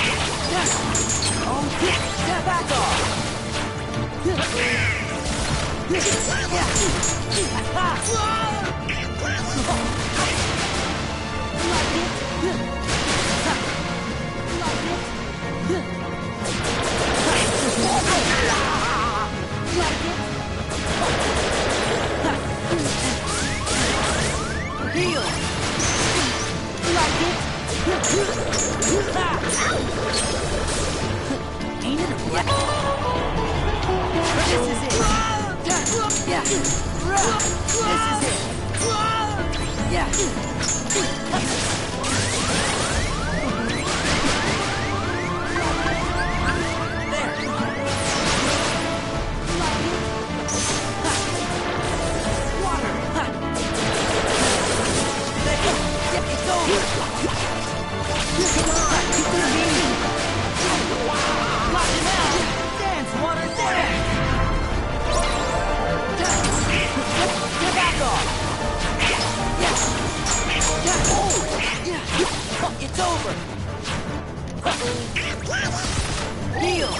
Take this! Oh, back off! Heal! Like it? Ain't it a black? This is it! Yeah! This is it! Yeah! It's over! Heal!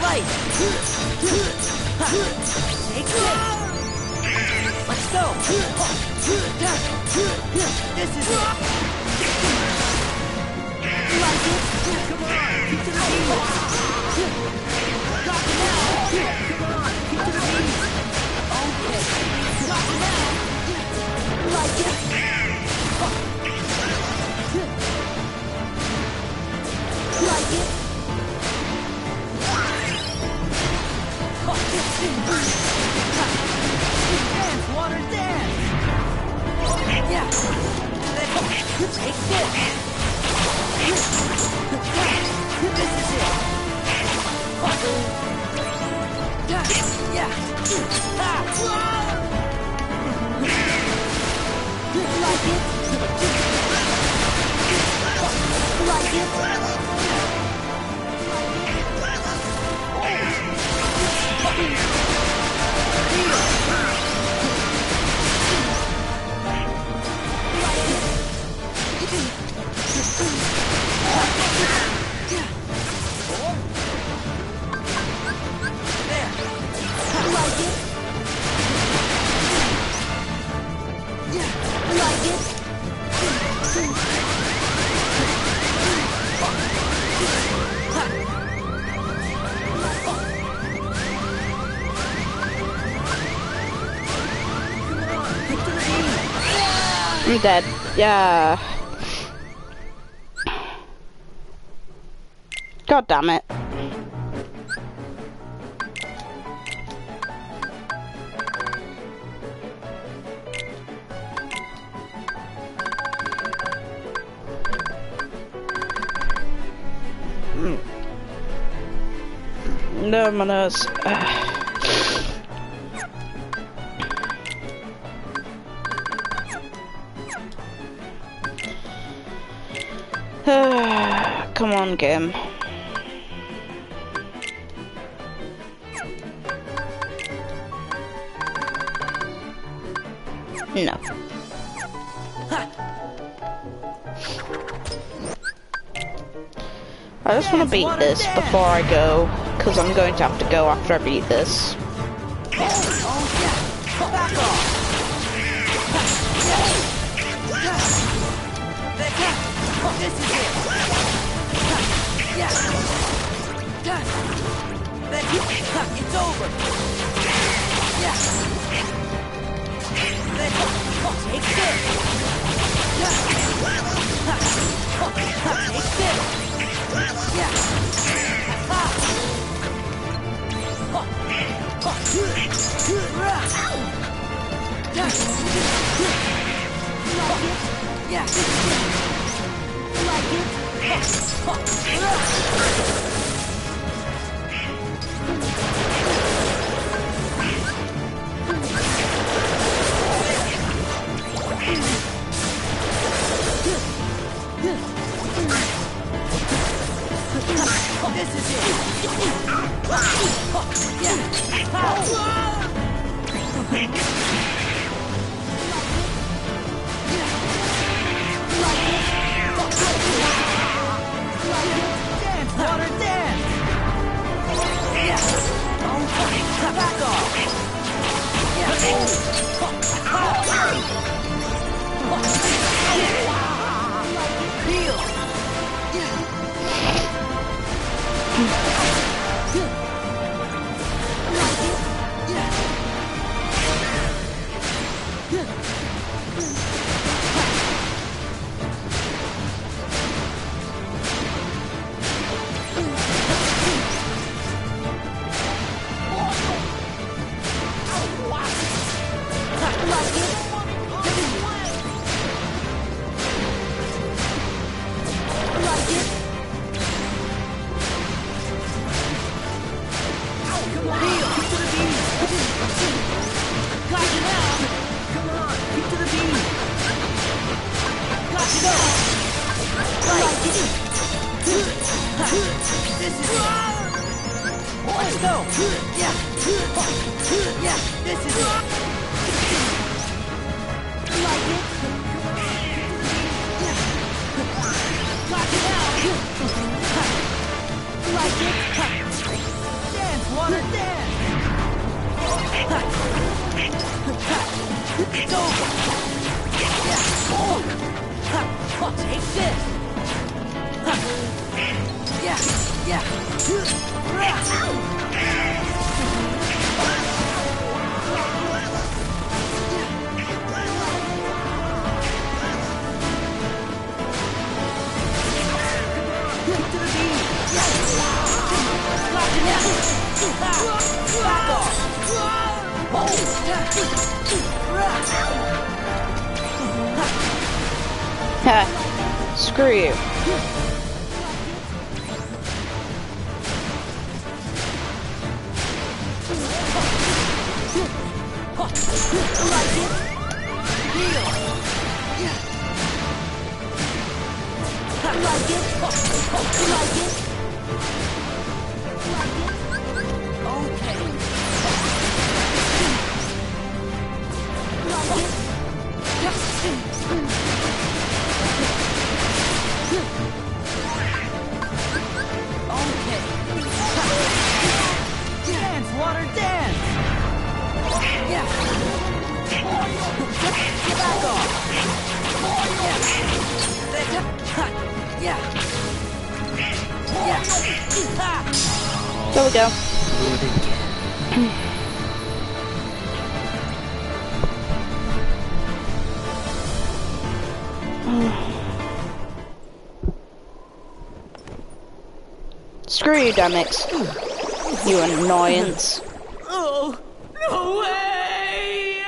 Light! Take this! Let's go! This is it! Like it? Come on! Keep to the beat! Drop it now! Come on! Keep to the beat! Okay! Drop it now! Like it? Like it? I'm dead. Yeah. God damn it. No, my nose. Come on, game. No. I just want to beat this before I go, because I'm going to have to go after I beat this. This is it. Yeah. It's over. Yeah. Take this. Take this. Yeah. Yeah. Like it? This is it. Yeah. Dance, water, dance! Yeah! Back off! Yeah! Heal! Let's go! Yeah! Yeah, this is it! Like it? Yeah! Lock it out! Like it? Dance, water, dance! It's over! Yeah! Take this! Yeah! Yeah! Back off! Oh! Screw you. Dance, water, dance! Yeah. Back off! Yeah. Yeah. There we go. Screw you, Damix. You annoyance. Oh, no way!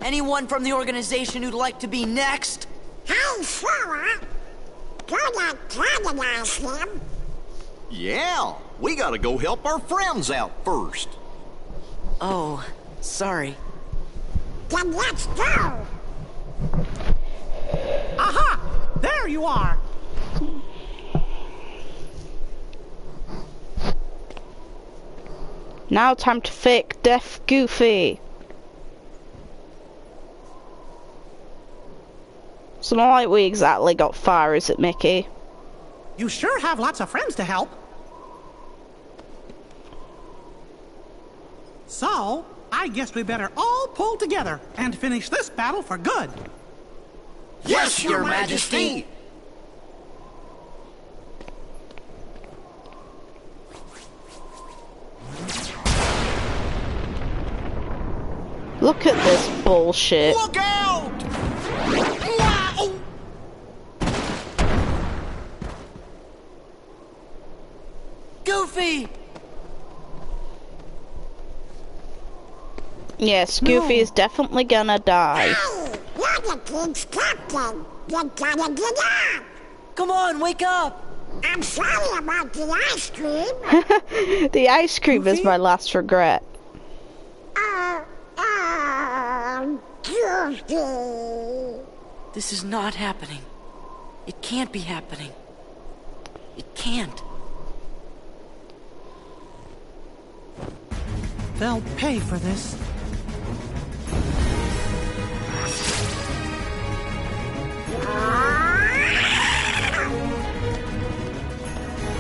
Anyone from the organization who'd like to be next? Hey, Sarah! Gonna canonize him? Yeah, we gotta go help our friends out first. Oh, sorry. Then let's go! Aha! There you are! Now time to fake Deaf Goofy. It's not like we exactly got far, is it, Mickey? You sure have lots of friends to help. So, I guess we better all pull together and finish this battle for good. Yes, Your Majesty! Look at this bullshit. Look out! Goofy! Yes, Goofy is definitely gonna die. Hey! You're the king's captain! You gotta get up! Come on, wake up! I'm sorry about the ice cream. The ice cream Goofy? is my last regret. Goofy. This is not happening. It can't be happening. It can't. They'll pay for this.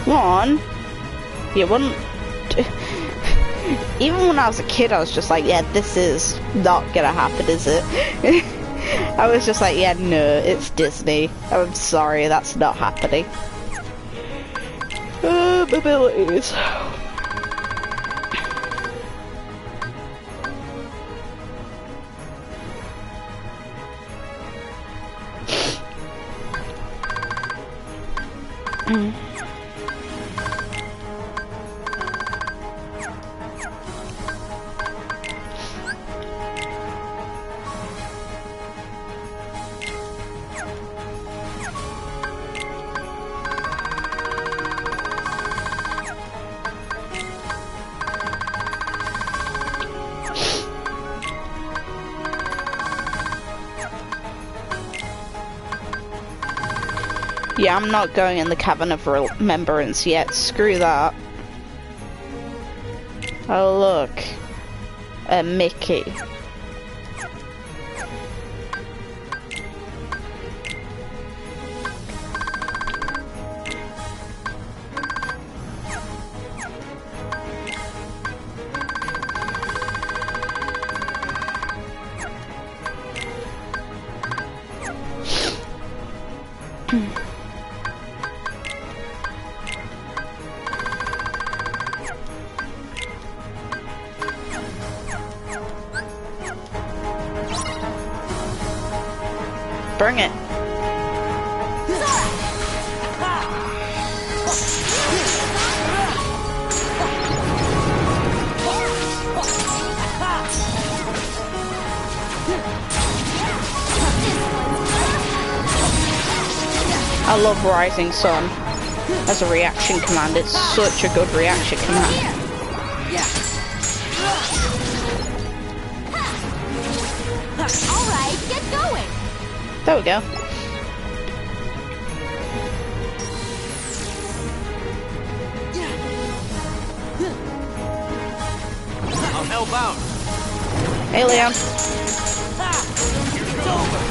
One, you wouldn't. Even when I was a kid, I was just like, yeah, this is not gonna happen, is it? I was just like, yeah, no, it's Disney. I'm sorry, that's not happening. Abilities. Yeah, I'm not going in the Cavern of Remembrance yet. Screw that. Oh, look. A Mickey. Bring it. I love Rising Sun as a reaction command. It's such a good reaction command. Alright, get going! There we go. I'll help out. Hey, Leon. It's over.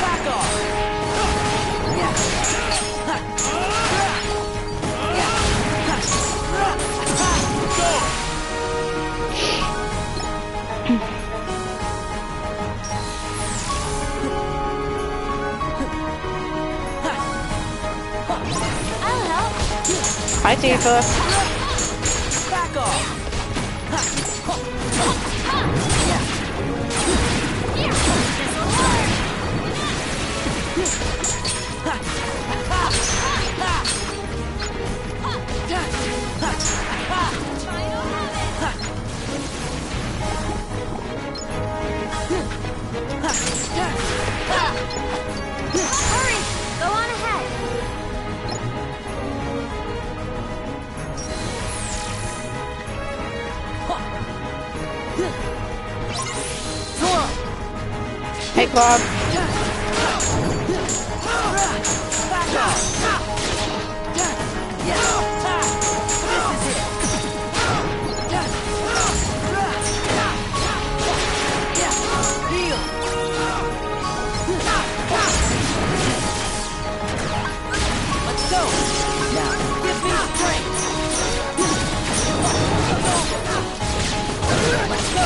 Back off! I'll help. Hi, Tifa. Back off! Hurry! Go on ahead. Hey, Claude. Back off! Let's go! Now, give me strength! Let's go!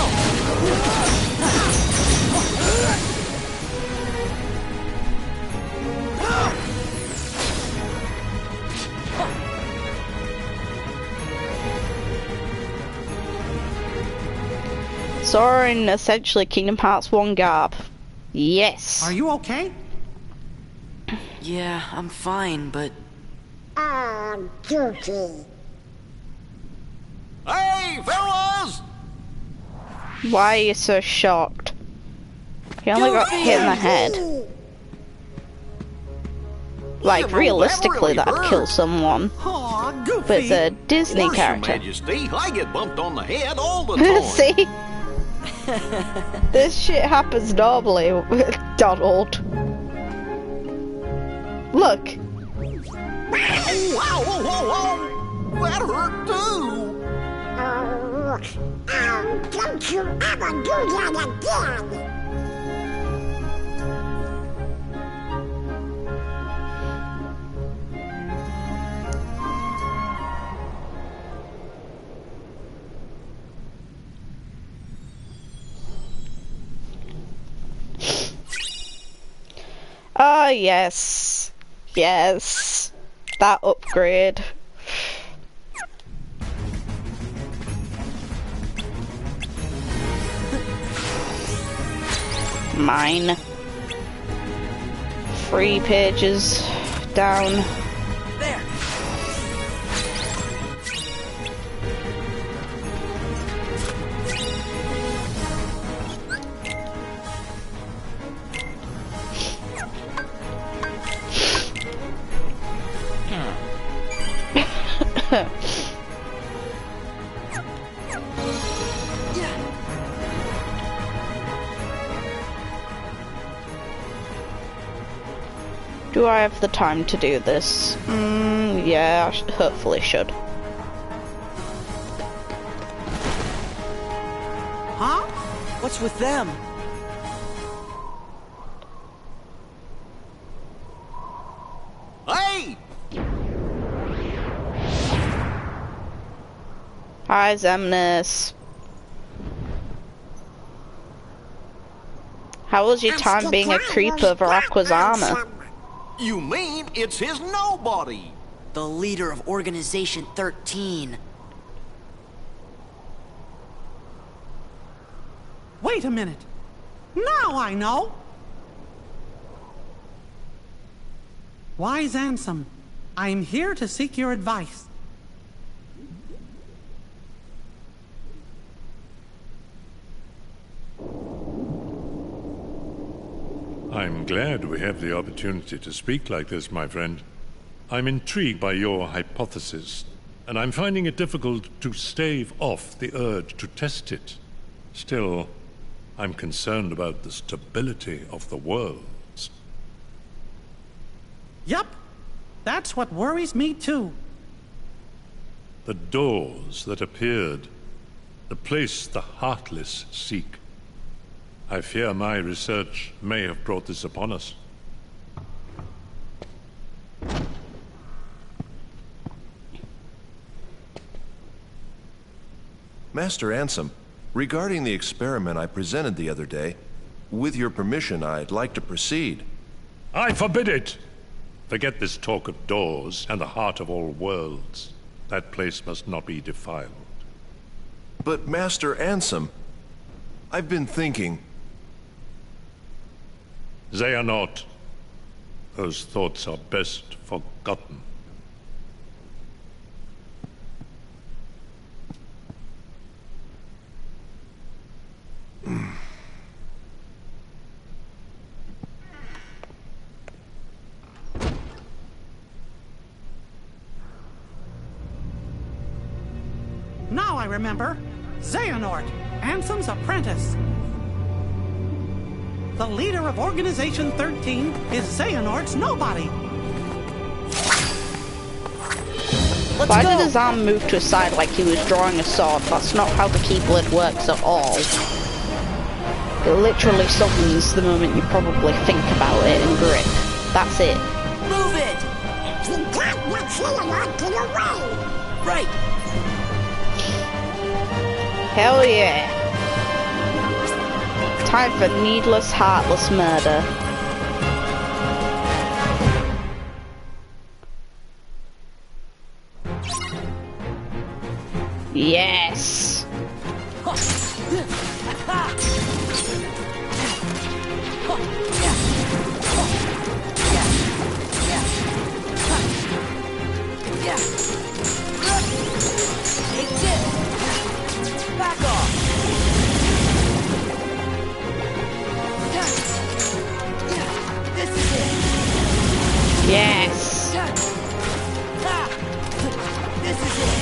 Sora in essentially Kingdom Hearts 1 garb. Yes. Are you okay? Yeah, I'm fine, but... Goofy. Hey, fellas! Why are you so shocked? He only got hit in the head. Like, realistically, that'd kill someone. Aw, Goofy. But it's a Disney Worse, Your character. Majesty, I get bumped on the head all the time. See? This shit happens normally with Donald. Look. Oh, wow, whoa, whoa, whoa! That hurt too! Don't you ever do that again! Ah, yes. Yes. That upgrade. Mine. 3 pages down. There! Do I have the time to do this? Yeah, I hopefully should. Huh? What's with them? Hey! Hi, Zemnis. How was your time being a creep over Aqua's armor? You mean it's his nobody? The leader of Organization 13. Wait a minute. Now I know! Wise Ansem, I am here to seek your advice. I'm glad we have the opportunity to speak like this, my friend. I'm intrigued by your hypothesis, and I'm finding it difficult to stave off the urge to test it. Still, I'm concerned about the stability of the worlds. Yup, that's what worries me too. The doors that appeared, the place the heartless seek. I fear my research may have brought this upon us. Master Ansem, regarding the experiment I presented the other day, with your permission, I'd like to proceed. I forbid it! Forget this talk of doors and the heart of all worlds. That place must not be defiled. But Master Ansem, I've been thinking... They are not. Those thoughts are best forgotten. Now I remember. Xehanort, Ansem's apprentice. The leader of Organization 13 is Xehanort's nobody. Why did his arm move to his side like he was drawing a sword? That's not how the Keyblade works at all. It literally summons the moment you probably think about it and grip. That's it. Move it! You can't let Xehanort get away! Right! Hell yeah. Time for needless, heartless murder. Yes! Back off! This is it! Yes! This is it!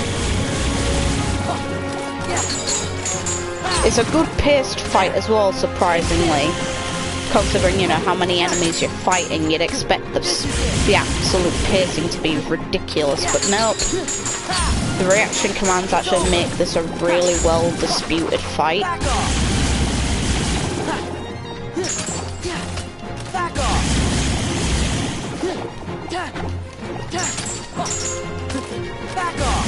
It's a good paced fight as well, surprisingly. Considering, you know, how many enemies you're fighting, you'd expect the absolute pacing to be ridiculous, but nope. The reaction commands actually make this a really well disputed fight. Back off! Back off! Back off!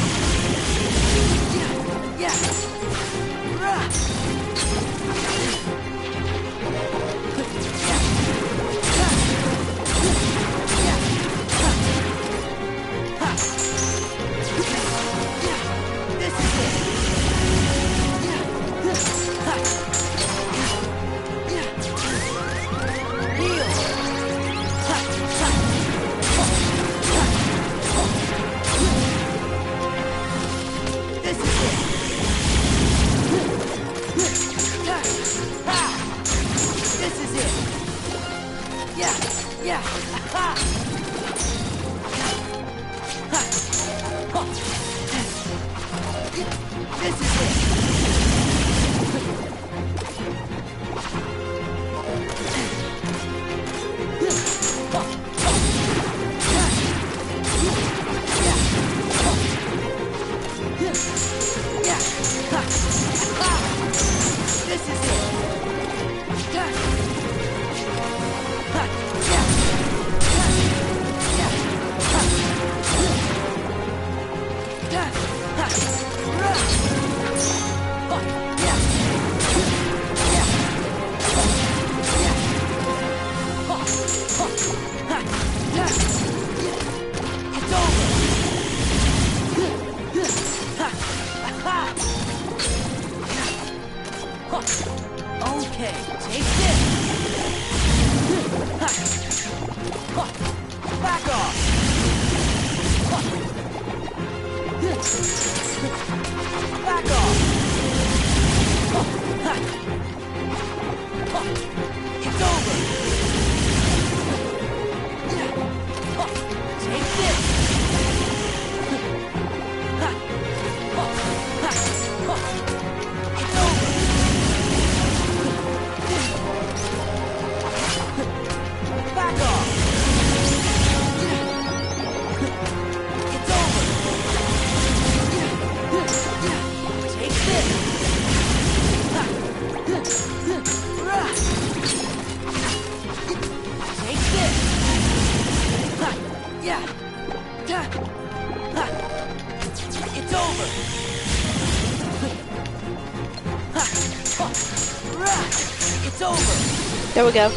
we go.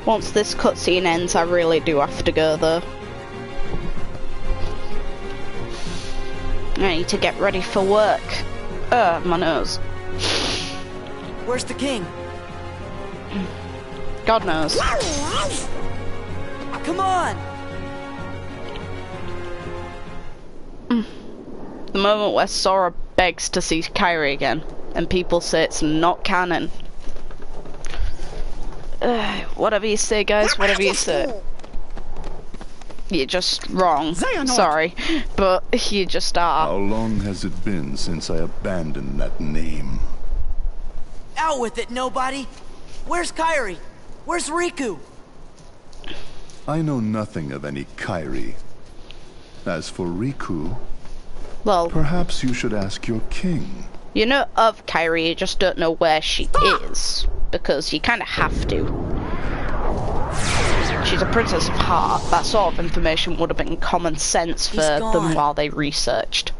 Once this cutscene ends, I really do have to go though. I need to get ready for work. My nose. Where's the king? God knows. Come on! The moment where Sora begs to see Kairi again, and people say it's not canon. Whatever you say, guys, whatever you say. You're just wrong. Sorry, but you just are. How long has it been since I abandoned that name? Out with it, nobody! Where's Kairi? Where's Riku? I know nothing of any Kairi. As for Riku, well, perhaps you should ask your king. You know of Kairi, you just don't know where she is. Because you kind of have to. She's a princess of heart. That sort of information would have been common sense for them while they researched.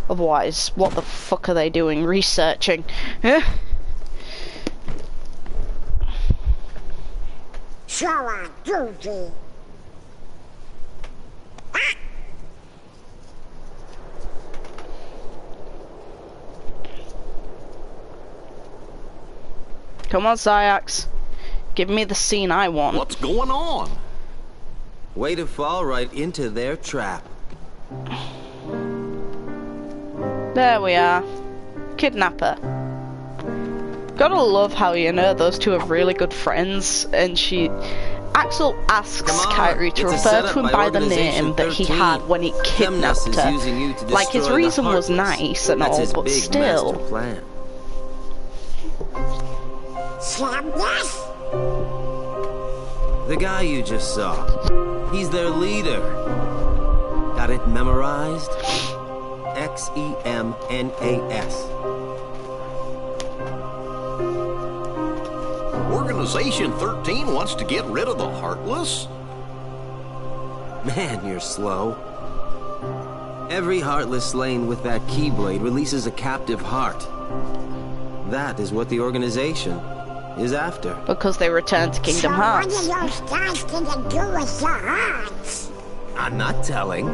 Otherwise, what the fuck are they doing researching? Come on, Zyax. Give me the scene I want. What's going on? Way to fall right into their trap. There we are. Kidnapper. Gotta love how, you know, those two are really good friends, and Axel asks Kairi to refer to him by the name that he had when he kidnapped her. Like, his reason was nice and all, but still. The guy you just saw, he's their leader. Got it memorized? X-E-M-N-A-S. Organization 13 wants to get rid of the Heartless? Man, you're slow. Every Heartless slain with that Keyblade releases a captive heart. That is what the organization is after. Because they return to Kingdom Hearts. What are those guys gonna do with your hearts? I'm not telling.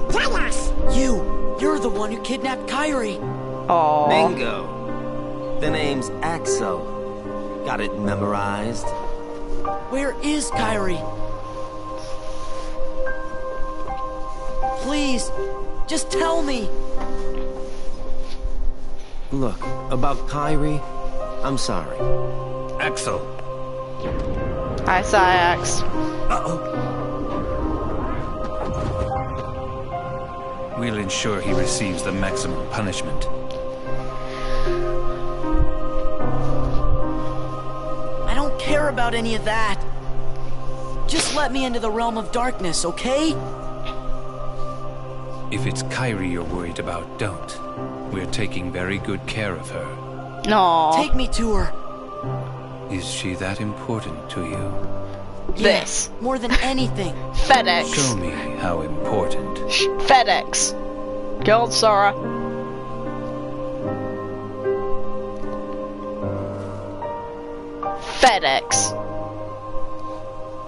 Tell us! You're the one who kidnapped Kairi. Aww. Bingo. The name's Axel. Got it memorized? Where is Kairi? Please, just tell me. Look, about Kairi, I'm sorry. Axel. Hi, Zyax. Uh-oh. We'll ensure he receives the maximum punishment. I don't care about any of that. Just let me into the realm of darkness, okay? If it's Kairi you're worried about, don't. We're taking very good care of her. No. Take me to her. Is she that important to you? This. Yeah, more than anything. FedEx. Show me how important. FedEx. Go on, Sora. FedEx.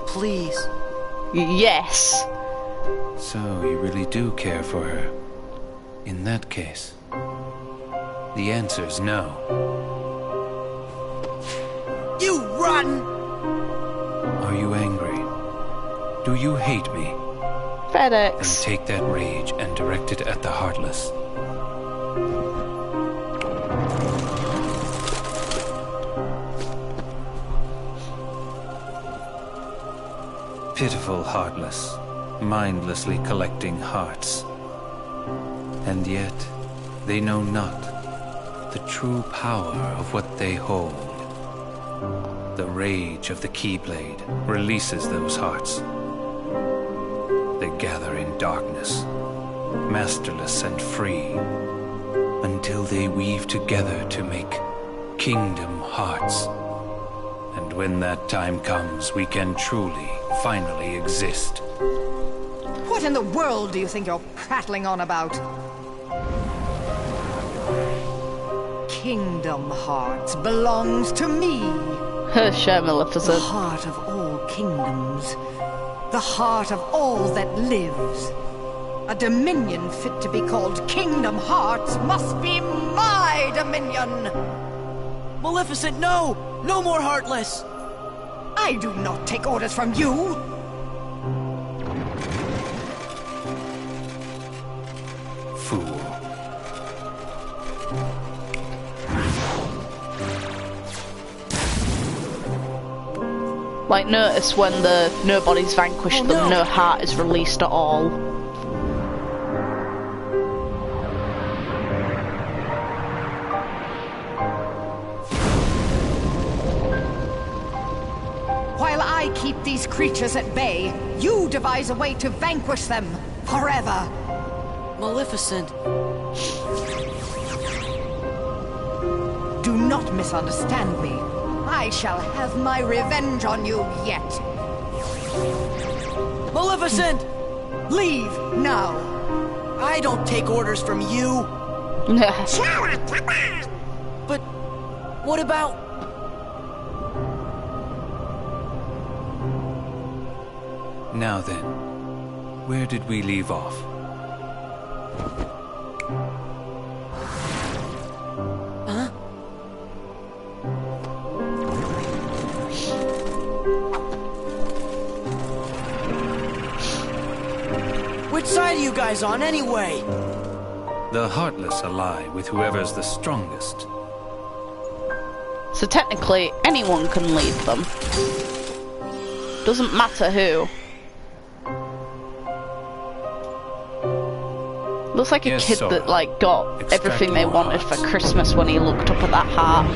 Please. Yes. So you really do care for her. In that case, the answer's no. You rotten! Are you angry? Do you hate me? FedEx. And take that rage and direct it at the Heartless. Pitiful Heartless, mindlessly collecting hearts. And yet, they know not the true power of what they hold. The rage of the Keyblade releases those hearts. They gather in darkness, masterless and free, until they weave together to make Kingdom Hearts. And when that time comes, we can truly, finally exist. What in the world do you think you're prattling on about? Kingdom Hearts belongs to me. Sure, Maleficent. The heart of all kingdoms. The heart of all that lives. A dominion fit to be called Kingdom Hearts must be my dominion! Maleficent, no! No more Heartless! I do not take orders from you! Fool. Like, notice when nobody's vanquished them, no heart is released at all. While I keep these creatures at bay, you devise a way to vanquish them forever. Maleficent. Do not misunderstand me. I shall have my revenge on you yet. Maleficent! Leave now. I don't take orders from you. But what about... Now then, where did we leave off? Huh? Which side are you guys on, anyway? The Heartless ally with whoever's the strongest. So technically, anyone can lead them. Doesn't matter who. Looks like a kid that like got everything they wanted for Christmas when he looked up at that heart.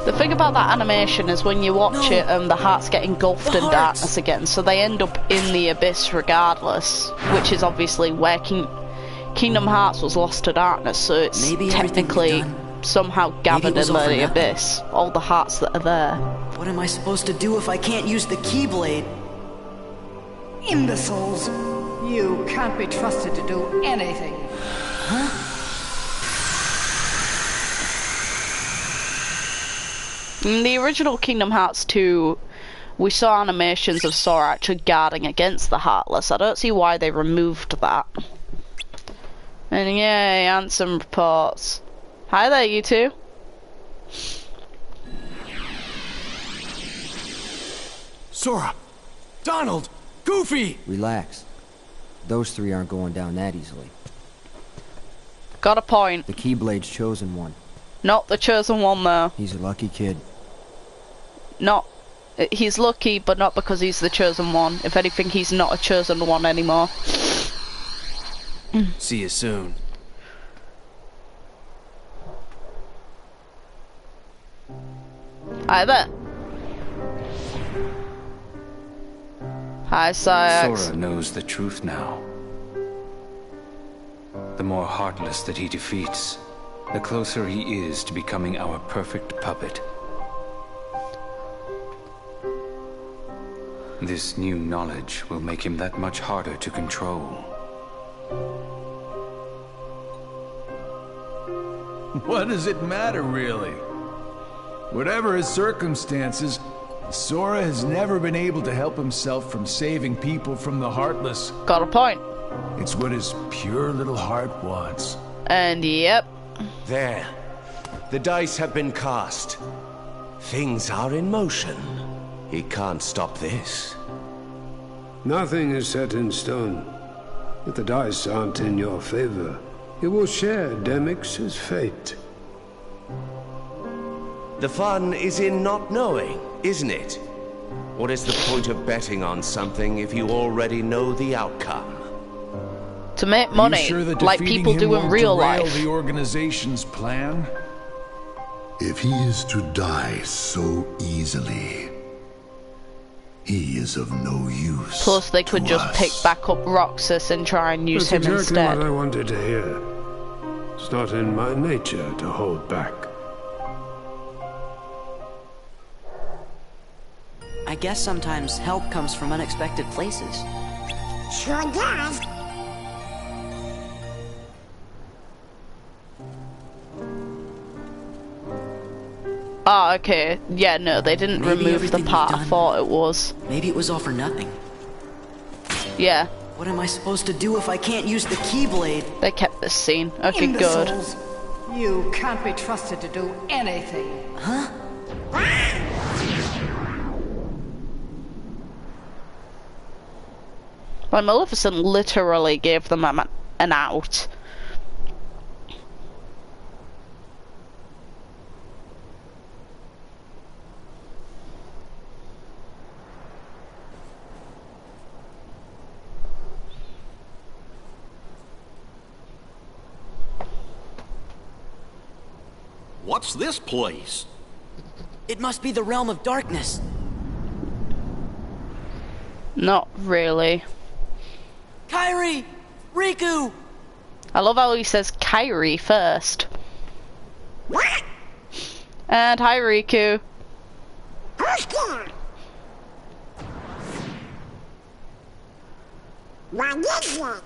The thing about that animation is when you watch it, the hearts get engulfed in darkness again, so they end up in the abyss regardless, which is obviously where Kingdom Hearts was lost to darkness, so it's technically somehow gathered in the abyss, all the hearts that are there. What am I supposed to do if I can't use the Keyblade? Imbeciles! You can't be trusted to do anything. Huh? In the original Kingdom Hearts 2, we saw animations of Sora actually guarding against the Heartless. I don't see why they removed that. And yay, Ansem reports. Hi there, you two. Sora! Donald! Goofy! Relax. Those three aren't going down that easily. Got a point. The Keyblade's chosen one. Not the chosen one, though. He's a lucky kid. Not... He's lucky, but not because he's the chosen one. If anything, he's not a chosen one anymore. See you soon. Hi there. Hi, Sayax. Sora knows the truth now. The more Heartless that he defeats, the closer he is to becoming our perfect puppet. This new knowledge will make him that much harder to control. What does it matter, really? Whatever his circumstances, Sora has never been able to help himself from saving people from the Heartless. Got a point. It's what his pure little heart wants. And yep. There. The dice have been cast. Things are in motion. He can't stop this. Nothing is set in stone. If the dice aren't in your favor, you will share Demyx's fate. The fun is in not knowing, isn't it? What is the point of betting on something if you already know the outcome? To make money, sure that like people do in real life. The organization's plan? If he is to die so easily, he is of no use. Plus, they could just pick back up Roxas and try and use him That's exactly instead. what I wanted to hear. It's not in my nature to hold back. I guess sometimes help comes from unexpected places. Sure does. Ah, okay. Yeah, no, they didn't Maybe remove the everything we've part I done- thought it was. Maybe it was all for nothing. Yeah. What am I supposed to do if I can't use the Keyblade? They kept this scene. Okay, Imbeciles. good. You can't be trusted to do anything. Huh? Like, Maleficent literally gave them an out. What's this place? It must be the realm of darkness. Not really. Kairi! Riku! I love how he says Kairi first. What? And hi, Riku. Who's there? What is that?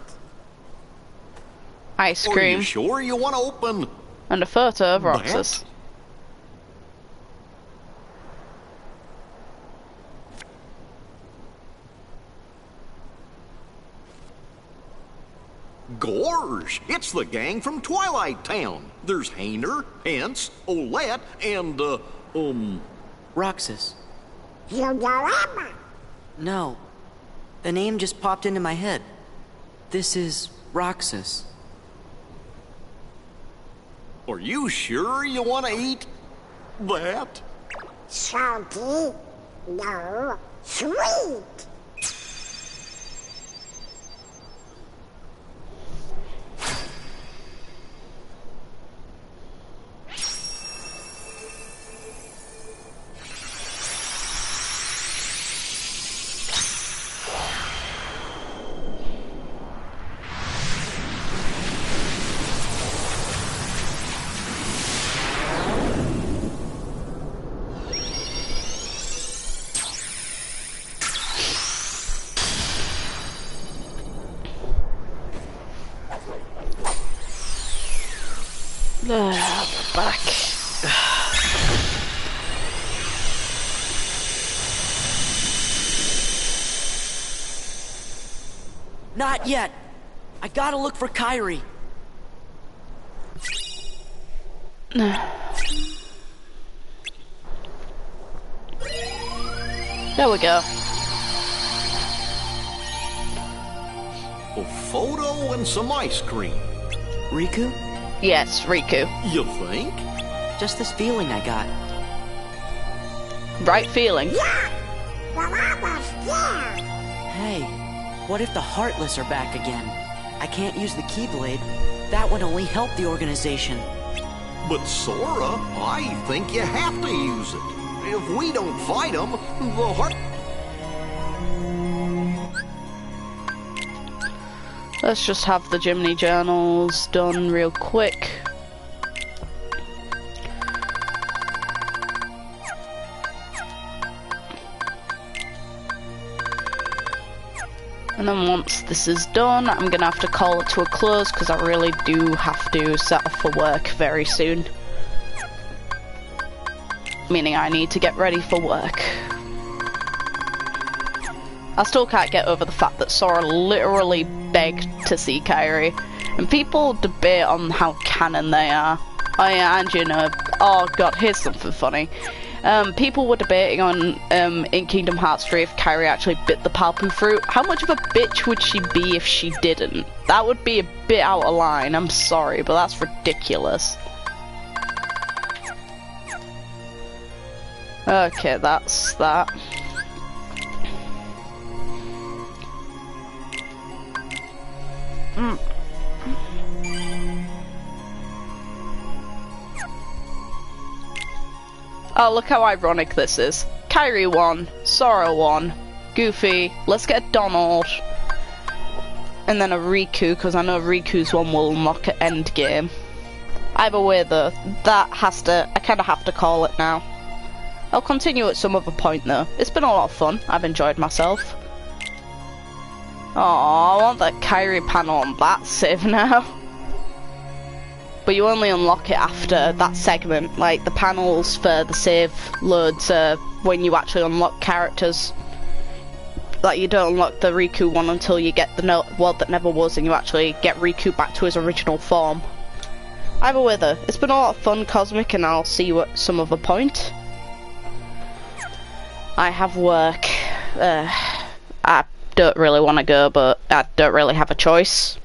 Ice Are cream. you sure you want to open? And a photo of Roxas. Gorge! It's the gang from Twilight Town. There's Hayner, Hence, Olette, and, Roxas. Hildarama. No. The name just popped into my head. This is Roxas. Are you sure you want to eat that? Salty. No. Sweet. Back. Not yet. I gotta look for Kairi. There we go. A photo and some ice cream. Riku? Yes, Riku. You think? Just this feeling I got. Right feeling. Yeah. Well, almost there. Hey, what if the Heartless are back again? I can't use the Keyblade. That would only help the organization. But Sora, I think you have to use it. If we don't fight them, the Heart... Let's just have the Jiminy journals done real quick. And then once this is done, I'm gonna have to call it to a close because I really do have to set off for work very soon. Meaning I need to get ready for work. I still can't get over the fact that Sora literally begged to see Kairi. And people debate on how canon they are. Oh yeah, and you know, oh god, here's something funny. People were debating on, in Kingdom Hearts 3 if Kairi actually bit the Palpu fruit. How much of a bitch would she be if she didn't? That would be a bit out of line, I'm sorry, but that's ridiculous. Okay, that's that. Oh, look how ironic this is. Kairi won, Sora won, Goofy, let's get Donald, and then a Riku, because I know Riku's one will unlock at endgame. Either way though, that has to, I kind of have to call it now. I'll continue at some other point though. It's been a lot of fun. I've enjoyed myself. Oh, I want that Kyrie panel on that save now. But you only unlock it after that segment. Like, the panels for the save loads when you actually unlock characters. Like, you don't unlock the Riku one until you get the world that never was and you actually get Riku back to his original form. Either way though, it's been a lot of fun, Cosmic, and I'll see you at some other point. I have work. I don't really want to go, but I don't really have a choice.